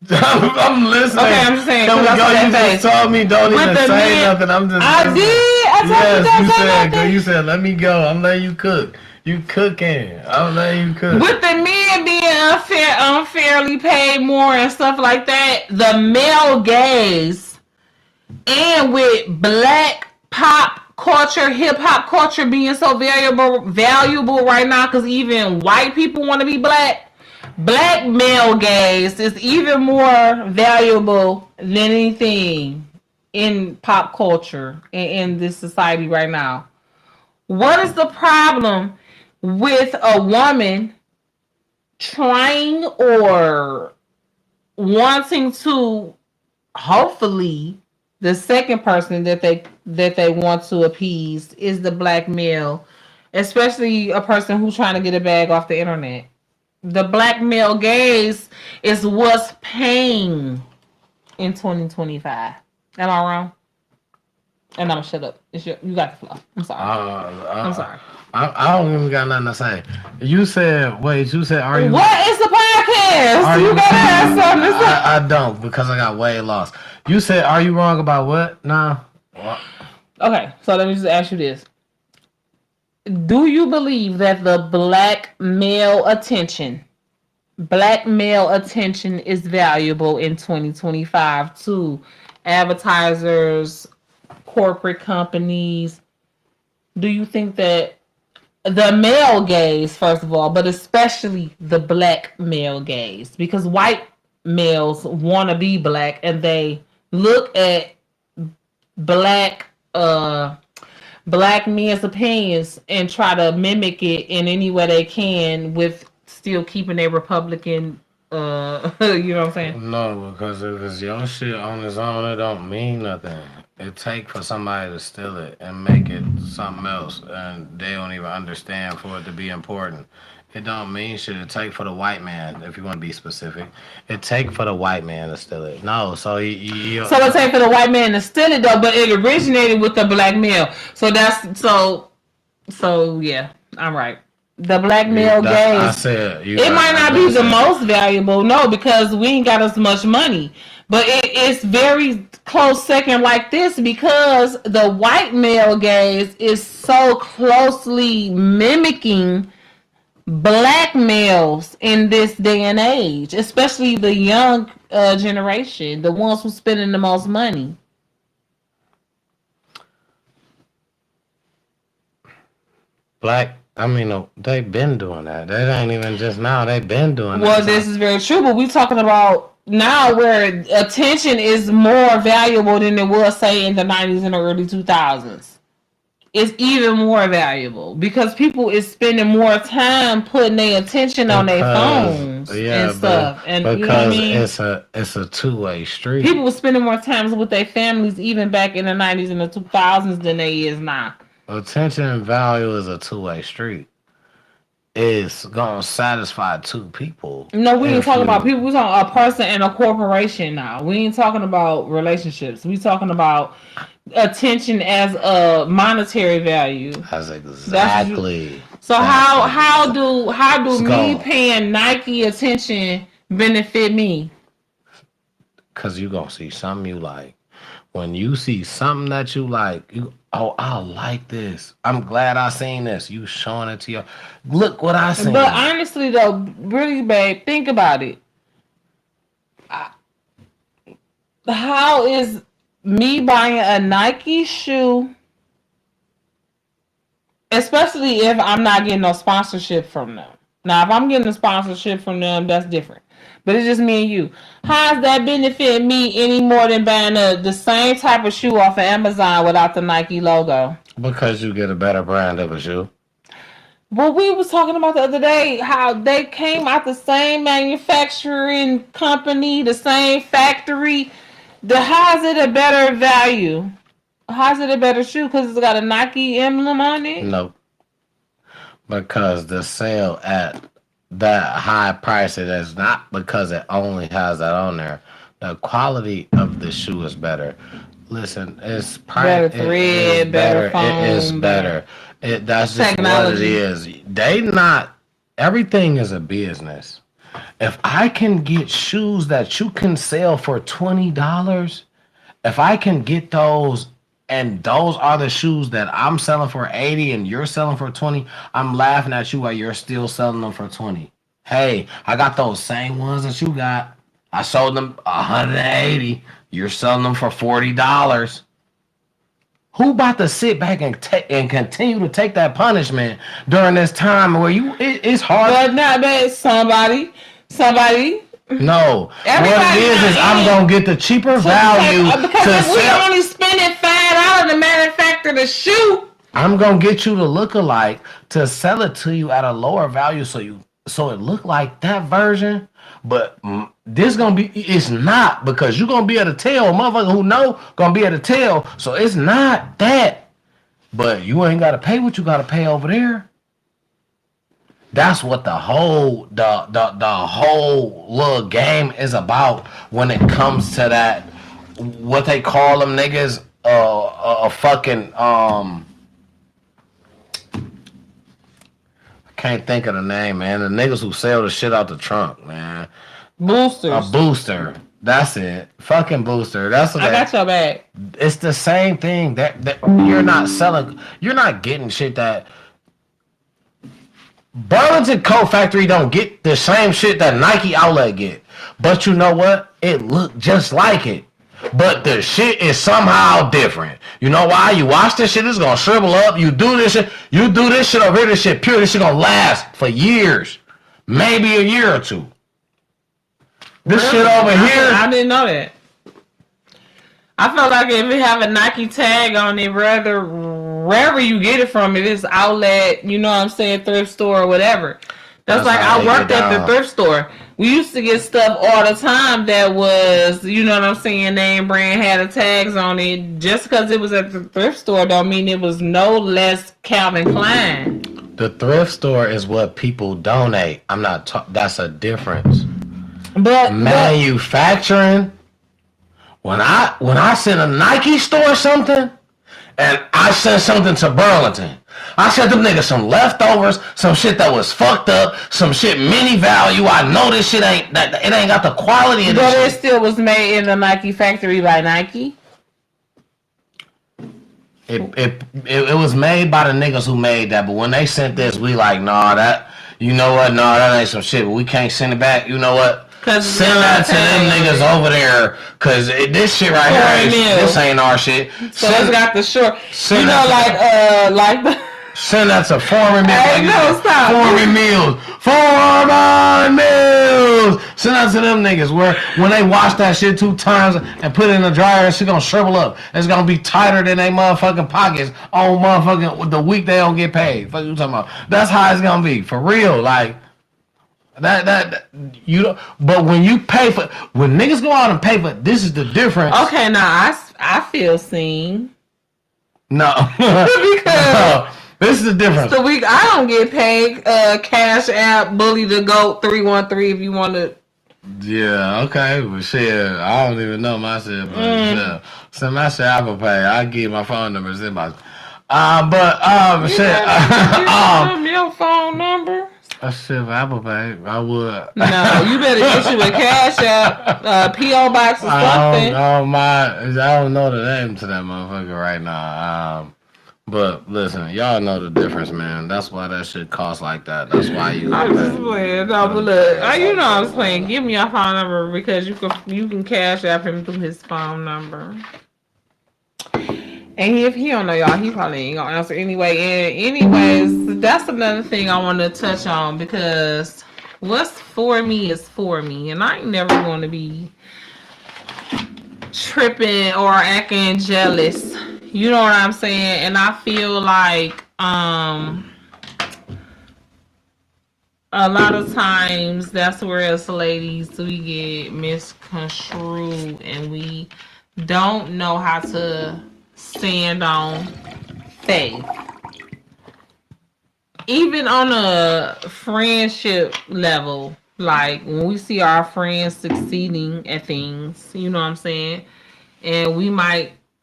I'm listening. Okay, I'm just saying. There we go. You just told me don't even say nothing. I'm just. I listening. did. I told you don't say nothing. You said let me go. I'm letting you cook. You cooking. I'm letting you cook. With the men being unfairly paid more and stuff like that, the male gaze, and with black pop culture, hip hop culture being so valuable right now, because even white people want to be black. Black male gaze is even more valuable than anything in pop culture in this society right now. What is the problem with a woman trying or wanting to, hopefully the second person that they want to appease is the black male, especially a person who's trying to get a bag off the internet? The black male gaze is what's paying in 2025. Am I wrong? And I'm gonna shut up. You got the flow. I'm sorry. I'm sorry. I don't even got nothing to say. You said, are you? What is the podcast? You gotta have something to say. I don't, because I got way lost. You said, are you wrong about what? Nah. Okay, so let me just ask you this. Do you believe that the black male attention is valuable in 2025 to advertisers, corporate companies? Do you think that the male gaze, first of all, but especially the black male gaze, because white males want to be black and they look at black men's opinions and try to mimic it in any way they can with still keeping a Republican, you know what I'm saying? No, because if it's your shit on its own, it don't mean nothing. It take for somebody to steal it and make it something else, and they don't even understand for it to be important. It don't mean shit. It take for the white man, if you want to be specific. It take for the white man to steal it. No, so you so it take for the white man to steal it though, but it originated with the black male. So that's so yeah, I'm right. The black male gaze. I said it might not be the most valuable, no, because we ain't got as much money. But it's very close second like this because the white male gaze is so closely mimicking black males in this day and age, especially the young generation, the ones who spending the most money. They've been doing that. They ain't even just now. They've been doing that. Well, this is very true, but we're talking about now where attention is more valuable than it was, say, in the 90s and the early 2000s. It's even more valuable because people is spending more time putting their attention on their phones and stuff. And because you know what I mean? it's a two-way street. People were spending more time with their families even back in the 90s and the 2000s than they is now. Attention and value is a two-way street. It's gonna satisfy two people. No, we ain't talking about people. We're talking a person and a corporation now. We ain't talking about relationships. We talking about attention as a monetary value. That's exactly. So how do me paying Nike attention benefit me? Cause you gonna see something you like. When you see something that you like, I like this. I'm glad I seen this. You showing it to your, look what I seen. But honestly though, really, babe, think about it. How is me buying a Nike shoe, especially if I'm not getting no sponsorship from them? Now, if I'm getting a sponsorship from them, that's different. But it's just me and you. How does that benefit me any more than buying the same type of shoe off of Amazon without the Nike logo? Because you get a better brand of a shoe. Well, we was talking about the other day how they came out the same manufacturing company, the same factory. How is it a better value? How is it a better shoe? Because it's got a Nike emblem on it? No. Because the sale at that high price, it is not because it only has that on there. the quality of the shoe is better. Listen, it's better thread, better foam, it is better. That's just what it technology. is. They not everything is a business. If I can get shoes that you can sell for $20, if I can get those and those are the shoes that I'm selling for 80 and you're selling for 20, I'm laughing at you while you're still selling them for 20. Hey, I got those same ones that you got. I sold them 180. You're selling them for $40. Who about to sit back and and continue to take that punishment during this time where it's hard? But not bad. Somebody. No. Everybody What it is I'm gonna get the cheaper value because to if we sell. only spending $5 to manufacture the shoe. I'm gonna get you to look alike to sell it to you at a lower value so it look like that version, but this gonna be it's not because you're gonna be able to tell a motherfucker who know gonna be able to tell, so it's not that. But you ain't gotta pay what you gotta pay over there. That's what the whole little game is about when it comes to that. What they call them niggas, a fucking can't think of the name, man. The niggas who sell the shit out the trunk, man. Boosters. A booster. That's it. Fucking booster. That's what I got your back. It's the same thing that you're not selling. You're not getting shit that Burlington Coat Factory don't get the same shit that Nike Outlet get. But you know what? It look just like it. But the shit is somehow different. You know why? You wash this shit, it's gonna shrivel up. You do this shit over here, this shit pure. This shit gonna last for years. Maybe a year or two. This shit over here. I didn't know that. I feel like if it have a Nike tag on it, wherever you get it from, if it's outlet, you know what I'm saying, thrift store or whatever. That's like I worked at the thrift store. We used to get stuff all the time that was, you know what I'm saying, name brand had the tags on it. Just because it was at the thrift store don't mean it was no less Calvin Klein. The thrift store is what people donate. That's a difference. But manufacturing, when I send a Nike store something, and I sent something to Burlington, I sent them niggas some leftovers, some shit that was fucked up, some shit mini value. I know this shit ain't got the quality of this shit. But it still was made in the Nike factory by Nike. It was made by the niggas who made that, but when they sent this, we like, that ain't some shit, but we can't send it back. You know what? Send that to them niggas over there, cause this shit right here, this ain't our shit. So it's got the short, you know, like the. Send that to Foreman Mills. Hey, no, stop. Foreman Mills. Send that to them niggas where when they wash that shit 2 times and put it in the dryer, it's gonna shrivel up. It's gonna be tighter than they motherfucking pockets on motherfucking the week they don't get paid. Fuck you talking about? That's how it's gonna be for real. Like that you don't. But when you pay for, when niggas go out and pay for, this is the difference. Okay, now I feel seen. No, because. No. This is the difference. The week I don't get paid. Cash App, Bully the Goat 313 if you want to. Yeah, okay, but shit, I don't even know my shit, but send my shit Apple Pay. I give my phone number. Send my, shit. Your phone number. Shit, Apple Pay. I would. No, you better get you a Cash App, PO Box or something. I don't know the name to that motherfucker right now. But listen, y'all know the difference, man. That's why that shit costs like that. That's why you. I'm just playing. No, but look, you know I was playing. Give me your phone number because you can Cash App him through his phone number. And if he don't know y'all, he probably ain't gonna answer anyway. And anyways, that's another thing I want to touch on because what's for me is for me, and I ain't never going to be tripping or acting jealous. You know what I'm saying? And I feel like a lot of times that's where us ladies we get misconstrued and we don't know how to stand on faith. Even on a friendship level, Like when we see our friends succeeding at things, you know what I'm saying? And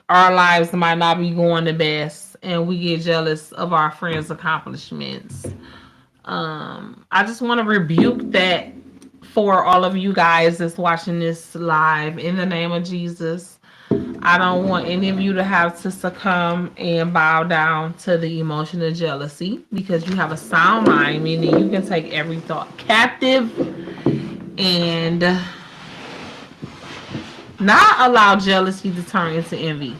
our lives might not be going the best, and we get jealous of our friends' accomplishments. I just want to rebuke that for all of you guys that's watching this live in the name of Jesus. I don't want any of you to have to succumb and bow down to the emotion of jealousy, because you have a sound mind, meaning you can take every thought captive and not allow jealousy to turn into envy,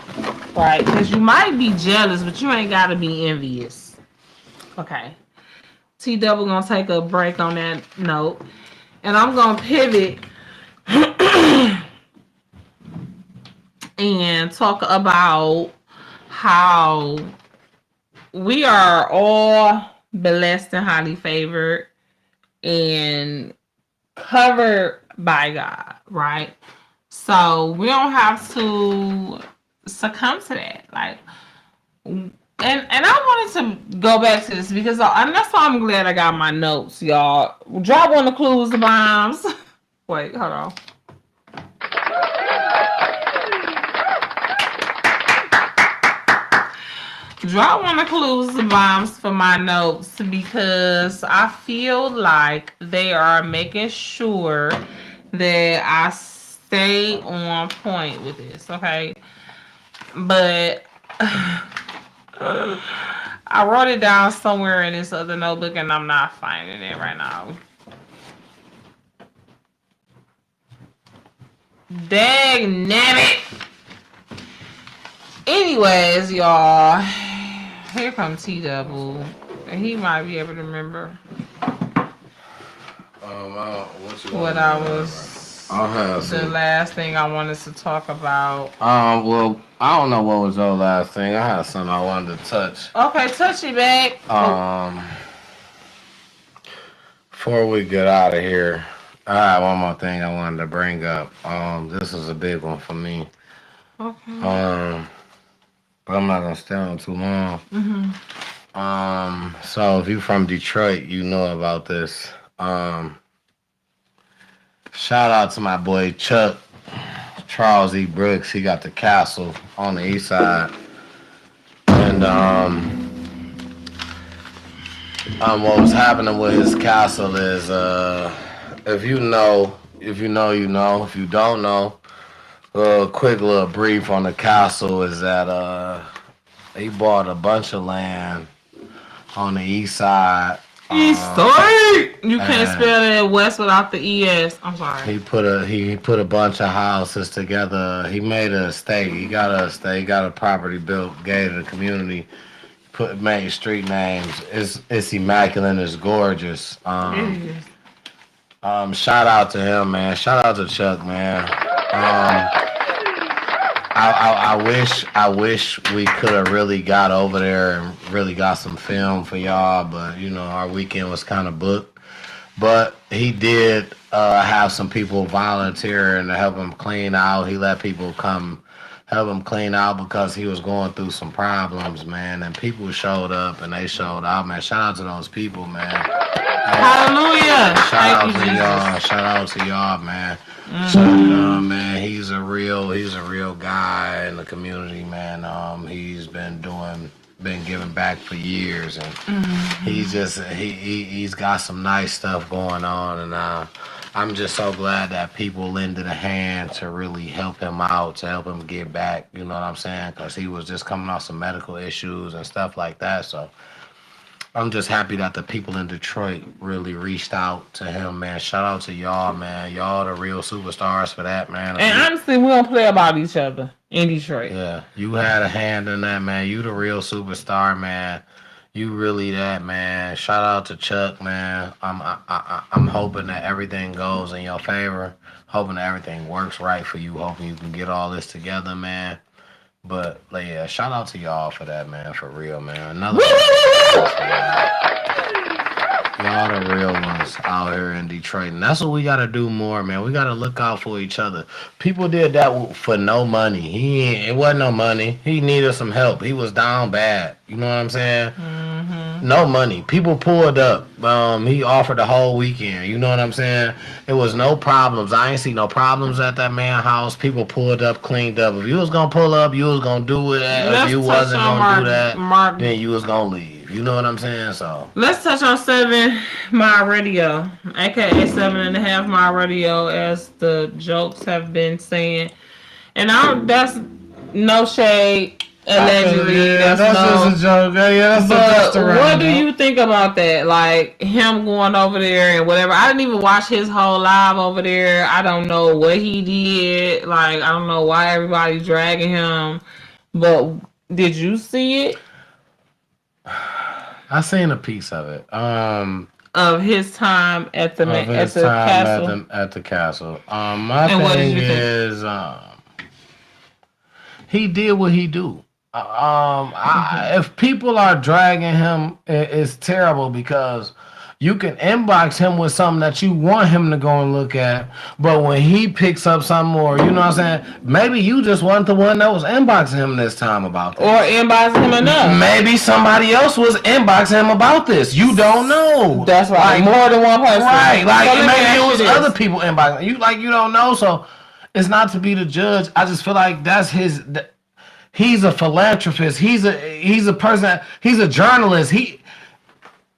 right? Because you might be jealous, but you ain't got to be envious. Okay. T Double gonna take a break on that note, and I'm gonna pivot and talk about how we are all blessed and highly favored and covered by God, right? So we don't have to succumb to that. Like, and I wanted to go back to this because and that's why I'm glad I got my notes, y'all. Drop on the clues, the bombs. Wait, hold on. Drop on the clues, the bombs for my notes, because I feel like they are making sure that I stay on point with this, okay? But I wrote it down somewhere in this other notebook and I'm not finding it right now. Dang nabbit! Anyways, y'all, here comes T Double. He might be able to remember what I was. The last thing I wanted to talk about. Well, I don't know what was your last thing. I had something I wanted to touch. Okay, touch it back. Before we get out of here, I have one more thing I wanted to bring up. This is a big one for me. Okay. But I'm not gonna stay on too long. So if you from Detroit, you know about this. Shout out to my boy Chuck Charles E. Brooks. He got the castle on the east side, and what was happening with his castle is, if you know, you know. If you don't know, a quick little brief on the castle is that he bought a bunch of land on the east side. East side. You can't spell that west without the ES. I'm sorry. He put a bunch of houses together. He made a estate. He got a estate. Got a property built. Gave to the community. Made street names. It's immaculate. It's gorgeous. Shout out to him, man. Shout out to Chuck, man. I wish we could have really got over there and really got some film for y'all, but you know our weekend was kind of booked. But he did have some people volunteer and to help him clean out. He let people come help him clean out because he was going through some problems, man. And people showed up and they showed out, man. Shout out to those people, man. Hallelujah! Shout out to y'all. Shout out to y'all, man. So, man, he's a real guy in the community, man. He's been giving back for years, and he's got some nice stuff going on, and I'm just so glad that people lended a hand to really help him out, to help him get back. You know what I'm saying? Because he was just coming off some medical issues and stuff like that. So I'm just happy that the people in Detroit really reached out to him, man. Shout out to y'all, man. Y'all the real superstars for that, man. And honestly, we don't play about each other in Detroit. Yeah, you had a hand in that, man. You the real superstar, man. You really that, man. Shout out to Chuck, man. I'm hoping that everything goes in your favor. Hoping that everything works right for you. Hoping you can get all this together, man. But yeah, shout out to y'all for that, man. For real, man. Y'all the real ones out here in Detroit. And that's what we got to do more, man. We got to look out for each other. People did that for no money. It wasn't no money. He needed some help. He was down bad. You know what I'm saying? Mm-hmm. No money. People pulled up. He offered the whole weekend. You know what I'm saying? It was no problems. I ain't see no problems at that man house. People pulled up, cleaned up. If you was going to pull up, you was going to do it. If you wasn't going to do that, then you was going to leave. You know what I'm saying? So let's touch on 7 Mile Radio, aka 7.5 Mile Radio, as the jokes have been saying. And that's no shade, allegedly. That's just a joke. Yeah, that's what do you think about that? Like him going over there and whatever. I didn't even watch his whole live over there. I don't know what he did. Like I don't know why everybody's dragging him. But did you see it? I seen a piece of it. Of his time at the castle. At the castle. My thing is, he did what he do. If people are dragging him, it's terrible because you can inbox him with something that you want him to go and look at, but when he picks up something more, you know what I'm saying? Maybe you just weren't the one that was inboxing him this time about this. Or inboxing him enough. Maybe somebody else was inboxing him about this. You don't know. That's right. Like, more than one person. Right. Like so maybe it was other people inboxing you. Like you don't know. So it's not to be the judge. I just feel like that's his. He's a philanthropist. He's a person. He's a journalist.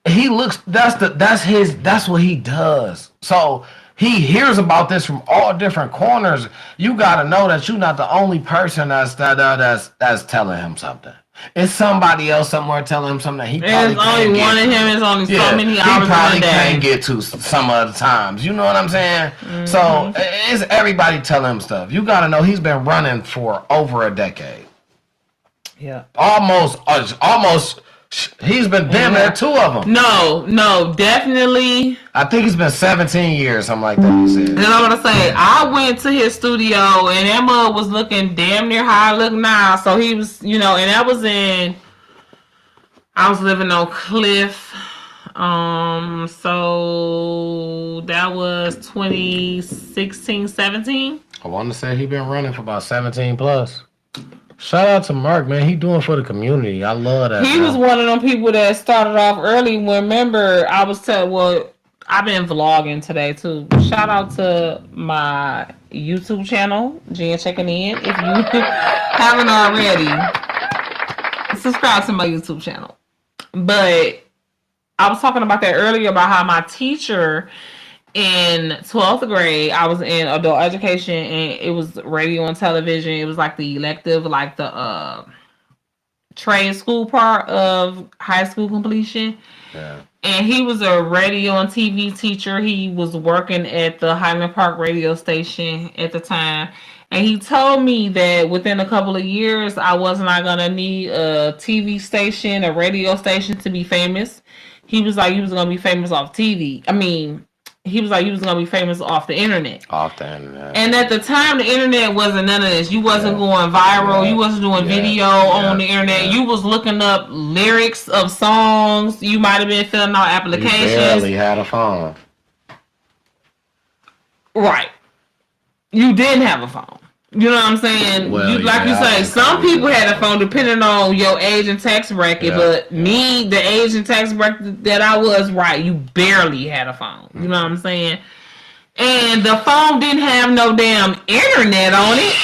He looks. That's what he does. So he hears about this from all different corners. You got to know that you're not the only person that's telling him something. It's somebody else somewhere telling him something that he probably can't only one of him is only so many hours. He probably can't get to some other times. You know what I'm saying? Mm-hmm. So it's everybody telling him stuff. You got to know he's been running for over a decade. Yeah. Almost. He's been damn near 2 of them. No, definitely. I think it's been 17 years, something like that. He said. And I'm gonna say, I went to his studio, and that mug was looking damn near how I look now. So he was, and that was I was living on Cliff. So that was 2016, 17. I want to say he been running for about 17 plus. Shout out to Mark, man. He doing for the community. I love that. He was one of them people that started off early. Remember, I've been vlogging today too. Shout out to my YouTube channel, Jen checking in. If you haven't already, subscribe to my YouTube channel. But I was talking about that earlier about how my teacher in 12th grade, I was in adult education, and it was radio and television. It was like the elective, like the trade school part of high school completion. Yeah. And he was a radio and TV teacher. He was working at the Highland Park radio station at the time. And he told me that within a couple of years, I was not going to need a TV station, a radio station to be famous. He was like, he was going to be famous off TV. He was like, you was going to be famous off the internet. Off the internet. And at the time, the internet wasn't none of this. You wasn't going viral. You wasn't doing video on the internet. You was looking up lyrics of songs. You might have been filling out applications. You barely had a phone. Right. You didn't have a phone. You know what I'm saying? Well, you say, some people had a phone depending on your age and tax bracket, but me, the age and tax bracket that I was, right, you barely had a phone. You know what I'm saying? And the phone didn't have no damn internet on it.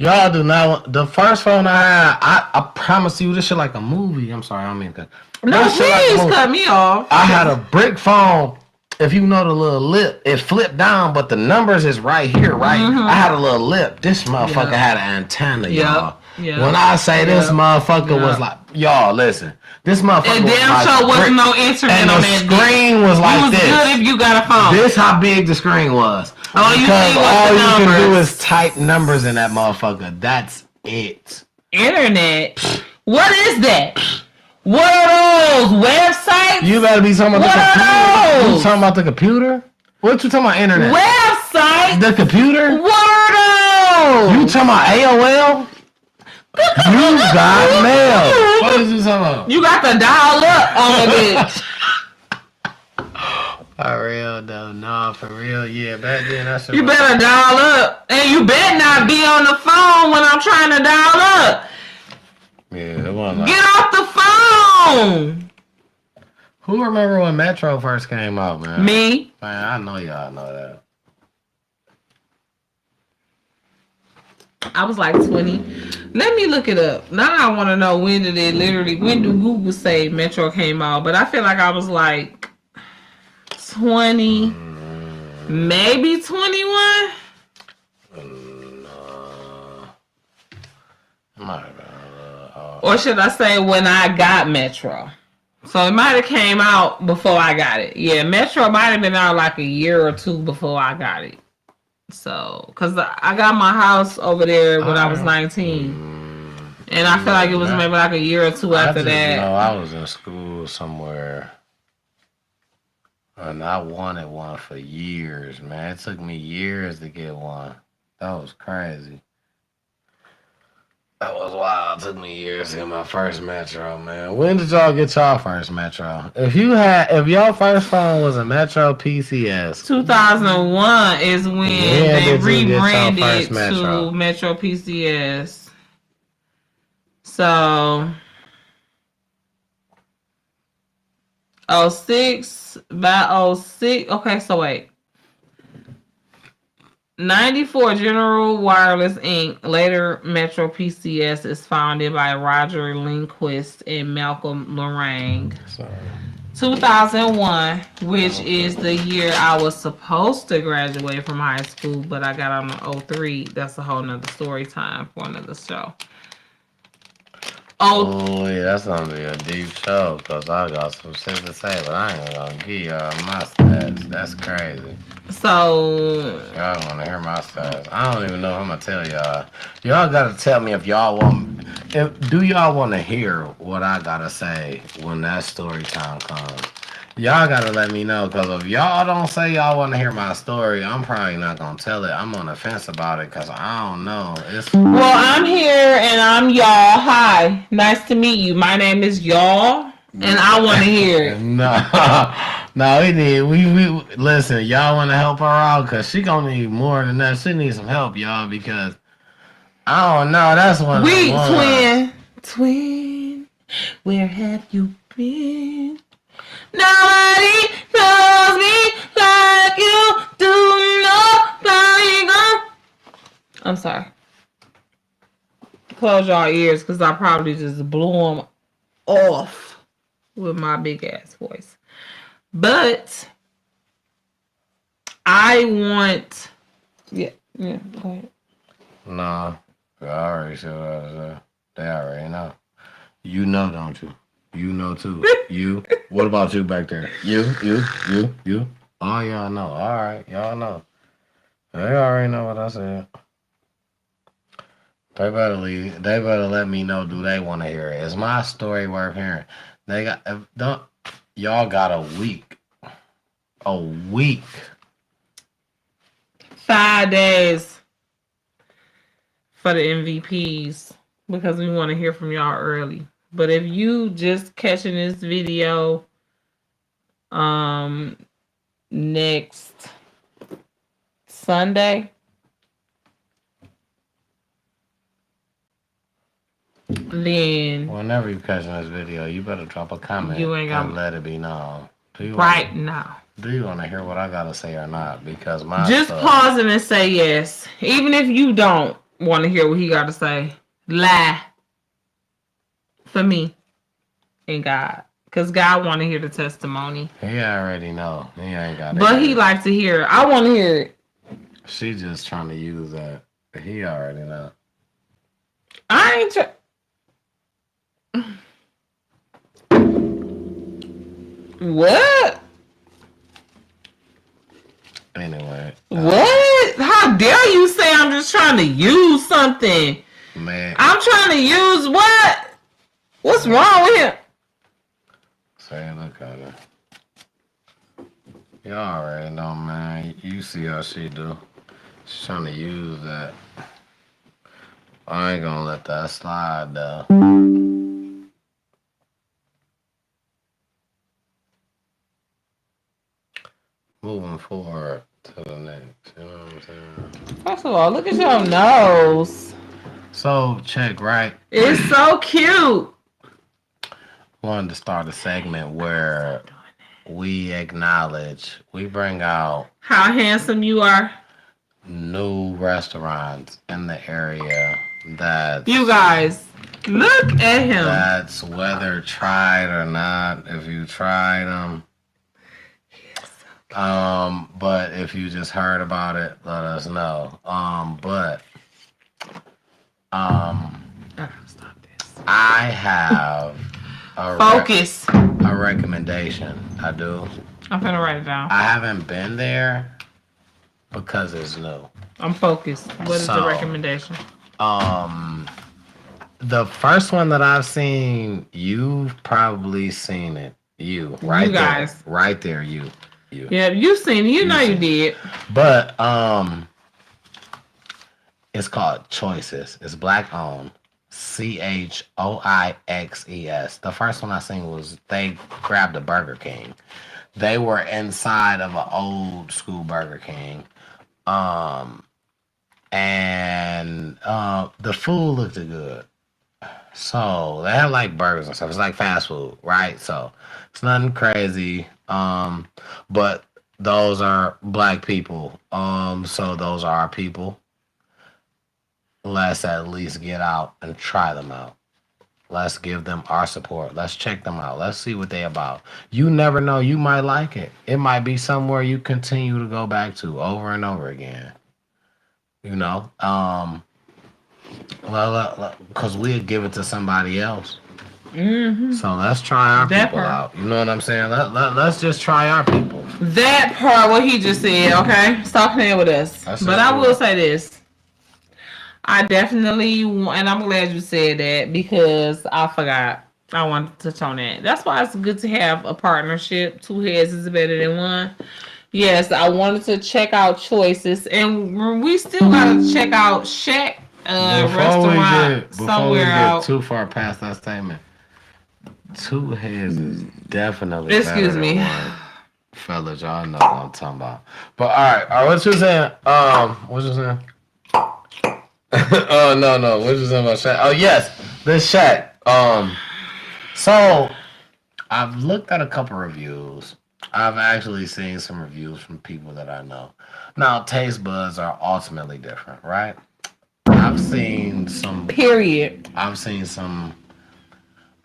Y'all do not. The first phone I had, I promise you, this shit like a movie. I'm sorry, I don't mean that. No, please cut me off. I had a brick phone. If you know the little lip, it flipped down, but the numbers is right here, right? Mm-hmm. I had a little lip. This motherfucker had an antenna, y'all. Yeah. When I say this motherfucker was like, y'all, listen. This motherfucker was damn sure wasn't no internet and on that screen was like this. It was good if you got a phone. This how big the screen was. All you can do is type numbers in that motherfucker. That's it. Internet? What is that? What are those websites? You better be talking about the computer. You talking about the computer? What you talking about? Internet? Website? The computer? What are those? You talking about AOL? You got mail. What is you talking about? You got the dial up on the bitch. For real though, no, for real, yeah. Back then, that shit You was. better dial up. And you better not be on the phone when I'm trying to dial up. Yeah, it wasn't like. Get off the phone. Who remember when Metro first came out, man? Me. Man, I know y'all know that. I was like 20. Let me look it up. Now I want to know when do Google say Metro came out? But I feel like I was like 20, maybe 21. Might have been. Or should I say when I got Metro? So it might have came out before I got it. Yeah, Metro might have been out like a year or two before I got it. So, because I got my house over there when I was 19. And I feel like it was maybe like a year or two after that. No, I was in school somewhere. And I wanted one for years, man. It took me years to get one. That was crazy. That was wild. It took me years to get my first Metro, man. When did y'all get y'all first Metro? If your first phone was a Metro PCS. 2001 is when they rebranded to Metro PCS. So 06 by 06. Okay, so wait. 94 General Wireless Inc., later Metro PCS, is founded by Roger Lindquist and Malcolm Lorang. 2001, which is the year I was supposed to graduate from high school, but I got on the 03. That's a whole nother story time for another show. Oh, yeah, that's gonna be a deep show because I got some shit to say, but I ain't gonna give y'all my stats. That's crazy. So y'all want to hear my stats? I don't even know if I'm gonna tell y'all. Y'all gotta tell me if y'all want. Do y'all want to hear what I gotta say when that story time comes? Y'all gotta let me know, because if y'all don't say y'all want to hear my story, I'm probably not gonna tell it. I'm on the fence about it because I don't know. Well, I'm here and I'm y'all. Hi, nice to meet you. My name is y'all, and I want to hear it. No, we listen. Y'all want to help her out because she gonna need more than that. She needs some help, y'all, because I don't know. That's one. Twin, where have you been? Nobody knows me like you do. Nobody go. I'm sorry. Close y'all ears because I probably just blew them off with my big ass voice. But I want. Yeah, go ahead. No, I already said what I said. They already know. You know, don't you? You know too. You. What about you back there? You. Oh, y'all know. All right, y'all know. They already know what I said. They better let me know. Do they want to hear it? Is my story worth hearing? Y'all got a week. A week. 5 days for the MVPs because we want to hear from y'all early. But if you just catching this video next Sunday, then whenever you catching this video, you better drop a comment and let it be known. Now. Do you want to hear what I gotta say or not? Because pause it and say yes. Even if you don't want to hear what he got to say, lie for me and God, because God want to hear the testimony. He already know. He ain't got it. But he likes to hear it. I want to hear it. She just trying to use that. He already know. I ain't What? Anyway. What? How dare you say I'm just trying to use something? Man. I'm trying to use what? What's wrong with him? Say, look at her. Y'all already know, man. You see how she do. She's trying to use that. I ain't gonna let that slide, though. forward to the next. You know what I'm saying? First of all, look at your nose. So check right. It's so cute. Wanted to start a segment where we acknowledge, we bring out How handsome you are. new restaurants in the area that You guys, look at him. that's whether tried or not. If you tried them, but if you just heard about it, let us know. Stop this. I have Focus. a recommendation. I do. I'm gonna write it down. I haven't been there because it's new. I'm focused. What is the So, recommendation? The first one that I've seen, you've probably seen it. You right You guys. there, right there. You. Yeah, you seen it. You know you did. But it's called Choices. It's black owned. Choixes. The first one I seen was they grabbed a Burger King. They were inside of an old school Burger King. And the food looked good. So they have like burgers and stuff. It's like fast food, right? So it's nothing crazy. But those are black people. So those are our people. Let's at least get out and try them out. Let's give them our support. Let's check them out. Let's see what they about. You never know. You might like it. It might be somewhere you continue to go back to over and over again. You know, because we'll give it to somebody else. Mm-hmm. So let's try our people out. You know what I'm saying? Let's just try our people. That part, what he just said, okay? Stop playing with us. But I will say this. I definitely, and I'm glad you said that because I forgot. I wanted to touch on that. That's why it's good to have a partnership. Two heads is better than one. Yes, I wanted to check out Choices, and we still gotta check out Shack restaurant before we get too far past that statement. Two heads is definitely Excuse better me. than one. Fellas, y'all know what I'm talking about. But all right, what you saying? What you saying? Oh no, what you saying about Shack? Oh yes, the Shack. So I've looked at a couple reviews. I've actually seen some reviews from people that I know. Now, taste buds are ultimately different, right? I've seen some. Period. I've seen some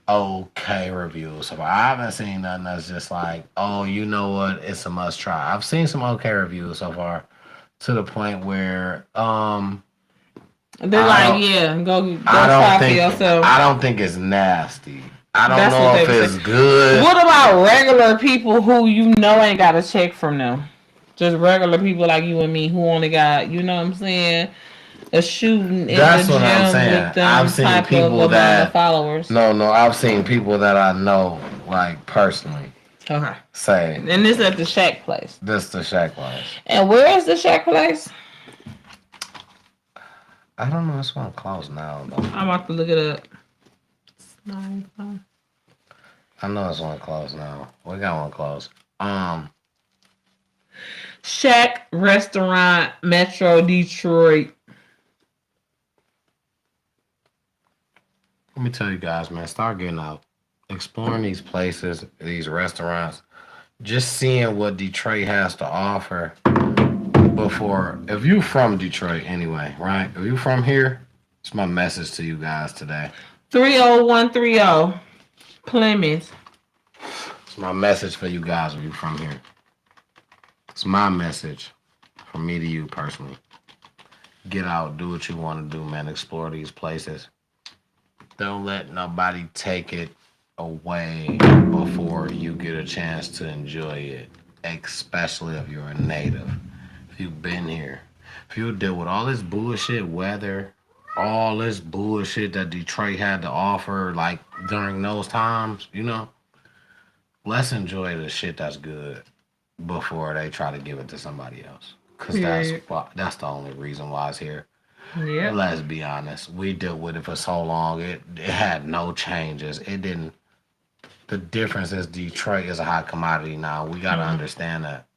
okay reviews. So I haven't seen nothing that's just like, oh, you know what? It's a must try. I've seen some okay reviews so far, to the point where they're like, yeah, go try for yourself. I don't think it's nasty. I don't know if it's good. What about regular people who you know ain't got a check from them? Just regular people like you and me who only got, you know what I'm saying, a shooting in That's the what I'm gym saying. with them I've seen type people of that followers. No, I've seen people that I know like personally. Okay. Say. And this is at the Shack place. This the Shack place. And where is the Shack place? I don't know. It's one closed now though. I'm about to look it up. I know it's one closed now. We got one closed. Shack Restaurant, Metro Detroit. Let me tell you guys, man, start getting out. Exploring these places, these restaurants. Just seeing what Detroit has to offer before. If you from Detroit anyway, right? If you from here, it's my message to you guys today. 30130 Plymouth. It's my message for you guys if you from here. It's my message from me to you personally. Get out, do what you want to do, man. Explore these places. Don't let nobody take it away before you get a chance to enjoy it, especially if you're a native. If you've been here, if you deal with all this bullshit weather, all this bullshit that Detroit had to offer, like during those times, you know, let's enjoy the shit that's good before they try to give it to somebody else. Because that's the only reason why it's here. Yeah. Let's be honest. We dealt with it for so long. It had no changes. It didn't. The difference is Detroit is a hot commodity now. We got to understand that.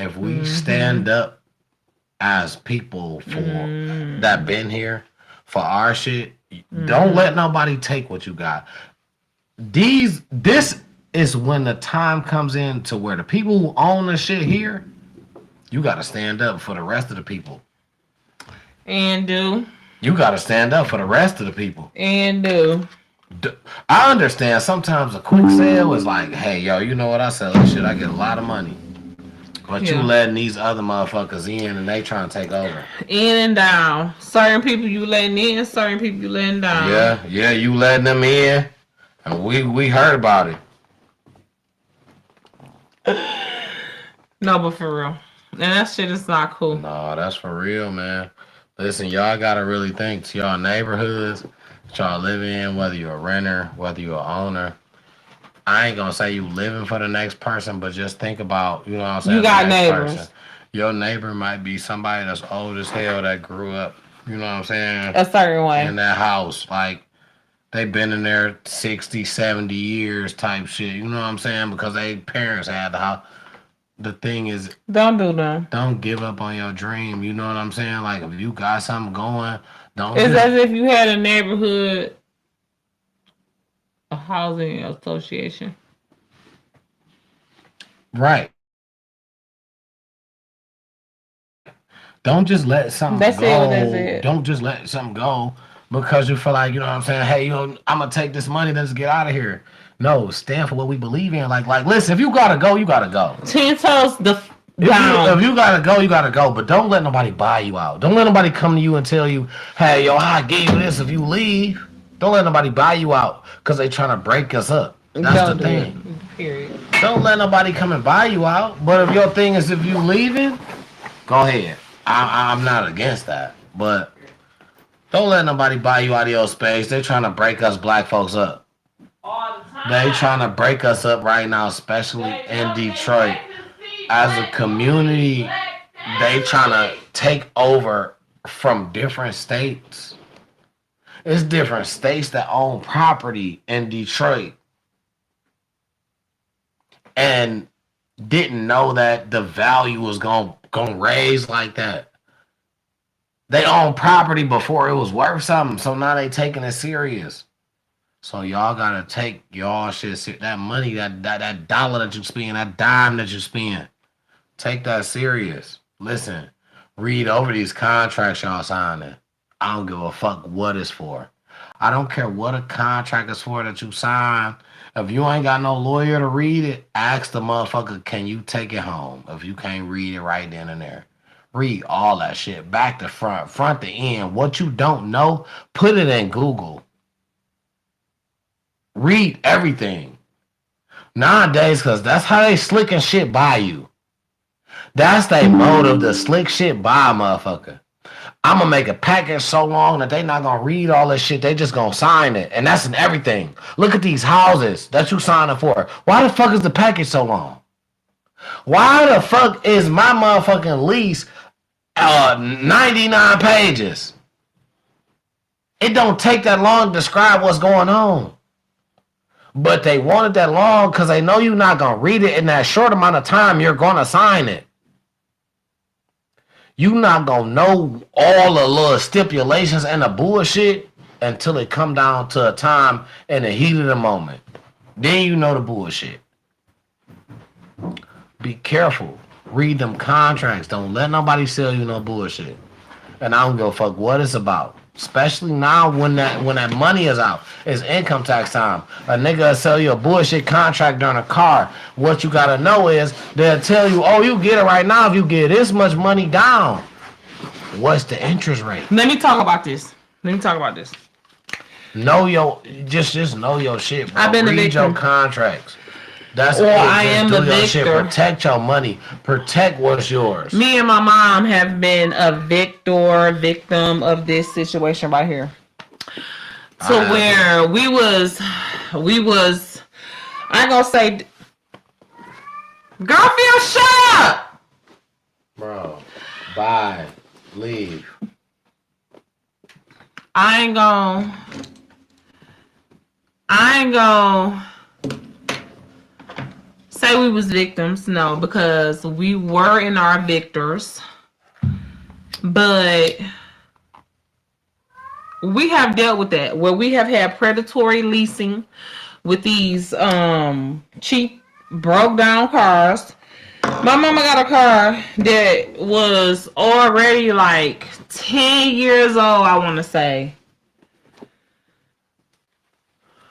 if we stand up as people for that been here for our shit, don't let nobody take what you got. This is when the time comes in to where the people who own the shit here, you got to stand up for the rest of the people. You got to stand up for the rest of the people. I understand sometimes a quick sale is like, hey, yo, you know what? I sell this shit. I get a lot of money. But you letting these other motherfuckers in and they trying to take over. In and down. Certain people you letting in, certain people you letting down. Yeah, you letting them in. And we heard about it. No, but for real. And that shit is not cool. No, that's for real, man. Listen, y'all gotta really think to y'all neighborhoods that y'all live in, whether you're a renter, whether you're an owner. I ain't gonna say you living for the next person, but just think about, you know what I'm saying? You got neighbors. Person. Your neighbor might be somebody that's old as hell that grew up, you know what I'm saying? A certain way. In that house. Like, they been in there 60, 70 years type shit, you know what I'm saying? Because they parents had the house. The thing is, don't do that. Don't give up on your dream. You know what I'm saying? Like, if you got something going, don't. It's as if you had a neighborhood, a housing association. Right. Don't just let something go. Don't just let something go because you feel like, you know what I'm saying? Hey, I'm gonna take this money. Let's get out of here. No, stand for what we believe in. Like, listen, if you gotta go, you gotta go. 10 toes down. If you gotta go, you gotta go. But don't let nobody buy you out. Don't let nobody come to you and tell you, hey, yo, I give you this if you leave. Don't let nobody buy you out because they trying to break us up. That's the thing. Period. Don't let nobody come and buy you out. But if your thing is if you leaving, go ahead. I'm not against that. But don't let nobody buy you out of your space. They're trying to break us black folks up. All the time. They trying to break us up right now, especially in Detroit. As a community, they trying to take over from different states. It's different states that own property in Detroit. And didn't know that the value was gonna raise like that. They owned property before it was worth something, so now they taking it serious. So y'all gotta take y'all shit, that money, that dollar that you spend, that dime that you spend, take that serious. Listen, read over these contracts y'all signing. I don't give a fuck what it's for. I don't care what a contract is for that you sign. If you ain't got no lawyer to read it, ask the motherfucker, can you take it home? If you can't read it right then and there. Read all that shit, back to front, front to end. What you don't know, put it in Google. Read everything. Nowadays, because that's how they slicking shit by you. That's their motive, to slick shit by a motherfucker. I'm going to make a package so long that they not going to read all this shit. They just going to sign it. And that's in everything. Look at these houses that you signing for. Why the fuck is the package so long? Why the fuck is my motherfucking lease 99 pages? It don't take that long to describe what's going on. But they want it that long because they know you're not going to read it in that short amount of time you're going to sign it. You're not going to know all the little stipulations and the bullshit until it come down to a time in the heat of the moment. Then you know the bullshit. Be careful. Read them contracts. Don't let nobody sell you no bullshit. And I don't give a fuck what it's about. Especially now when that money is out. It's income tax time. A nigga will sell you a bullshit contract during a car. What you gotta know is they'll tell you, oh, you get it right now if you get this much money down. What's the interest rate? Let me talk about this. Know your just know your shit, bro. I've been Read your contracts. That's or I am the victor. Shit. Protect your money. Protect what's yours. Me and my mom have been a victim of this situation right here. To where we was, I ain't gonna say, Garfield, shut up! Bro, bye. Leave. I ain't gonna say we was victims. No, because we were in our victors. But we have dealt with that, where we have had predatory leasing with these cheap, broke down cars. My mama got a car that was already like 10 years old, I want to say.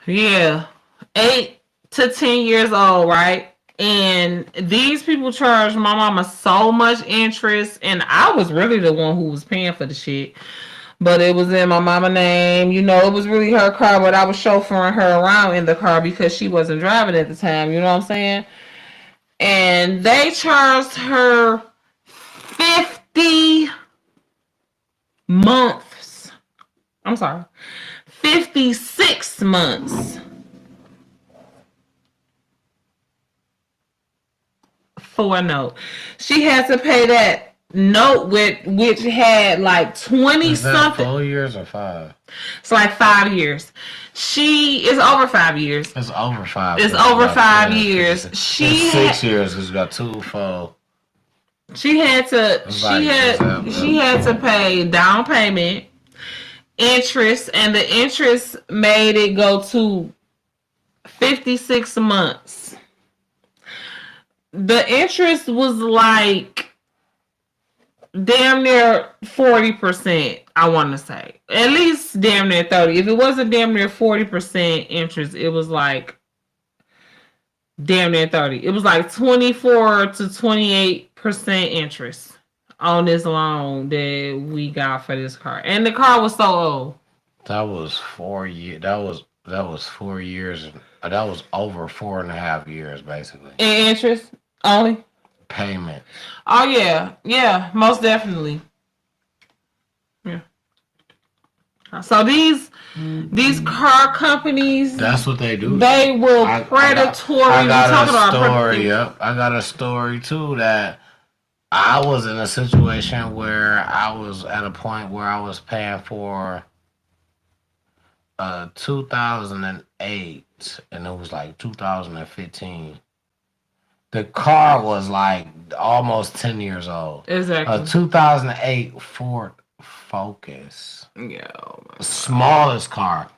Yeah, 8 to 10 years old, right? And these people charged my mama so much interest, and I was really the one who was paying for the shit. But it was in my mama's name. You know, it was really her car, but I was chauffeuring her around in the car because she wasn't driving at the time. You know what I'm saying? And they charged her 50 months. I'm sorry. 56 months for a note. She had to pay that note which had like 20 something. 4 years or 5? It's like 5 years. It's over 5 years. It's over 5. It's over 5 years. It's 6 years because you got 2 4. She had to pay down payment, interest, and the interest made it go to 56 months. The interest was like damn near 40%, I want to say. At least damn near 30. If it wasn't damn near 40% interest, it was like damn near 30. It was like 24 to 28% interest on this loan that we got for this car. And the car was so old. That was 4 years. That was 4 years. That was over 4.5 years, basically. And interest only? Payment. Oh, yeah. Yeah, most definitely. Yeah. So these car companies, that's what they do. They will predatory. I got a story. Yep, I got a story too that I was in a situation where I was at a point where I was paying for 2008, and it was like 2015. The car was like almost 10 years old. Exactly. A 2008 Ford Focus. Yeah. Smallest car.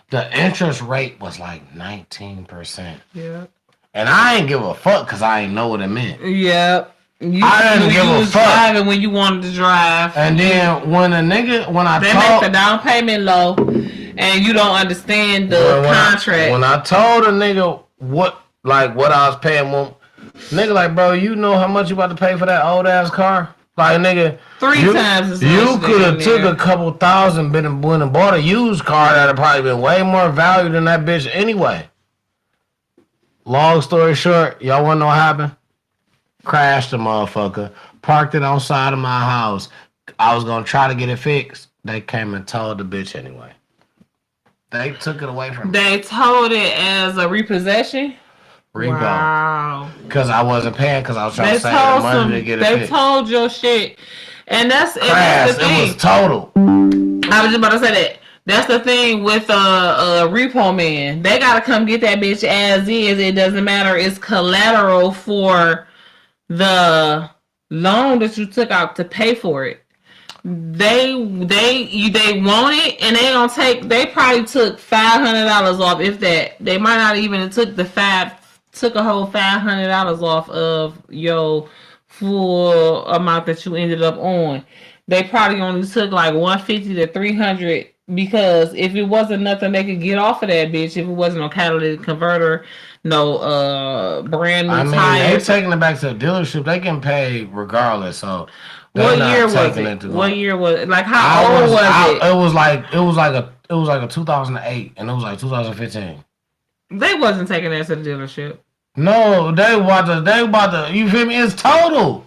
The interest rate was like 19%. Yeah. And I ain't give a fuck because I ain't know what it meant. Yeah. I didn't give a fuck. Driving when you wanted to drive. And then when a nigga, they make the down payment low, and you don't understand the contract. When I told a nigga what I was paying, nigga like, bro, you know how much you about to pay for that old ass car? Like, nigga, 3 times as much. You could have took a couple thousand, went and bought a used car that'd probably been way more value than that bitch anyway. Long story short, y'all wanna know what happened? Crashed the motherfucker, parked it on side of my house. I was gonna try to get it fixed. They came and towed the bitch anyway. They took it away from me. They towed it as a repossession? Repo. Wow. Because I wasn't paying because I was trying to save the money to get it fixed. They told your shit. And that's the thing. It was total. I was just about to say that. That's the thing with a repo man. They gotta come get that bitch as is. It doesn't matter. It's collateral for the loan that you took out to pay for it. They want it, and they probably took $500 off, if that. They might not even have took a whole $500 off of your full amount that you ended up on. They probably only took like $150 to $300, because if it wasn't nothing they could get off of that bitch, if it wasn't no catalytic converter, no brand new tires. They taking it back to the dealership. They can pay regardless. So what year was it? What year was it? Like how old was it? It was like a 2008, and it was like 2015. They wasn't taking that to the dealership. No, they about to. You feel me? It's total.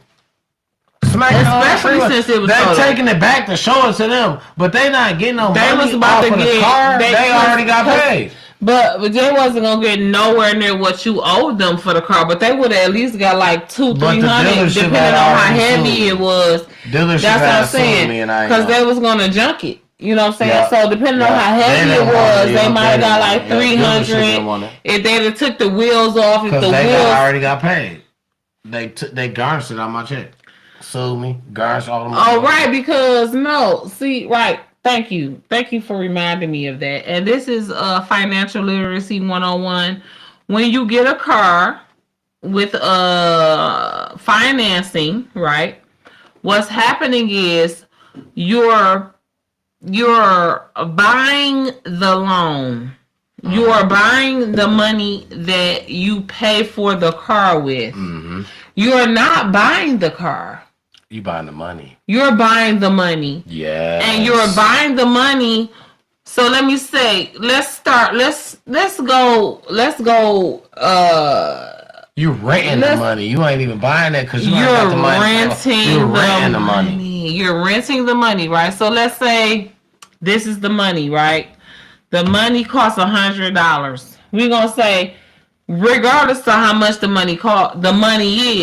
Especially since it was total. They taking it back to show it to them, but they not getting no money off of the car. They already got paid. But they wasn't gonna get nowhere near what you owed them for the car. But they would have at least got like $200-300, depending on how heavy it was. Dealership, that's what I'm saying. Because they was gonna junk it. You know what I'm saying? Yeah. So depending on how heavy it was, they might have got like 300. If they'd have took the wheels off, if the Because they wheels already got paid. They garnished it on my check. Sued me, garnished all the money. Oh, right, because right. Thank you for reminding me of that. And this is financial literacy 101. When you get a car with financing, right? What's happening is you're buying the loan. You are buying the money that you pay for the car with. Mm-hmm. You are not buying the car. You buying the money. You're buying the money. Yeah. And you're buying the money. So let me say, let's go. You renting the money. You ain't even buying it because you ain't got the money. You're renting the money. You're renting the money, right? So let's say this is the money, right? The money costs $100. We're gonna say, regardless of how much the money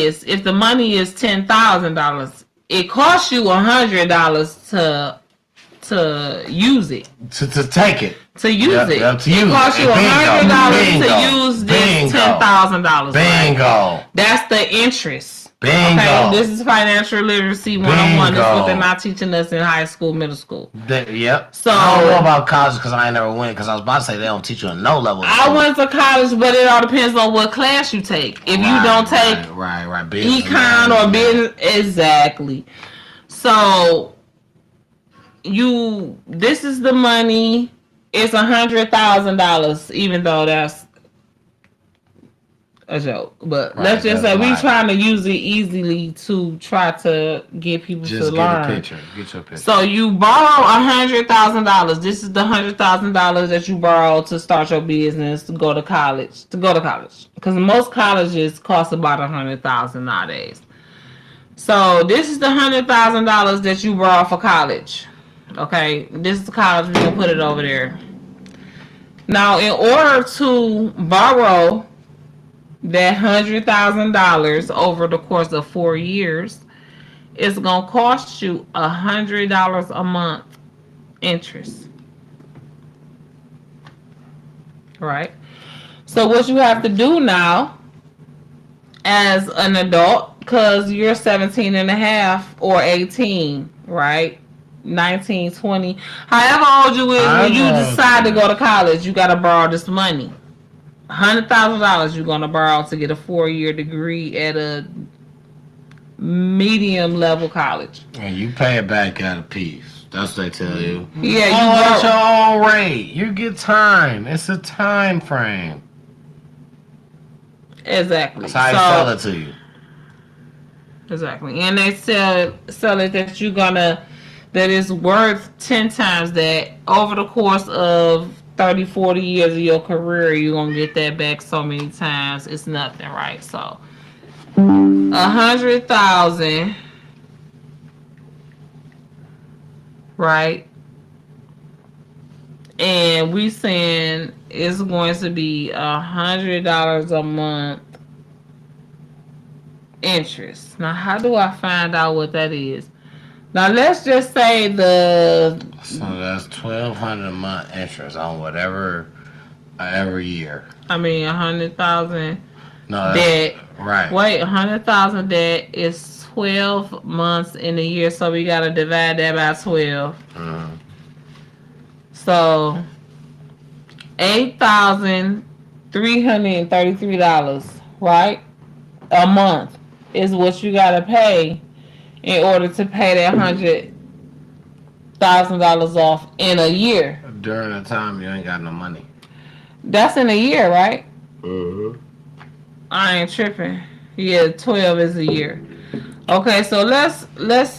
is, if the money is $10,000, it costs you $100 to use it. To take it. To use it. To use it costs you $100 to use this $10,000. Bingo. Right? That's the interest. Bingo. Okay, this is financial literacy 101. This is what they're not teaching us in high school, middle school. Yep. So I don't know about college because I ain't never went. Because I was about to say they don't teach you a no level. I went to college, but it all depends on what class you take. If you don't take econ or business, exactly. So this is the money. It's $100,000, even though that's a joke. But let's just say we trying to use it easily to try to get people to learn. Get your picture. So you borrow $100,000. This is the $100,000 that you borrow to start your business, to go to college. Because most colleges cost about $100,000 nowadays. So this is the $100,000 that you borrow for college. Okay, this is the college. We're gonna put it over there. Now, in order to borrow that $100,000 over the course of 4 years, it's gonna cost you $100 a month interest. Right? So what you have to do now as an adult, because you're 17 and a half or 18, right? 19, 20, however old you is when you decide to go to college, you got to borrow this money. $100,000 you're going to borrow to get a 4-year degree at a medium level college. And you pay it back at a piece. That's what they tell you. Yeah, it's your own rate. You get time. It's a time frame. Exactly. That's how they sell it to you. Exactly. And they sell it that you're going to, that is worth 10 times that over the course of 30, 40 years of your career, you're going to get that back so many times. It's nothing, right? So, $100,000, right? And we saying it's going to be $100 a month interest. Now, how do I find out what that is? Now let's just say So that's $1,200 a month interest on whatever every year. I mean 100,000. No, debt. Right. Wait, 100,000 debt is 12 months in a year, so we gotta divide that by 12. Mm-hmm. So $8,333, right? A month is what you gotta pay in order to pay that $100,000 off in a year. During the time you ain't got no money. That's in a year, right? Mm-hmm. I ain't tripping. Yeah, 12 is a year. Okay, so let's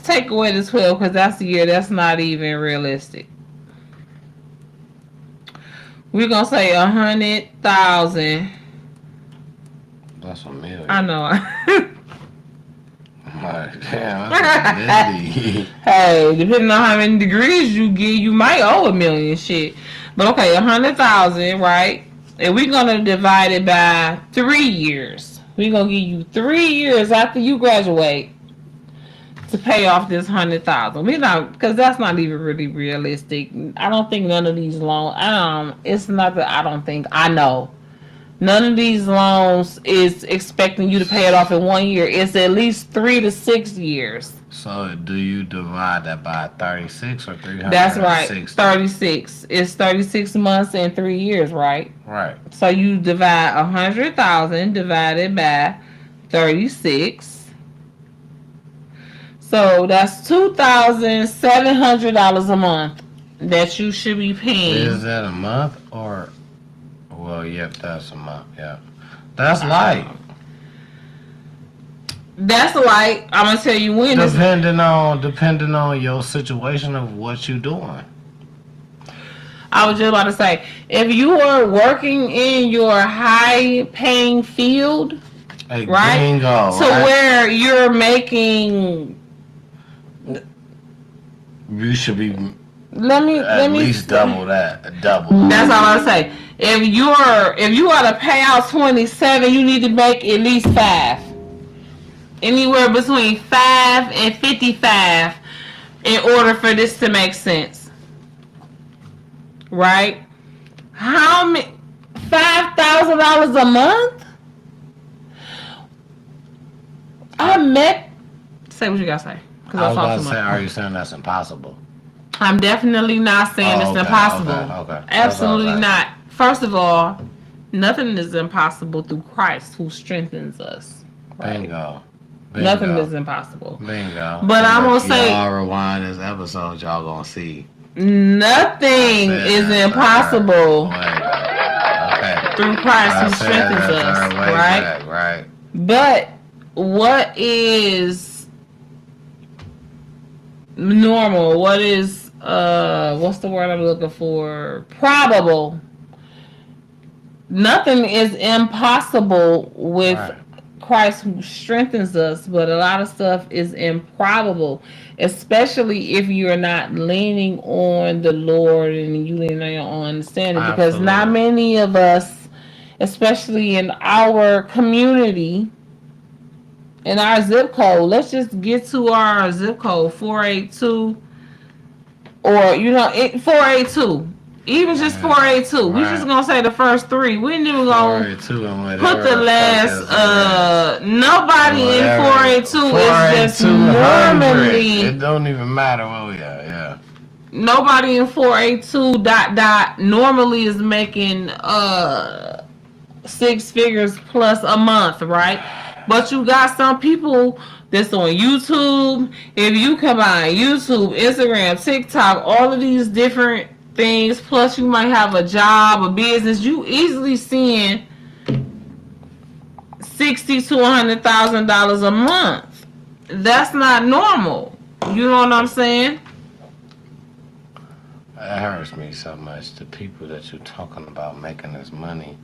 take away the 12 because that's a year. That's not even realistic. We're gonna say 100,000. That's a million. I know. Damn, hey, depending on how many degrees you get, you might owe $1 million shit. But okay, 100,000, right? And we're gonna divide it by 3 years. We're gonna give you 3 years after you graduate to to pay off this 100,000. We not, because that's not even really realistic. I don't think none of these loans. It's not that I don't think. I know none of these loans is expecting you to pay it off in 1 year. It's at least 3 to 6 years. So do you divide that by 36 or 360? That's right. 36. It's 36 months and 3 years, right? Right. So you divide 100,000 divided by 36. So that's $2,700 a month that you should be paying. Is that a month or? Well, yep, that's a month. Yeah, that's light. That's light. I'm gonna tell you when. Depending on your situation of what you doing. I was just about to say, if you are working in your high-paying field, Hey, right, bingo, to where you're making. You should be Let me double that. Double. That's all I say. If you gotta pay out 27, you need to make at least 5. Anywhere between 5 and 55 in order for this to make sense. Right? How many $5,000 a month? Say what you gotta say. I was about to say, are you saying that's impossible? I'm definitely not saying it's impossible. Okay. Absolutely not. First of all, nothing is impossible through Christ who strengthens us. Right? Bingo. Nothing is impossible. Bingo. But I'm going to say, y'all rewind this episode, y'all going to see. Nothing is impossible through Christ who strengthens us. Right? Right. But what is normal? What is what's the word I'm looking for? Probable. Nothing is impossible with Christ who strengthens us, but a lot of stuff is improbable, especially if you're not leaning on the Lord and you lean on your own understanding. Because not many of us, especially in our community, in our zip code, let's just get to our zip code 482, or 482. Even just 482. We just gonna say the first 3. We ain't even gonna put the last. Nobody in 482 is just normally. It don't even matter where we are. Yeah. Nobody in 482 ... normally is making 6 figures plus a month, right? But you got some people that's on YouTube. If you combine YouTube, Instagram, TikTok, all of these different things, plus you might have a job, a business, you easily seeing $60,000 to $100,000 a month. That's not normal. You know what I'm saying? It hurts me so much. The people that you're talking about making this money,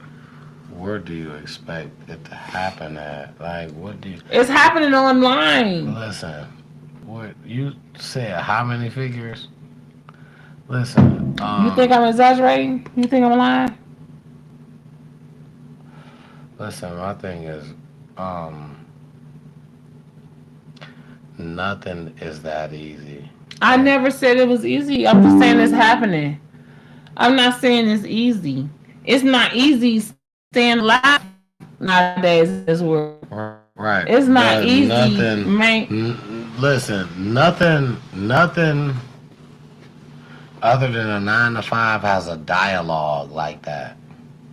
where do you expect it to happen at? Like, what do you... It's happening online. Listen, what you said, how many figures? Listen, you think I'm exaggerating? You think I'm lying? Listen, my thing is, nothing is that easy. I never said it was easy. I'm just saying it's happening. I'm not saying it's easy. It's not easy staying alive nowadays in this world. Right. It's not easy. Listen, nothing other than a 9 to 5 has a dialogue like that.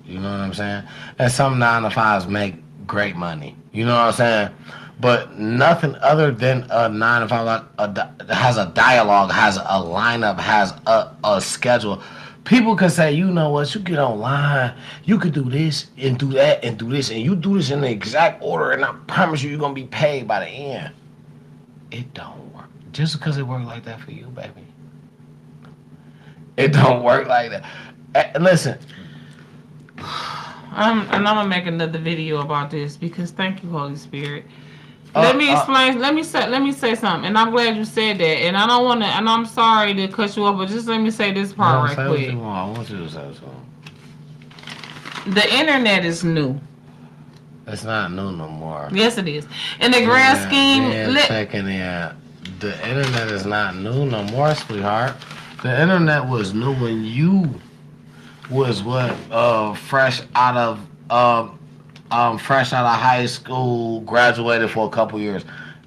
You know what I'm saying? And some 9 to 5s make great money. You know what I'm saying? But nothing other than a 9 to 5 has a dialogue, has a lineup, has a schedule. People can say, you know what, you get online, you could do this and do that and do this, and you do this in the exact order, and I promise you, you're going to be paid by the end. It don't work. Just because it worked like that for you, baby. It don't work like that. Listen. I'm gonna make another video about this because thank you, Holy Spirit. Let me explain. Let me say something, and I'm glad you said that. And I don't want to. And I'm sorry to cut you off, but just let me say this part right quick. I want you to say something. The internet is new. It's not new no more. Yes, it is. In the grand scheme, checking in The internet is not new no more, sweetheart. The internet was new when you was fresh out of high school, graduated for a couple years.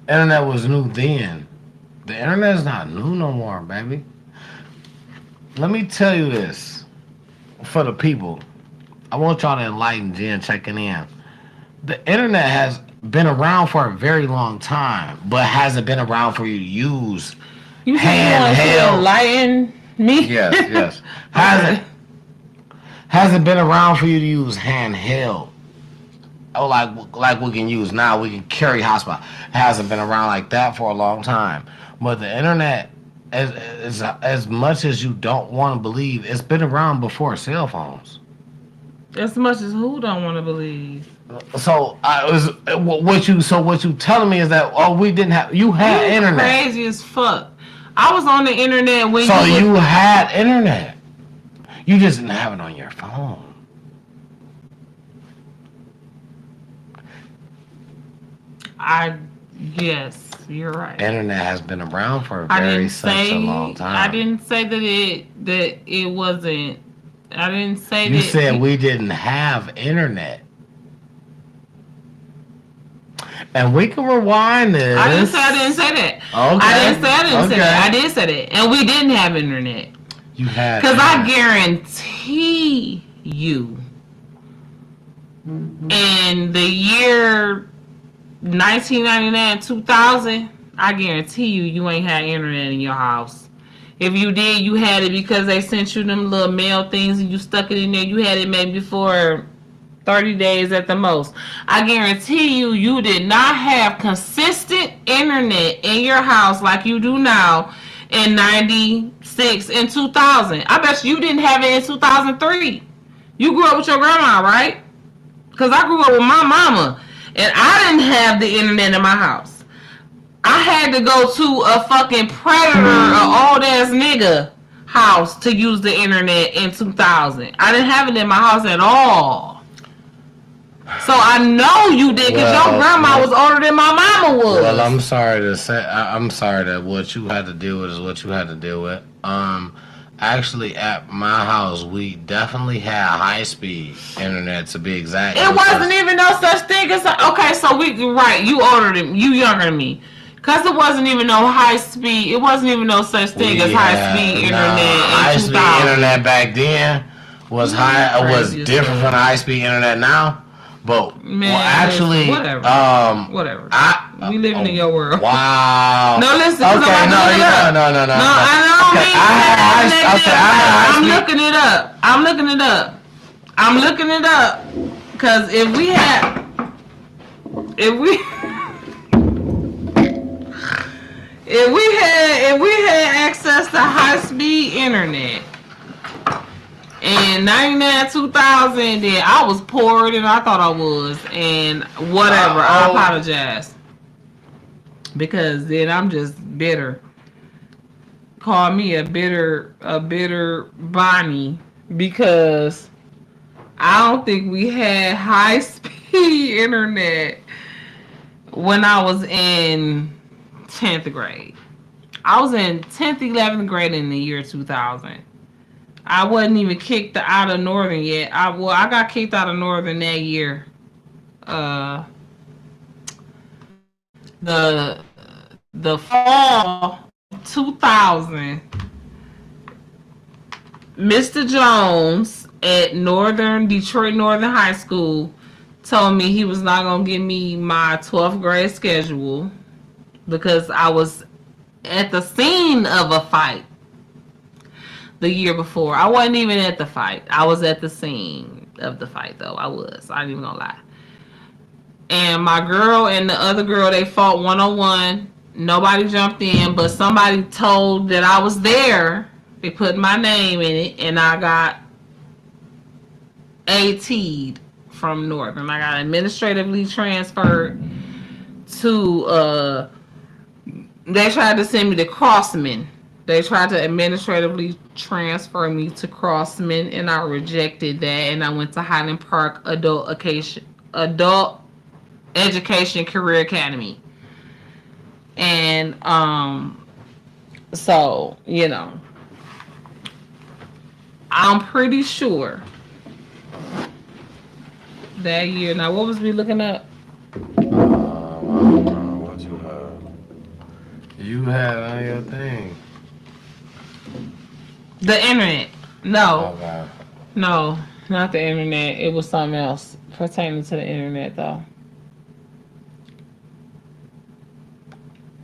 Internet was new then. The internet is not new no more, baby. Let me tell you this for the people. I want y'all to enlighten Jen checking in. The internet has been around for a very long time, but hasn't been around for you to use. You want to enlighten me? Yes. Hasn't been around for you to use handheld. Oh, like we can use now. We can carry hotspot. Hasn't been around like that for a long time. But the internet, as much as you don't want to believe, it's been around before cell phones. As much as who don't want to believe. So what you telling me is that we didn't have you had internet. Crazy as fuck. I was on the internet when you had internet. You just didn't have it on your phone. Yes, you're right. Internet has been around for such a long time. I didn't say that it wasn't. I didn't say that. You said we didn't have internet. And we can rewind this. I didn't say that. Okay. I didn't say that. I did say that. And we didn't have internet. You had. Because I guarantee you, in the year 1999, 2000, I guarantee you ain't had internet in your house. If you did, you had it because they sent you them little mail things and you stuck it in there. You had it maybe for 30 days at the most. I guarantee you did not have consistent internet in your house like you do now in 96 and 2000. I bet you didn't have it in 2003. You grew up with your grandma, right? Because I grew up with my mama. And I didn't have the internet in my house. I had to go to a fucking predator, an old ass nigga house to use the internet in 2000. I didn't have it in my house at all. So I know you did because your grandma was older than my mama was. Well, I'm sorry that what you had to deal with is what you had to deal with. Actually, at my house, we definitely had high-speed internet, to be exact. It wasn't even no such thing as... Okay, so you older than... You younger than me. Because it wasn't even no high-speed... It wasn't even no such thing as high-speed internet in 2000. High-speed internet back then was different from the high-speed internet now. But man, actually, whatever. We living in your world. Wow. No, listen. Okay, no. I'm looking it up. I'm looking it up. Cause if we had access to high speed internet in 99, 2000, then I was poorer than I thought I was, and whatever. I apologize because then I'm just bitter. Call me a bitter Bonnie because I don't think we had high speed internet when I was in 10th grade. I was in 10th, 11th grade in the year 2000. I wasn't even kicked out of Northern yet. I got kicked out of Northern that year. The fall 2000. Mr. Jones at Detroit Northern High School told me he was not gonna give me my 12th grade schedule because I was at the scene of a fight. The year before. I wasn't even at the fight. I was at the scene of the fight, though. I ain't even gonna lie. And my girl and the other girl, they fought 1-on-1. Nobody jumped in, but somebody told that I was there. They put my name in it, and I got AT'd from Northern. I got administratively transferred to, they tried to send me to Crossman. They tried to administratively transfer me to Crossman, and I rejected that, and I went to Highland Park Adult Education Career Academy. And so, you know, I'm pretty sure that year. Now, what was we looking up? I don't know what you had. You had on your thing. The internet. No, Okay. no, not the internet. It was something else pertaining to the internet, though.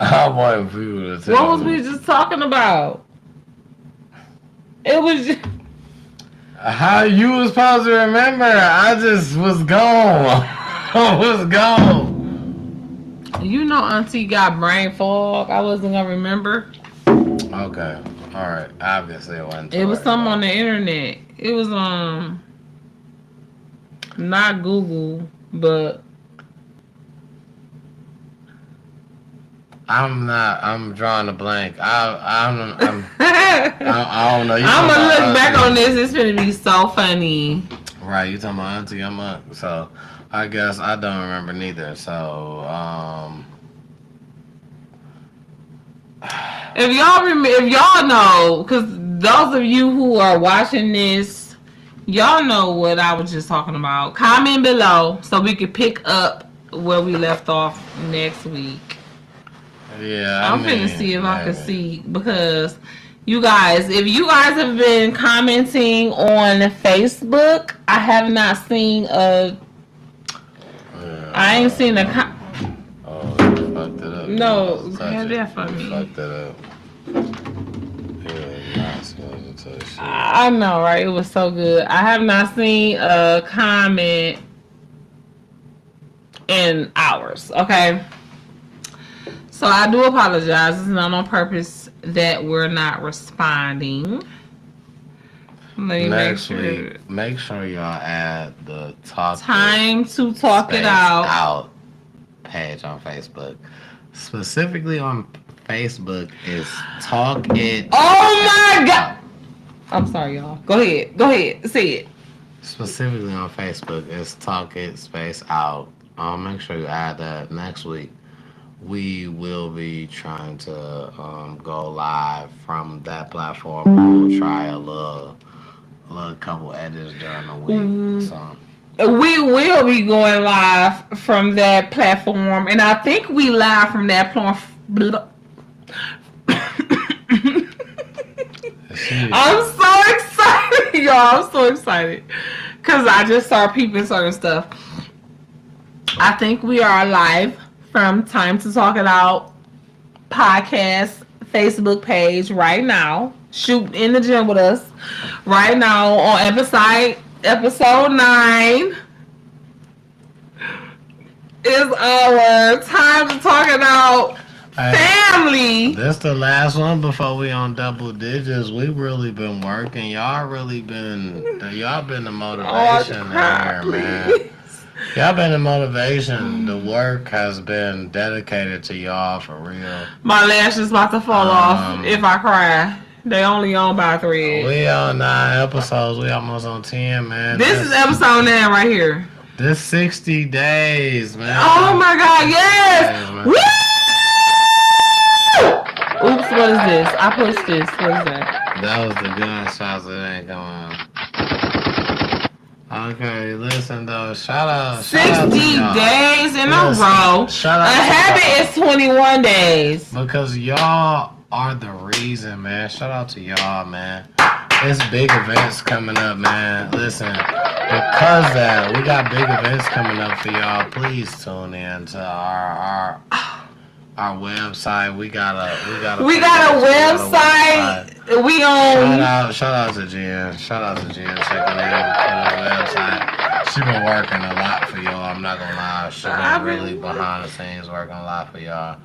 I want people to tell What was me. we just talking about? It was just, How you was supposed to remember? I just was gone. I was gone. you know, Auntie got brain fog. I wasn't gonna remember. Okay. All right. Obviously, it wasn't. It was something on the internet. It was not Google, but I'm not. I'm drawing a blank. I don't know. You I'm talking gonna about look back auntie. on this. It's gonna be so funny. Right. You talking about auntie? I'm up. So I guess I don't remember neither. So If y'all if y'all know, because those of you who are watching this, y'all know what I was just talking about. Comment below so we can pick up where we left off next week. yeah. I'm finna see if I can see, because you guys, if you guys have been commenting on Facebook, I have not seen a. I ain't seen a. Oh, you fucked it up. No, You have that for me. fucked it up. Yeah, not supposed to touch shit. I know, right? It was so good. I have not seen a comment in hours. Okay. So I do apologize. It's not on purpose that we're not responding. Let me Next make sure. week, make sure y'all add the Time to talk it Space out. page on Facebook. Specifically on Facebook is Talk It. Oh my God! I'm sorry, y'all. Go ahead. Go ahead. Say it. Specifically on Facebook is Talk It Space Out. Make sure you add that next week. We will be trying to go live from that platform. We'll try a little couple edits during the week. So We will be going live from that platform, and I think we live from that platform. I'm so excited, y'all. I'm so excited because I just started peeping certain stuff. I think we are live from Time to Talk It Out podcast Facebook page right now. Shoot in the gym with us right now on episode 9 is our Time to Talk It Out family. This the last one before we on double digits. We really been working. Y'all been the motivation here, man. Y'all been the motivation. The work has been dedicated to y'all for real. My lash is about to fall off if I cry. They only on by 3. We on 9 episodes. We almost on 10, man. This is episode 9 right here. This 60 days, man. Oh my God, yes! Days, man. Woo! Oops, what is this? I pushed this. What is that? That was the gunshots that ain't going. Okay, listen though. Shout out 60 to y'all. days in Listen, a row. shout out A to habit is 21 days. Because y'all are the reason, man. Shout out to y'all, man. There's big events coming up, man. Listen, because that we got big events coming up for y'all. Please tune in to our website. We got a website. We on. Shout out to Jen. Shout out to Jen checking in for the website. She been working a lot for y'all. I'm not gonna lie. She been really behind the scenes working a lot for y'all.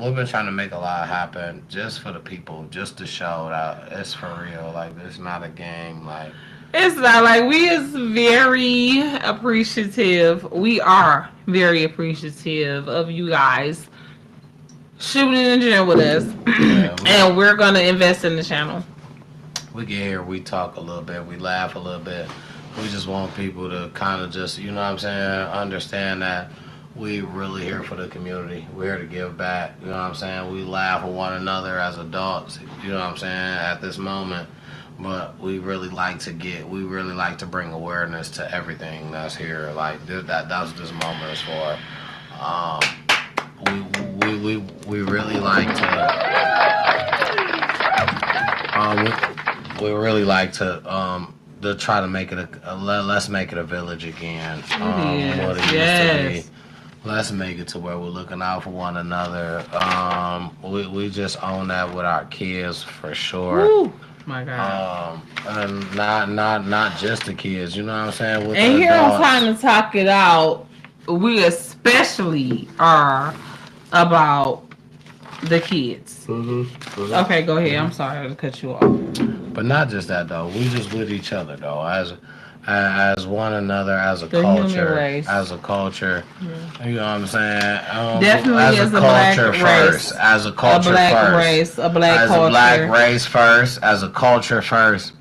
We've been trying to make a lot happen just for the people, just to show that it's for real. Like, it's not a game. Like, It's not like we is very appreciative. We are very appreciative of you guys shooting in the gym with us, and we're gonna invest in the channel. we get here, we talk a little bit, we laugh a little bit. We just want people to kind of just, you know what I'm saying, understand that we really here for the community. We're here to give back. You know what I'm saying? We laugh with one another as adults. You know what I'm saying? At this moment, but we really like to bring awareness to everything that's here. Like that's what this moment is for. We really like to try to make it let's make it a village again. What it used to be. Let's make it to where we're looking out for one another. We just own that with our kids for sure. Woo. My God. And not just the kids, you know what I'm saying? With And the here on adults. Time to Talk It Out, we especially are about the kids. Mm-hmm. Okay, go ahead. I'm sorry to cut you off. But not just that though. We just with each other though, as one another, as a The human culture, race. as a culture. You know what I'm saying? Definitely as a black culture race. first, as a A culture black first, race, a black as culture. a black race first, as a culture first.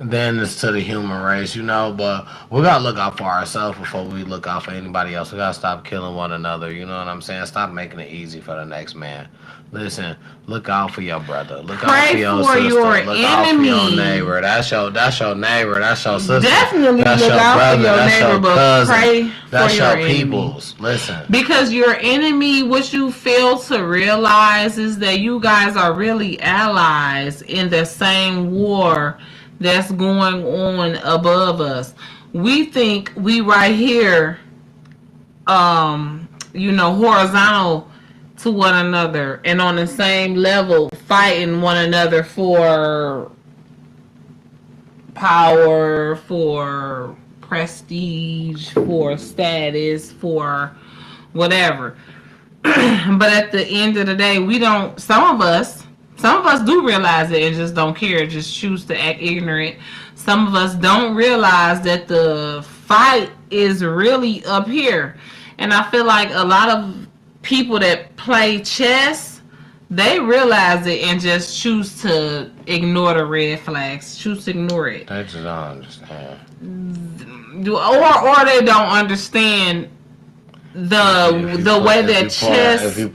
Then it's to the human race, you know. But we gotta look out for ourselves before we look out for anybody else. We gotta stop killing one another. You know what I'm saying? Stop making it easy for the next man. Listen, look out for your brother. Look out Pray for your for sister. your Look out for your enemy. neighbor. That's your neighbor. That's your sister. Definitely that's look your out brother. for your That's neighbor, your but cousin. pray That's for your your enemy. peoples. Listen. Because your enemy, what you fail to realize is that you guys are really allies in the same war that's going on above us. We think we right here, horizontal to one another and on the same level, fighting one another for power, for prestige, for status, for whatever. But at the end of the day, we don't. Some of us do realize it and just don't care, just choose to act ignorant. Some of us don't realize that the fight is really up here. And I feel like a lot of people that play chess, they realize it and just choose to ignore the red flags, choose to ignore it. They just don't understand. Or they don't understand the way that chess. If you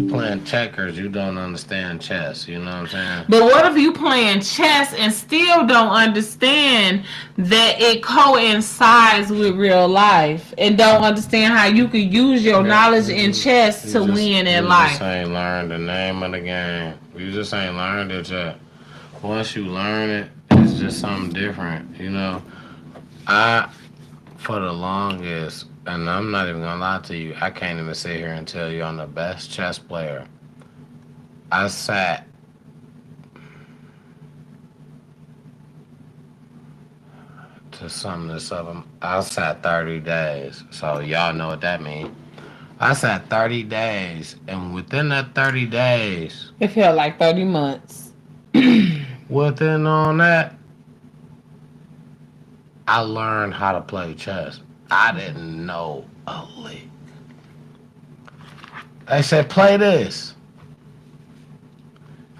playing checkers, you don't understand chess. You know what I'm saying? But what if you playing chess and still don't understand that it coincides with real life and don't understand how you could use your knowledge in chess to win in life? You just ain't learned the name of the game. You just ain't learned it yet. Once you learn it, it's just something different. You know, for the longest, and I'm not even gonna lie to you, I can't even sit here and tell you I'm the best chess player. I sat to sum this up. I sat 30 days, so y'all know what that means. I sat 30 days, and within that 30 days, It felt like 30 months. within on that, I learned how to play chess. I didn't know a lick. They said, play this.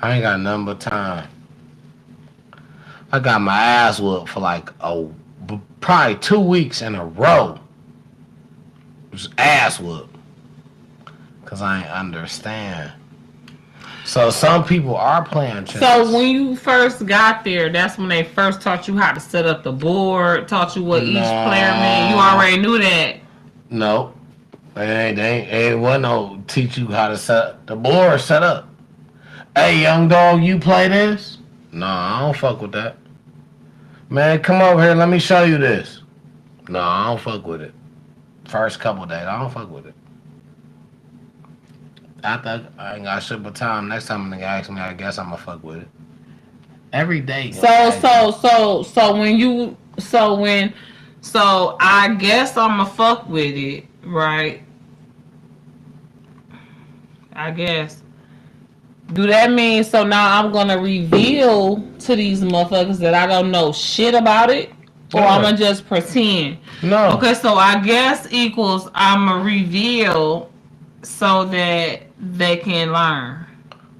I ain't got nothing but time. I got my ass whooped for like probably 2 weeks in a row. Just ass whooped. Because I ain't understand. So some people are playing chess. So when you first got there, that's when they first taught you how to set up the board, taught you what each player meant. You already knew that. No. They wasn't no teach you how to set the board set up. Hey, young dog, you play this? No, I don't fuck with that. Man, come over here, let me show you this. No, I don't fuck with it. First couple days, I don't fuck with it. After I ain't got shit but time, next time a nigga asks me, I guess I'ma fuck with it. Every day. So I guess I'ma fuck with it, right? I guess. Do that mean so now I'm gonna reveal to these motherfuckers that I don't know shit about it? Or Yeah. I'ma just pretend? No. Okay, so I guess equals I'ma reveal so that they can learn.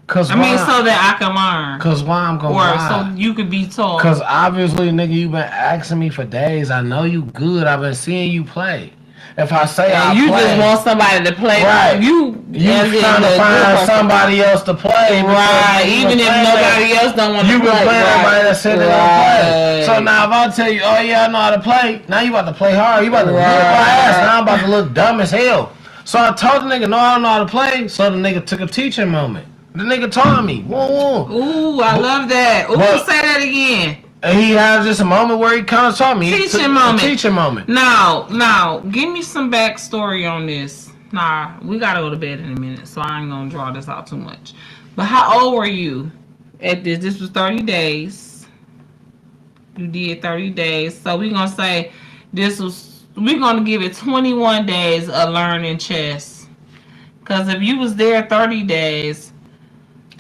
So that I can learn. Cause why I'm gonna Or lie? so you could be taught. Cause obviously, nigga, you been asking me for days. I know you good. I've been seeing you play. If I say And I you play, just want somebody to play. Right. You trying to find somebody else to play. Right. Even if nobody else don't want to you play. You can play everybody that said they don't play. Right. So now if I tell you, oh yeah, I know how to play, now you about to play hard. You about to whip my ass. Now I'm about to look dumb as hell. So I told the nigga, no, I don't know how to play. So the nigga took a teaching moment. The nigga taught me. Whoa. Ooh, I love that. Ooh, say that again. And he had just a moment where he kind of taught me. Teaching moment. Teaching moment. Now, give me some backstory on this. Nah, we gotta go to bed in a minute, so I ain't gonna draw this out too much. But how old were you at this? This was 30 days. You did 30 days. So we're gonna say we're gonna give it 21 days of learning chess. Because if you was there 30 days,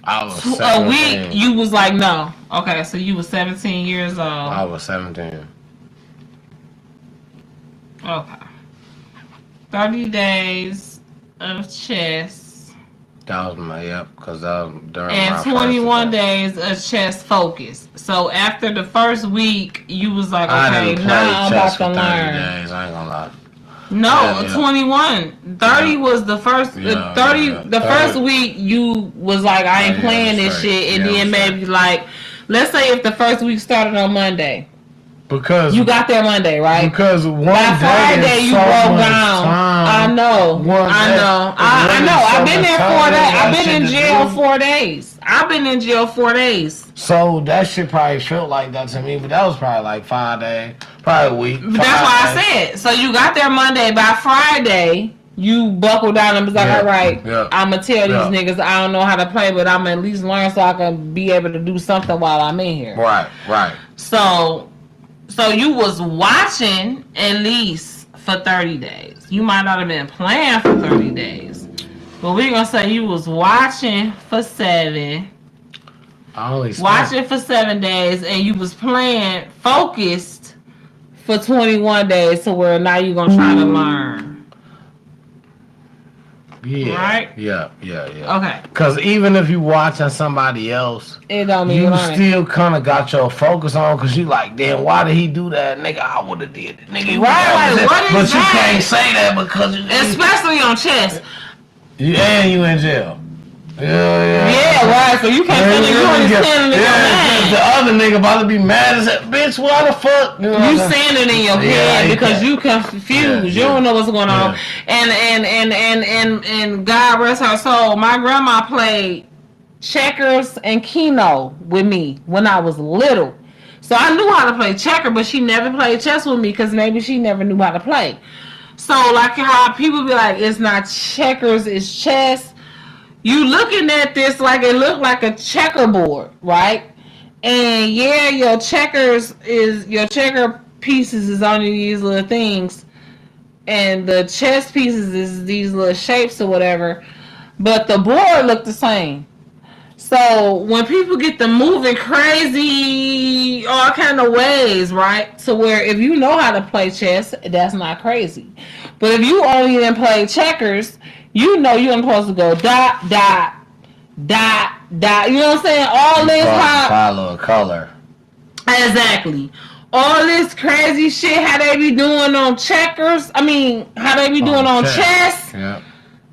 I was a 17. week, you was like, no. Okay, so you was 17 years old. I was 17. Okay. 30 days of chess. That was my, because that was during and my 21 days of chess focus. So after the first week, you was like, okay, now I'm about to learn. Days, I ain't gonna lie. No, 21. 30 was the first. 30. The first week you was like, I ain't playing this shit, and then maybe like, let's say if the first week started on Monday. Because you got there Monday, right? Because one by Friday you broke down. I know. I've been there 4 days. I've been in jail 4 days. I've been in jail 4 days. So that shit probably felt like that to me, but that was probably like 5 days, probably a week. But that's why I said. So you got there Monday. By Friday, you buckled down and was like, all right, I'm going to tell these niggas I don't know how to play, but I'm going to at least learn so I can be able to do something while I'm in here. Right. So you was watching at least for 30 days. You might not have been playing for 30 days. But we're going to say you was watching for 7. Watching for 7 days, and you was playing focused for 21 days to where now you're going to try to learn. Yeah. Right? Yeah. Okay. Because even if you watching somebody else, it don't mean you still kind of got your focus on because you like, damn, why did he do that? Nigga, I would have did it. Nigga, right, like, what is but that? You can't say that because especially on chess. And you in jail. Yeah, right. So you can't tell you understand the other nigga about to be mad as that bitch. Why the fuck? You saying it in your head because you confused. You don't know what's going on. And God rest her soul. My grandma played checkers and Keno with me when I was little. So I knew how to play checker, but she never played chess with me because maybe she never knew how to play. So like how people be like, it's not checkers, it's chess. You looking at this like it looked like a checkerboard, right? And yeah, your checker pieces is only these little things, and the chess pieces is these little shapes or whatever. But the board looked the same. So when people get to moving crazy, all kind of ways, right? So where if you know how to play chess, that's not crazy. But if you only didn't play checkers, you know you're supposed to go dot, dot, dot, dot. You know what I'm saying? All this follow a color. Exactly. All this crazy shit, how they be doing on checkers. I mean, how they be doing on chess. Yeah.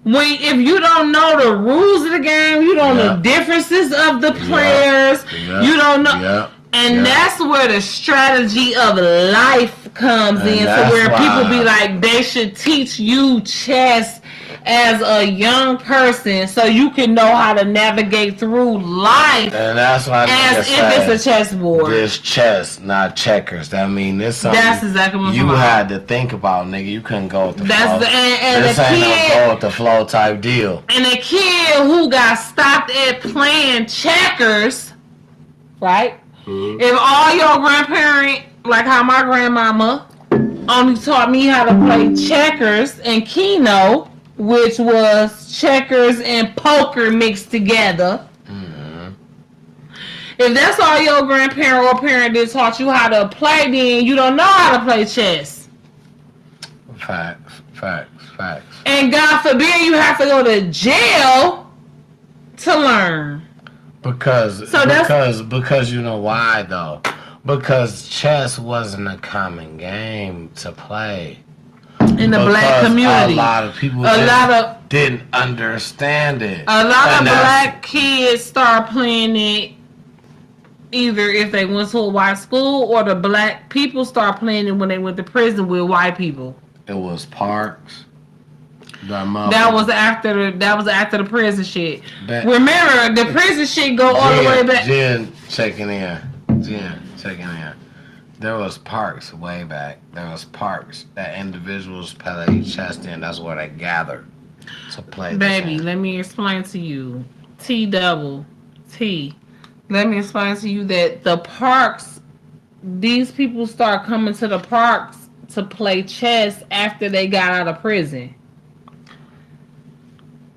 If you don't know the rules of the game, you don't know the differences of the players. You don't know. And that's where the strategy of life comes in. So where people be like, they should teach you chess as a young person so you can know how to navigate through life. And that's why as if it's a chessboard. This chess, not checkers. That mean this something that's exactly what you had to think about, nigga. You couldn't go with the flow. This ain't no go with the flow type deal. And a kid who got stopped at playing checkers, right? Mm-hmm. If all your grandparents, like how my grandmama only taught me how to play checkers and Keno, which was checkers and poker mixed together. Mm-hmm. If that's all your grandparent or parent did taught you how to play, then you don't know how to play chess. Facts. And God forbid you have to go to jail to learn. Because you know why though? Because chess wasn't a common game to play. in the black Because community. A lot of people didn't understand it. A lot of And black kids start playing it either if they went to a white school, or the black people start playing it when they went to prison with white people. It was Parks. That was after the prison shit. Back. Remember, the prison shit go all the way back. Jen checking in. There was Parks way back. There was Parks that individuals play chess in. That's where they gathered to play. Baby, let me explain to you. T. Let me explain to you that the parks, these people start coming to the parks to play chess after they got out of prison.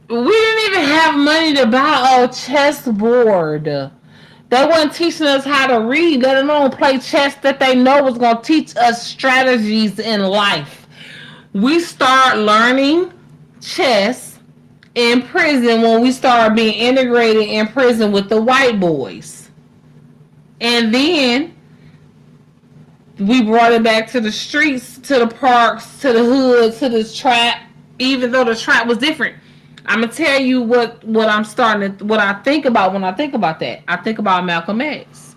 We didn't even have money to buy a chessboard. They weren't teaching us how to read, let alone play chess that they know was going to teach us strategies in life. We start learning chess in prison when we start being integrated in prison with the white boys. And then we brought it back to the streets, to the parks, to the hood, to the trap, even though the trap was different. I'm gonna tell you what I think about when I think about that. I think about Malcolm X.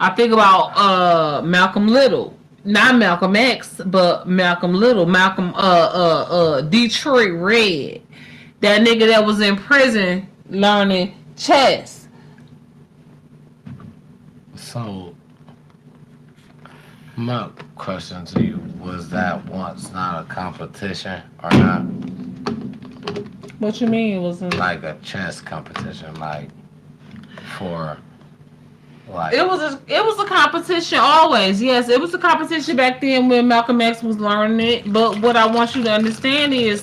I think about Malcolm Little. Not Malcolm X, but Malcolm Little. Malcolm Detroit Red. That nigga that was in prison learning chess. So my question to you, was that once not a competition or not? What you mean it wasn't like a chess competition, like for like it was a competition always. Yes, it was a competition back then when Malcolm X was learning it. But what I want you to understand is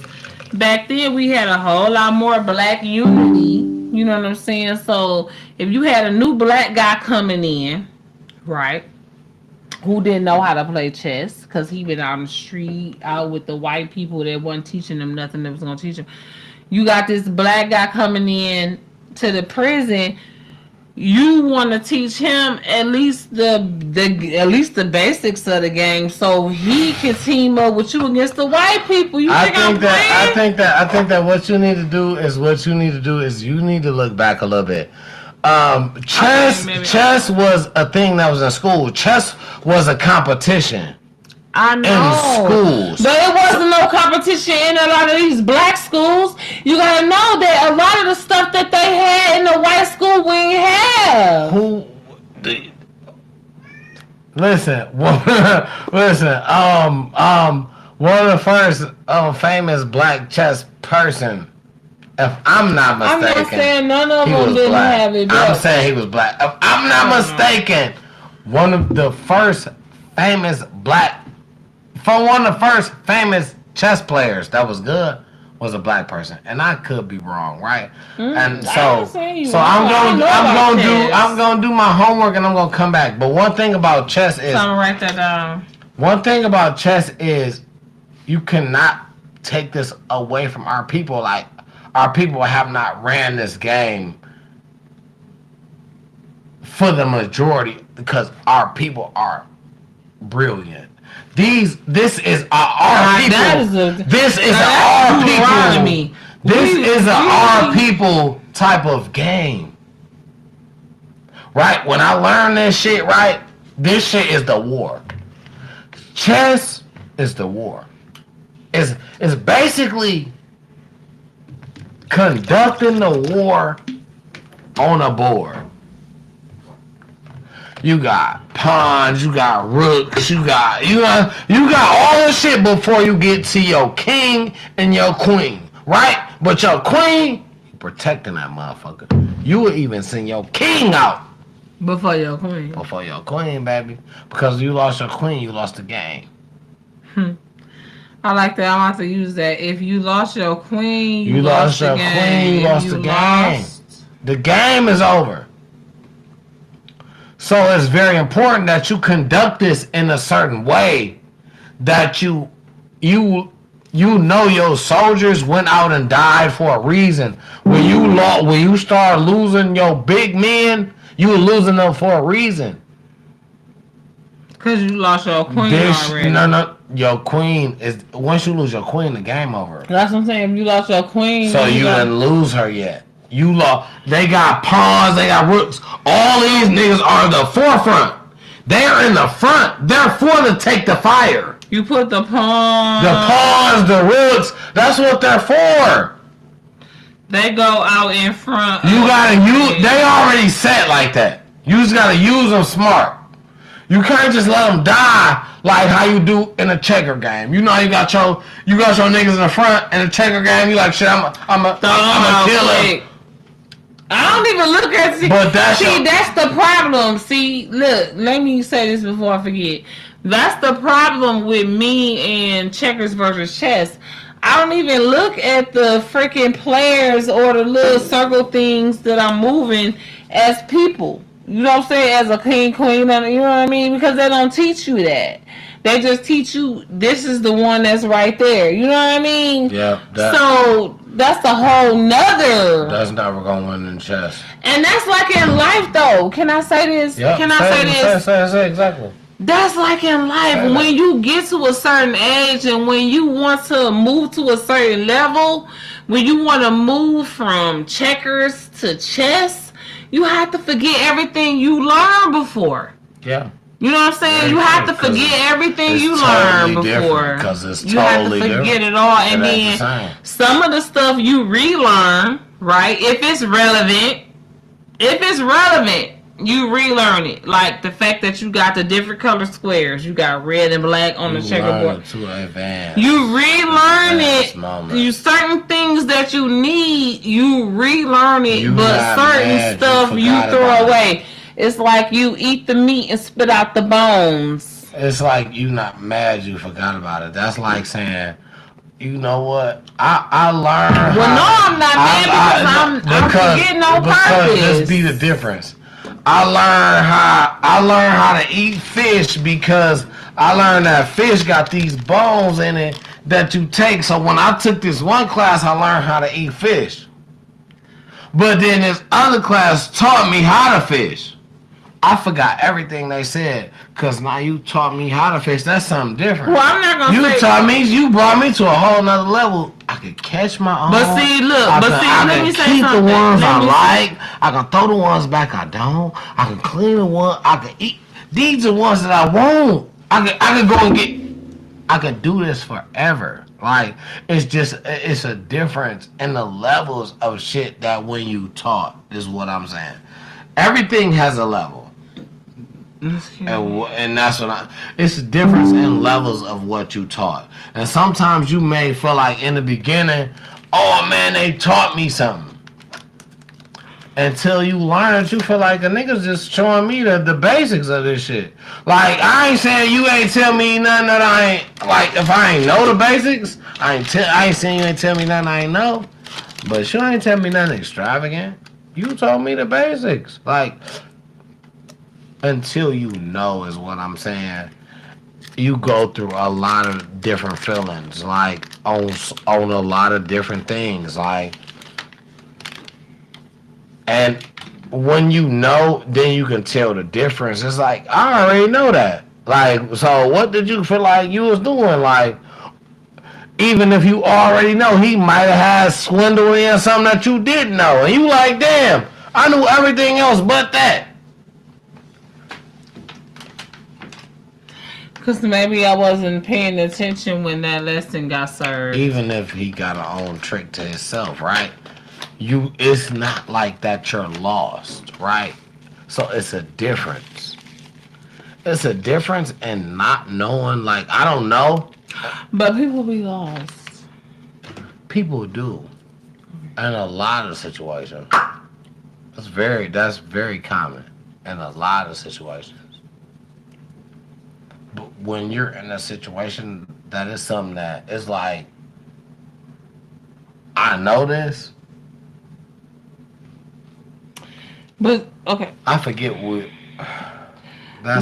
back then we had a whole lot more black unity. You know what I'm saying? So if you had a new black guy coming in, right, who didn't know how to play chess because he been out on the street, out with the white people that wasn't teaching him nothing that was going to teach him. You got this black guy coming in to the prison. You want to teach him at least the basics of the game, so he can team up with you against the white people. I think that what you need to do is you need to look back a little bit. Chess was a thing that was in school. Chess was a competition. I know. In schools. But it wasn't no competition in a lot of these black schools. You gotta know that a lot of the stuff that they had in the white school we ain't have. One of the first famous black chess person, if I'm not mistaken. I'm not saying none of them didn't have it. I'm saying he was black. If I'm not mistaken, one of the first famous chess players that was good was a black person, and I could be wrong, right? And I'm gonna do my homework, and I'm gonna come back. But one thing about chess is, I'm gonna write that down. One thing about chess is, you cannot take this away from our people. Like, our people have not ran this game for the majority because our people are brilliant. This is our people. This is our people. This is our people type of game. Right? When I learned this shit, right? This shit is the war. Chess is the war. It's basically conducting the war on a board. You got pawns, you got rooks, you got all the shit before you get to your king and your queen, right? But your queen, you protecting that motherfucker. You will even send your king out before your queen. Before your queen, baby. Because you lost your queen, you lost the game. I like that. I'm about to use that. If you lost your queen, you lost your queen, you lost the game. The game is over. So it's very important that you conduct this in a certain way, that you know your soldiers went out and died for a reason. When you start losing your big men, you were losing them for a reason. Cause you lost your queen already. No. Your queen is once you lose your queen, the game over. That's what I'm saying. If you lost your queen, So you didn't lose her yet. You lost. They got pawns. They got rooks. All these niggas are the forefront. They are in the front. They're for to take the fire. You put the pawn. The pawns, the rooks. That's what they're for. They go out in front. You gotta use. They already set like that. You just gotta use them smart. You can't just let them die like how you do in a checker game. You know you got your niggas in the front in a checker game. You like shit. I'm a killer. I don't even look at it. But that's the problem. See, look, let me say this before I forget. That's the problem with me and checkers versus chess. I don't even look at the freaking players or the little circle things that I'm moving as people. You know what I'm saying? As a king, queen, you know what I mean? Because they don't teach you that. They just teach you this is the one that's right there. You know what I mean? Yeah. So that's a whole nother. That's never gonna win in chess. And that's like in life, though. Can I say this? Yep. Can I say this? Say exactly. That's like in life. When you get to a certain age and when you want to move to a certain level, when you want to move from checkers to chess, you have to forget everything you learned before. Yeah. You know what I'm saying? You have to forget everything you learned before. Because it's you totally have to forget different. it all. And then some of the stuff you relearn, right? If it's relevant, you relearn it. Like the fact that you got the different color squares. You got red and black on the checkerboard. You relearn it. You certain things that you need, you relearn it. But certain stuff you throw away. It's like you eat the meat and spit out the bones. It's like you not mad you forgot about it. That's like saying, you know what? I learned. Well, no, I'm not mad because I'm forgetting on purpose. Because this be the difference. I learned how to eat fish because I learned that fish got these bones in it that you take. So when I took this one class, I learned how to eat fish. But then this other class taught me how to fish. I forgot everything they said because now you taught me how to fish. That's something different. Well, I'm not gonna you brought me to a whole nother level. I could catch my own. But see, look, let me say keep something. The ones I like. I can throw the ones back I don't. I can clean the one. I can eat. These are ones that I won't. I can go and get. I could do this forever. Like it's a difference in the levels of shit that when you taught is what I'm saying. Everything has a level. And that's what it's a difference in levels of what you taught. And sometimes you may feel like in the beginning, oh man, they taught me something. Until you learn it, you feel like a nigga's just showing me the basics of this shit. Like, I ain't saying you ain't tell me nothing that I ain't, like, if I ain't know the basics, I ain't saying you ain't tell me nothing I ain't know. But you ain't tell me nothing extravagant. You told me the basics. Like, until you know is what I'm saying. You go through a lot of different feelings, like on a lot of different things, like, and when you know, then you can tell the difference. It's like I already know that. Like, so what did you feel like you was doing? Like, even if you already know, he might have had swindle in something that you didn't know, and you like, damn, I knew everything else but that. Because maybe I wasn't paying attention when that lesson got served. Even if he got a own trick to himself, right? It's not like that you're lost, right? So it's a difference. It's a difference in not knowing, like, I don't know. But people be lost. People do. In a lot of situations. That's very common in a lot of situations. But when you're in a situation that is something that is like, I know this. But, okay. I forget what.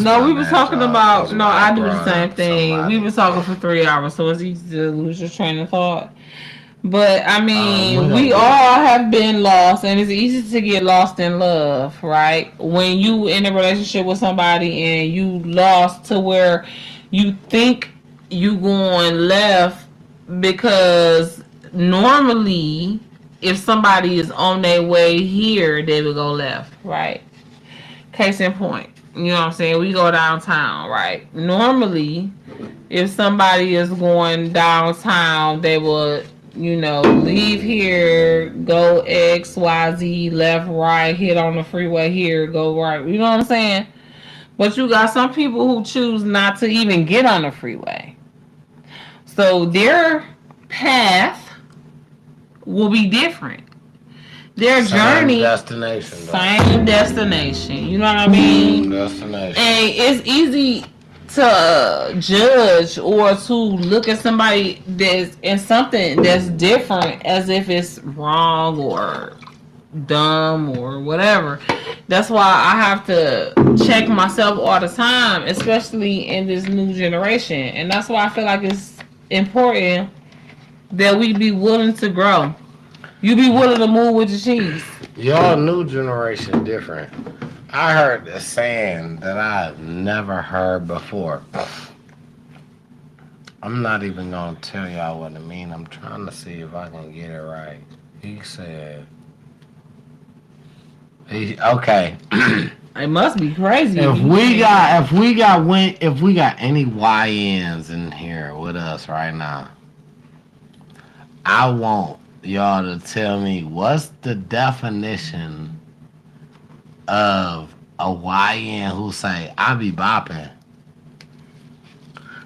No, we were talking about. No, I do the same thing. We were talking for 3 hours, so it's easy to lose your train of thought. But I mean, we we don't all have been lost, and it's easy to get lost in love, right? When you in a relationship with somebody and you lost to where you think you going left, because normally if somebody is on their way here, they will go left, right? Case in point, you know what I'm saying? We go downtown, right? Normally, if somebody is going downtown, they will, leave here, go X, Y, Z, left, right, hit on the freeway here, go right. You know what I'm saying? But you got some people who choose not to even get on the freeway. So their path will be different. Their journey, destination, same destination. You know what I mean? Destination. And it's easy to judge or to look at somebody that's in something that's different as if it's wrong or dumb or whatever. That's why I have to check myself all the time, especially in this new generation. And that's why I feel like it's important that we be willing to grow. You be willing to move with the cheese. Y'all new generation different. I heard a saying that I've never heard before. I'm not even gonna tell y'all what it means. I'm trying to see if I can get it right. He said, okay. It must be crazy. If we got any YNs in here with us right now, I want y'all to tell me what's the definition of a YN who say I be bopping.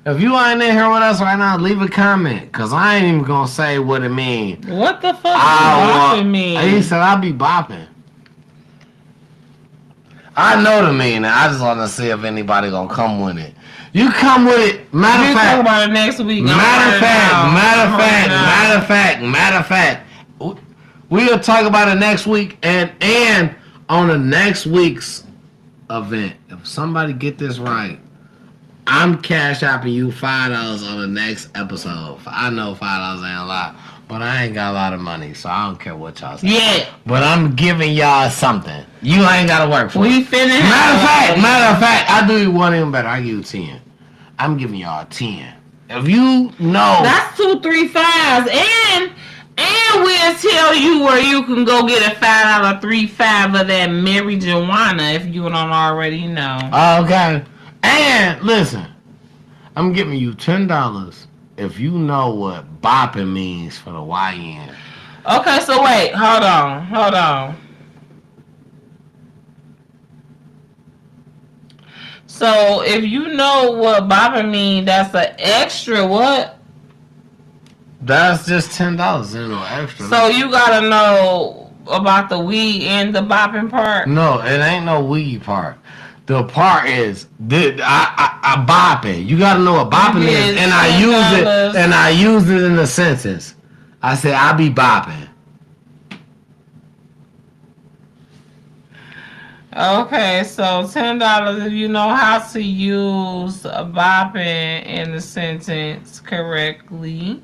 If you ain't in here with us right now, leave a comment, cause I ain't even gonna say what it means. What the fuck does bopping mean? He said I be bopping. I know the meaning. I just want to see if anybody gonna come with it. You come with it. Matter of fact, talk about it next week. Matter of fact. We'll talk about it next week, and on the next week's event. If somebody get this right, I'm cash apping you $5 on the next episode. I know $5 ain't a lot, but I ain't got a lot of money, so I don't care what y'all say. Yeah. But I'm giving y'all something. You ain't gotta work for it. We finished. Matter of fact, I do you one even better. I give you 10. I'm giving y'all 10. If you know, that's 2, 3, 5s, and we'll tell you where you can go get a $5, 3, 5 of that marijuana if you don't already know. Okay. And listen, I'm giving you $10 if you know what bopping means for the YN. Okay, so wait, hold on. So if you know what bopping means, that's an extra what? That's just $10, you know, extra. So you gotta know about the weed and the bopping part? No, it ain't no weed part. The part is I bopping. You gotta know what bopping is, and I use it in a sentence. I say I be bopping. Okay, so $10 if you know how to use bopping in the sentence correctly.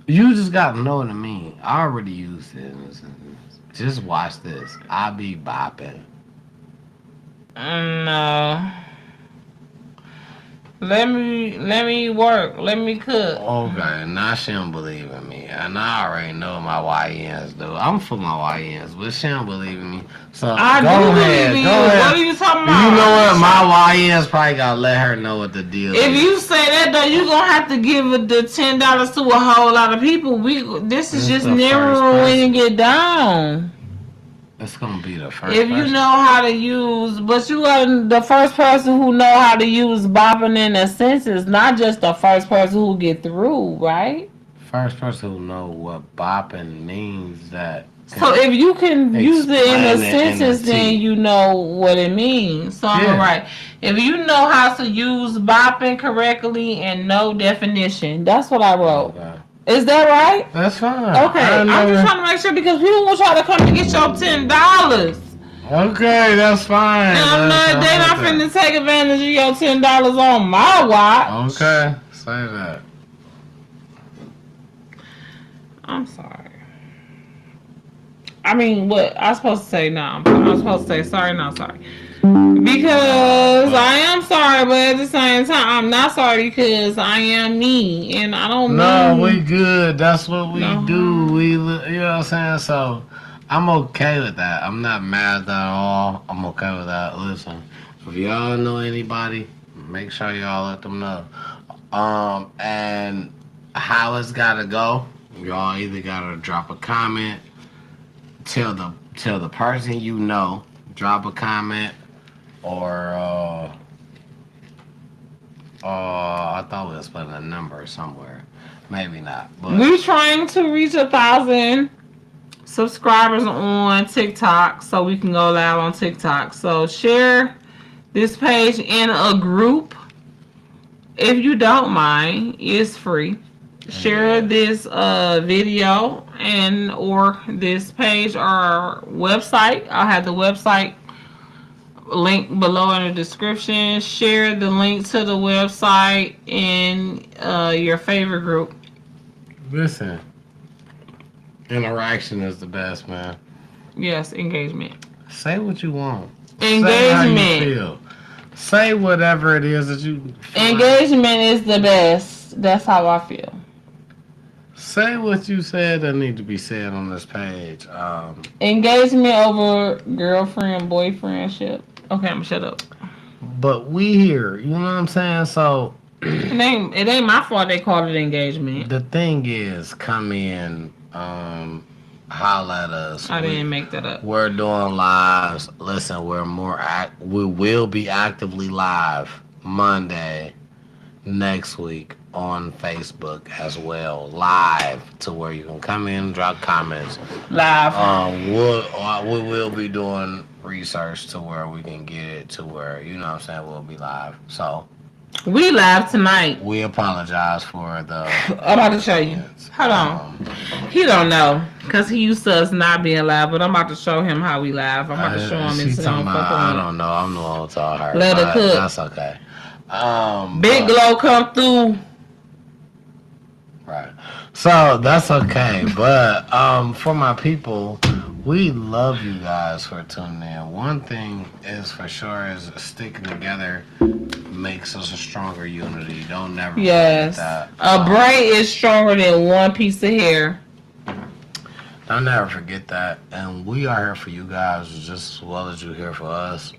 You just gotta know what I mean. I already used it in a sentence. Just watch this. I be bopping. No. Let me work. Let me cook. Okay, now she don't believe in me. And I already know my YNs do. I'm for my YNs, but she don't believe in me. So I go do ahead, believe in go you. ahead. What are you talking about? You know what? My YNs probably gotta let her know what the deal is. If you say that though, you gonna have to give the $10 to a whole lot of people. This is just narrowing it down. It's gonna be the first. If you know how to use, but you are the first person who know how to use bopping in a sentence, not just the first person who get through, right? First person who know what bopping means. That. So if you can use it in a sentence, then you know what it means. So I'm right. If you know how to use bopping correctly and no definition, that's what I wrote. Okay. Is that right? That's fine. Okay, I'm just trying to make sure because people will try to come to get your $10. Okay, that's fine. And they not finna take advantage of your $10 on my watch. Okay, say that. I'm sorry. I mean, what I was supposed to say? No, I'm supposed to say sorry. Not sorry. Because I am sorry, but at the same time, I'm not sorry because I am me, and I don't No, mean. we good. That's what we No. do. You know what I'm saying? So I'm okay with that. I'm not mad at that at all. I'm okay with that. Listen, if y'all know anybody, make sure y'all let them know. And how it's gotta go. Y'all either gotta drop a comment, tell the person you know, drop a comment, or I thought we was putting a number somewhere. Maybe not. But We're trying to reach 1,000 subscribers on TikTok so we can go live on TikTok. So share this page in a group if you don't mind. It's free. Share this video and or this page or website. I'll have the website link below in the description. Share the link to the website in your favorite group. listen, interaction is the best, man. Yes, engagement. Say what you want. Say how you Engagement. feel. Say whatever it is that you feel like. Engagement is the best. That's how I feel. Say what you said that need to be said on this page. Engagement over girlfriend, boyfriendship. Okay, I'm gonna shut up. But we here, you know what I'm saying? So It ain't my fault they called it engagement. the thing is, come in, holla at us. I didn't make that up. We're doing lives. Listen, we will be actively live Monday next week on Facebook as well, live to where you can come in and drop comments. Live. We will be doing research to where we can get it to where, you know what I'm saying, we'll be live. So We live tonight. we apologize for the I'm about to show you. Hold on. He don't know because he used to us not being live, but I'm about to show him how we live. I'm about to show him she's Instagram. talking about, Fuck I with don't know. I'm the one to tell her. Let her but cook. That's okay. Big but- Glow come through. Right. So that's okay. But for my people, we love you guys for tuning in. One thing is for sure is sticking together makes us a stronger unity. Don't never Yes. forget that. A braid is stronger than one piece of hair. Don't never forget that. And we are here for you guys just as well as you're here for us.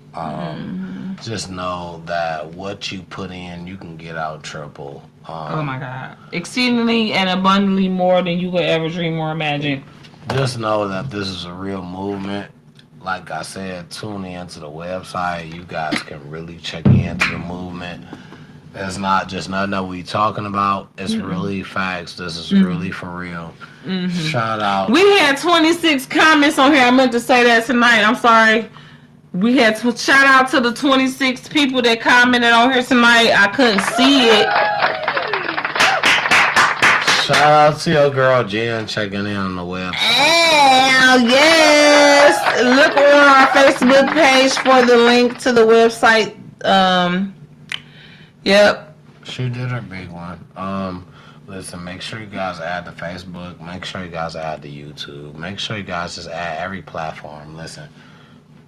Just know that what you put in, you can get out triple. Oh my God. Exceedingly and abundantly more than you could ever dream or imagine. Just know that this is a real movement. Like I said, tune in to the website. You guys can really check into the movement. It's not just nothing that we talking about. It's really facts. This is really for real. Shout out. We had 26 comments on here. I meant to say that tonight. I'm sorry. We had to shout out to the 26 people that commented on here tonight. I couldn't see it. Shout out to your girl Jen checking in on the website. Oh, yes. Look on our Facebook page for the link to the website. Yep. She did her big one. Listen, make sure you guys add the Facebook. Make sure you guys add the YouTube. Make sure you guys just add every platform. Listen.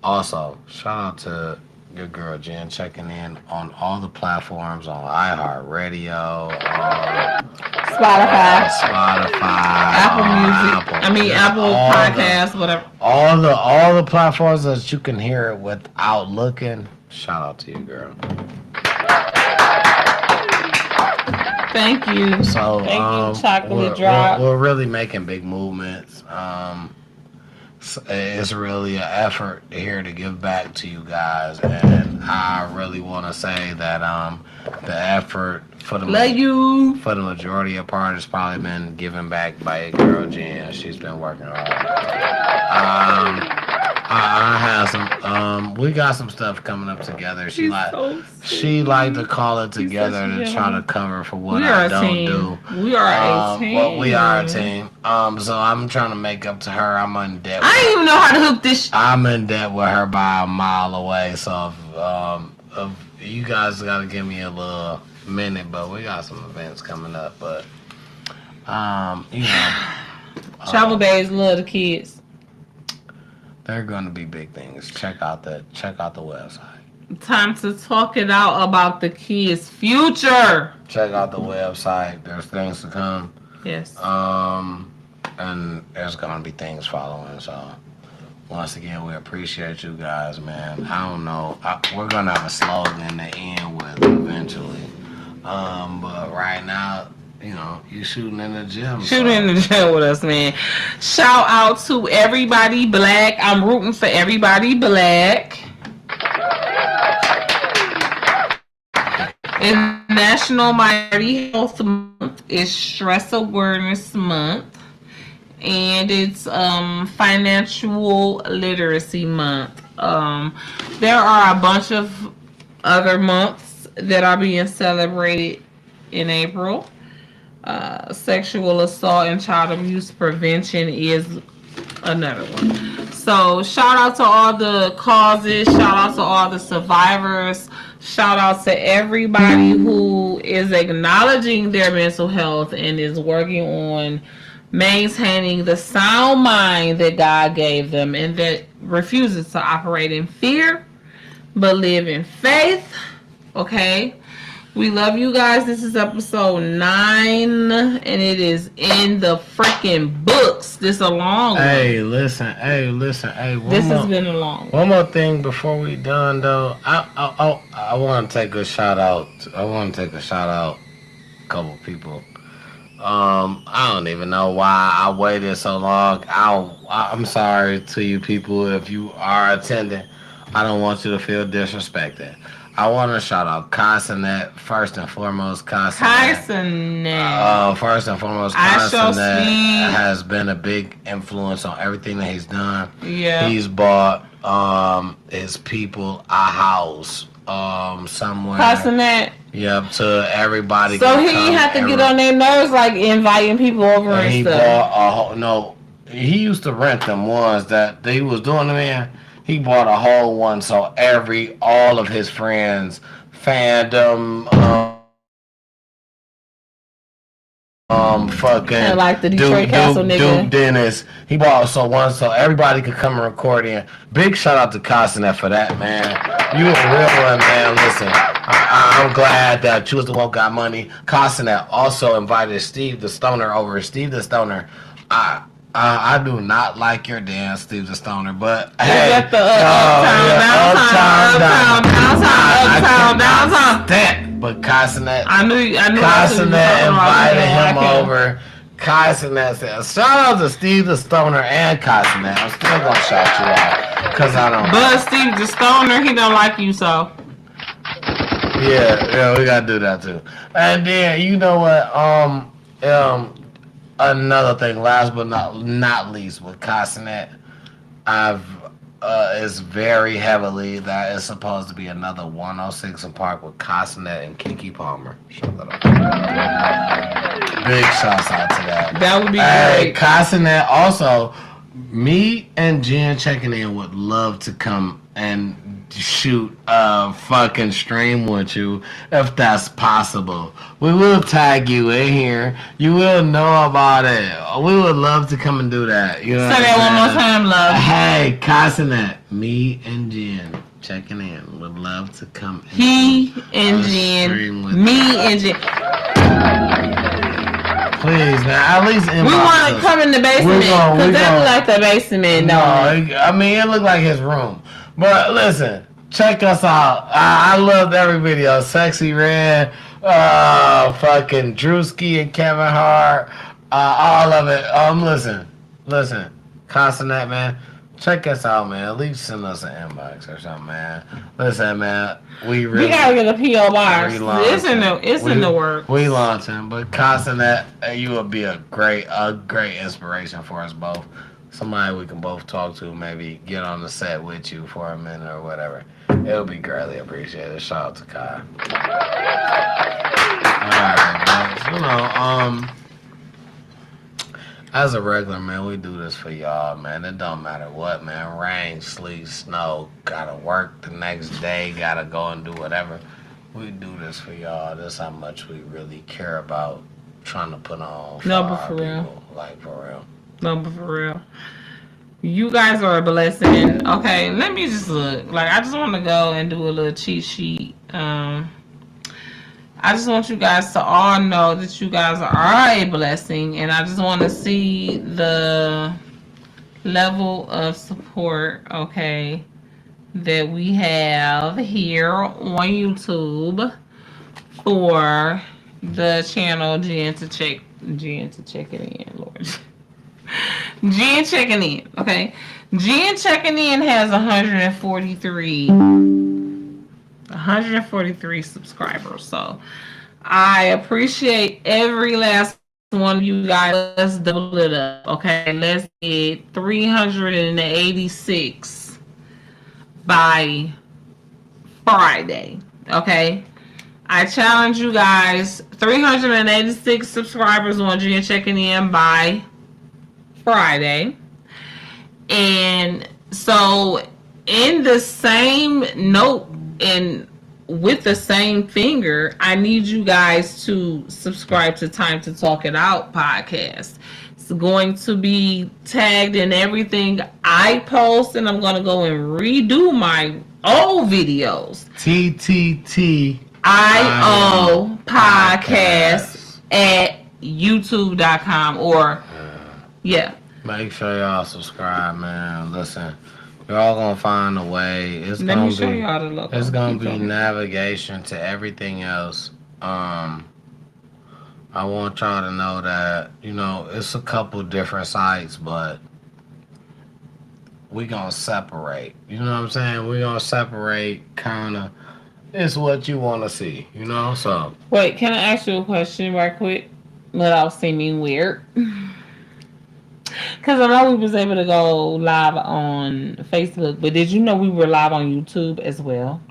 Also, shout out to your girl Jen checking in on all the platforms on iHeartRadio, Spotify. Spotify, Apple all Podcasts, whatever. all the platforms that you can hear it without looking. Shout out to you, girl. Thank you. So, Thank you, Chocolate Drop. We're really making big movements. It's really an effort here to give back to you guys, and I really want to say that the effort for the Love you. for the majority of part has probably been given back by your girl Jen. She's been working hard. I have some. We got some stuff coming up together. She like to call it together to try to cover for what We I are a don't team. do. We are a team. Well, we are a team. So I'm trying to make up to her. I'm in debt. I didn't even know how to hook this. I'm in debt with her by a mile away. So if you guys got to give me a little minute, but we got some events coming up. But you know, Travel Bays love the kids. They're gonna be big things. Check out the website. Time to talk it out about the kids' future. Check out the website. There's things to come. Yes. And there's gonna be things following. So once again, we appreciate you guys, man. I don't know. We're gonna have a slogan to end with eventually. But right now, you know, you shooting in the gym. Shooting in the gym with us, man. Shout out to everybody black. I'm rooting for everybody black. It's National Minority Health Month. It's Stress Awareness Month. And it's Financial Literacy Month. There are a bunch of other months that are being celebrated in April. Sexual assault and child abuse prevention is another one. So shout out to all the causes, shout out to all the survivors, shout out to everybody who is acknowledging their mental health and is working on maintaining the sound mind that God gave them and that refuses to operate in fear but live in faith. Okay? We love you guys. This is episode 9, and it is in the freaking books. This a long one. Hey, listen. Hey, This has been a long one. One more thing before we done though. I want to take a shout out. A couple people. I don't even know why I waited so long. I'm sorry to you people if you are attending. I don't want you to feel disrespected. I want to shout out Casanet first and foremost. Casanet. First and foremost, Casanet has been a big influence on everything that he's done. Yeah. He's bought his people a house somewhere. Casanet. Yep, to everybody. So he had to get on their nerves, like inviting people over and he stuff. Bought a whole, no, he used to rent them ones that they was doing them in. He bought a whole one, so all of his friends, fandom, fucking like the Detroit Castle nigga. Duke Dennis. He bought so everybody could come and record in. Big shout out to Casanet for that, man. You a real one, man. Listen, I'm glad that you was the one who got money. Casanet also invited Steve the Stoner over. Steve the Stoner, I do not like your dance, Steve the Stoner, but hey, at the uptown. But Casanet, I knew Casanet invited him over. Casanet said, shout out to Steve the Stoner and Casanet. I'm still gonna shout you out because I don't. But Steve the Stoner, he don't like you, so. Yeah, we gotta do that too. And then you know what? Another thing, last but not least, with Casanet, is very heavily that it's supposed to be another 106 in Park with Casanet and Keke Palmer. Shut that up. Big shouts out to that. That would be great. Casanet also, me and Jen checking in would love to come and shoot a fucking stream with you if that's possible. We will tag you in here. You will know about it. We would love to come and do that. You know Say that one more time, love. Hey, Casanet, me and Jen checking in. Would love to come. Me and Jen. Please, man. At least we want to come in the basement because that look like the basement. No, I mean it looked like his room. But listen, check us out. I loved every video. Sexy Red, fucking Drewski and Kevin Hart, all of it. Listen, Casanet, man. Check us out, man. At least send us an inbox or something, man. Listen, man. We gotta get a PO box. It's in the works. We launching, but Casanet, you would be a great inspiration for us both. Somebody we can both talk to, maybe get on the set with you for a minute or whatever. It'll be greatly appreciated. Shout out to Kai. Alright, man. As a regular, man, we do this for y'all, man. It don't matter what, man. Rain, sleet, snow, gotta work the next day, gotta go and do whatever. We do this for y'all. That's how much we really care about trying to put on for but our for real. people. Like, for real. No, but for real. You guys are a blessing. Okay, let me just look. Like, I just want to go and do a little cheat sheet. I just want you guys to all know that you guys are a blessing, and I just want to see the level of support, okay, that we have here on YouTube for the channel Jen to check it in, Lord. Jen checking in, okay? Jen checking in has 143 subscribers. So I appreciate every last one of you guys. Let's double it up, okay? Let's get 386 by Friday, okay? I challenge you guys, 386 subscribers on Jen checking in by Friday. And so in the same note and with the same finger, I need you guys to subscribe to Time to Talk It Out podcast. It's going to be tagged in everything I post, and I'm going to go and redo my old videos. TTTIO podcast at youtube.com or yeah. Make sure y'all subscribe, man. Listen, y'all gonna find a way. It's Let gonna me show be. y'all the logo. It's gonna be navigation to everything else. I want y'all to know that it's a couple different sites, but we gonna separate. You know what I'm saying? We gonna separate. Kind of. It's what you want to see. So. Wait, can I ask you a question right quick without seeming weird? Because I know we was able to go live on Facebook, but did you know we were live on YouTube as well?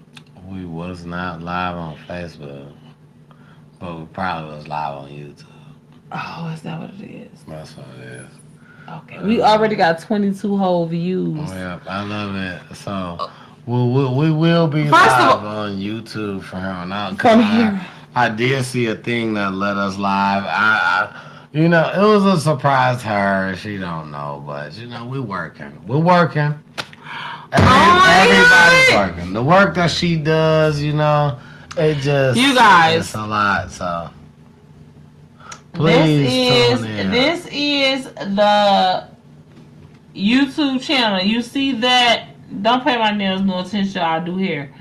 We was not live on Facebook, but we probably was live on YouTube. Oh, is that what it is? That's what it is. Okay, we already got 22 whole views. Oh, yeah, I love it. So we will be First live on YouTube from here on out. From here. I did see a thing that let us live. It was a surprise to her. She don't know, but we working. We're working. Everybody's working. The work that she does, it just you guys, it's a lot. So please tune in. This is the YouTube channel. You see that? Don't pay my nails no attention. I do here.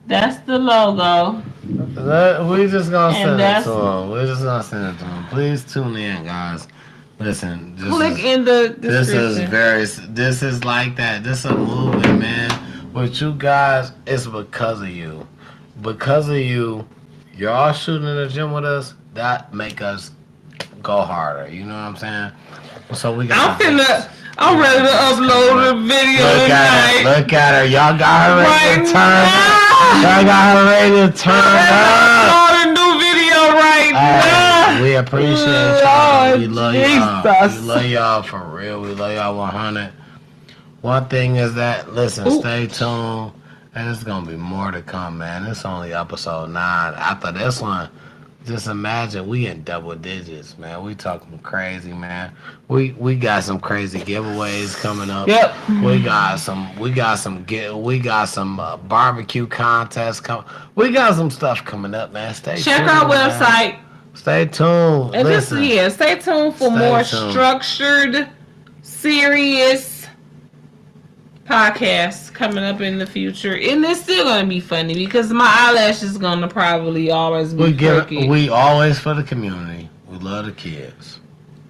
That's the logo. We're just gonna send it to them. We're just gonna send it to them. Please tune in, guys. Listen, click in the description. This is like that. This is a movement, man. With you guys, it's because of you. Because of you, y'all shooting in the gym with us. That make us go harder. You know what I'm saying? So we got. I'm ready to upload a video tonight. Look at her. Y'all got her ready to turn up. Y'all got her ready to turn up. Upload a new video right now. We appreciate y'all. We love y'all. We love y'all for real. We love y'all 100. One thing is that, listen, stay tuned. And it's going to be more to come, man. It's only episode 9. After this one, just imagine we in double digits, man. We talking crazy, man. We got some crazy giveaways coming up. Yep. We got some barbecue contests coming. We got some stuff coming up, man. Check our website. Stay tuned. And stay tuned for more structured, serious podcasts coming up in the future, and it's still gonna be funny because my eyelash is gonna probably always be crooked. We always for the community. We love the kids.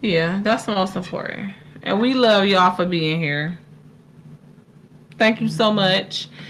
Yeah, that's the most important, and we love y'all for being here. Thank you so much.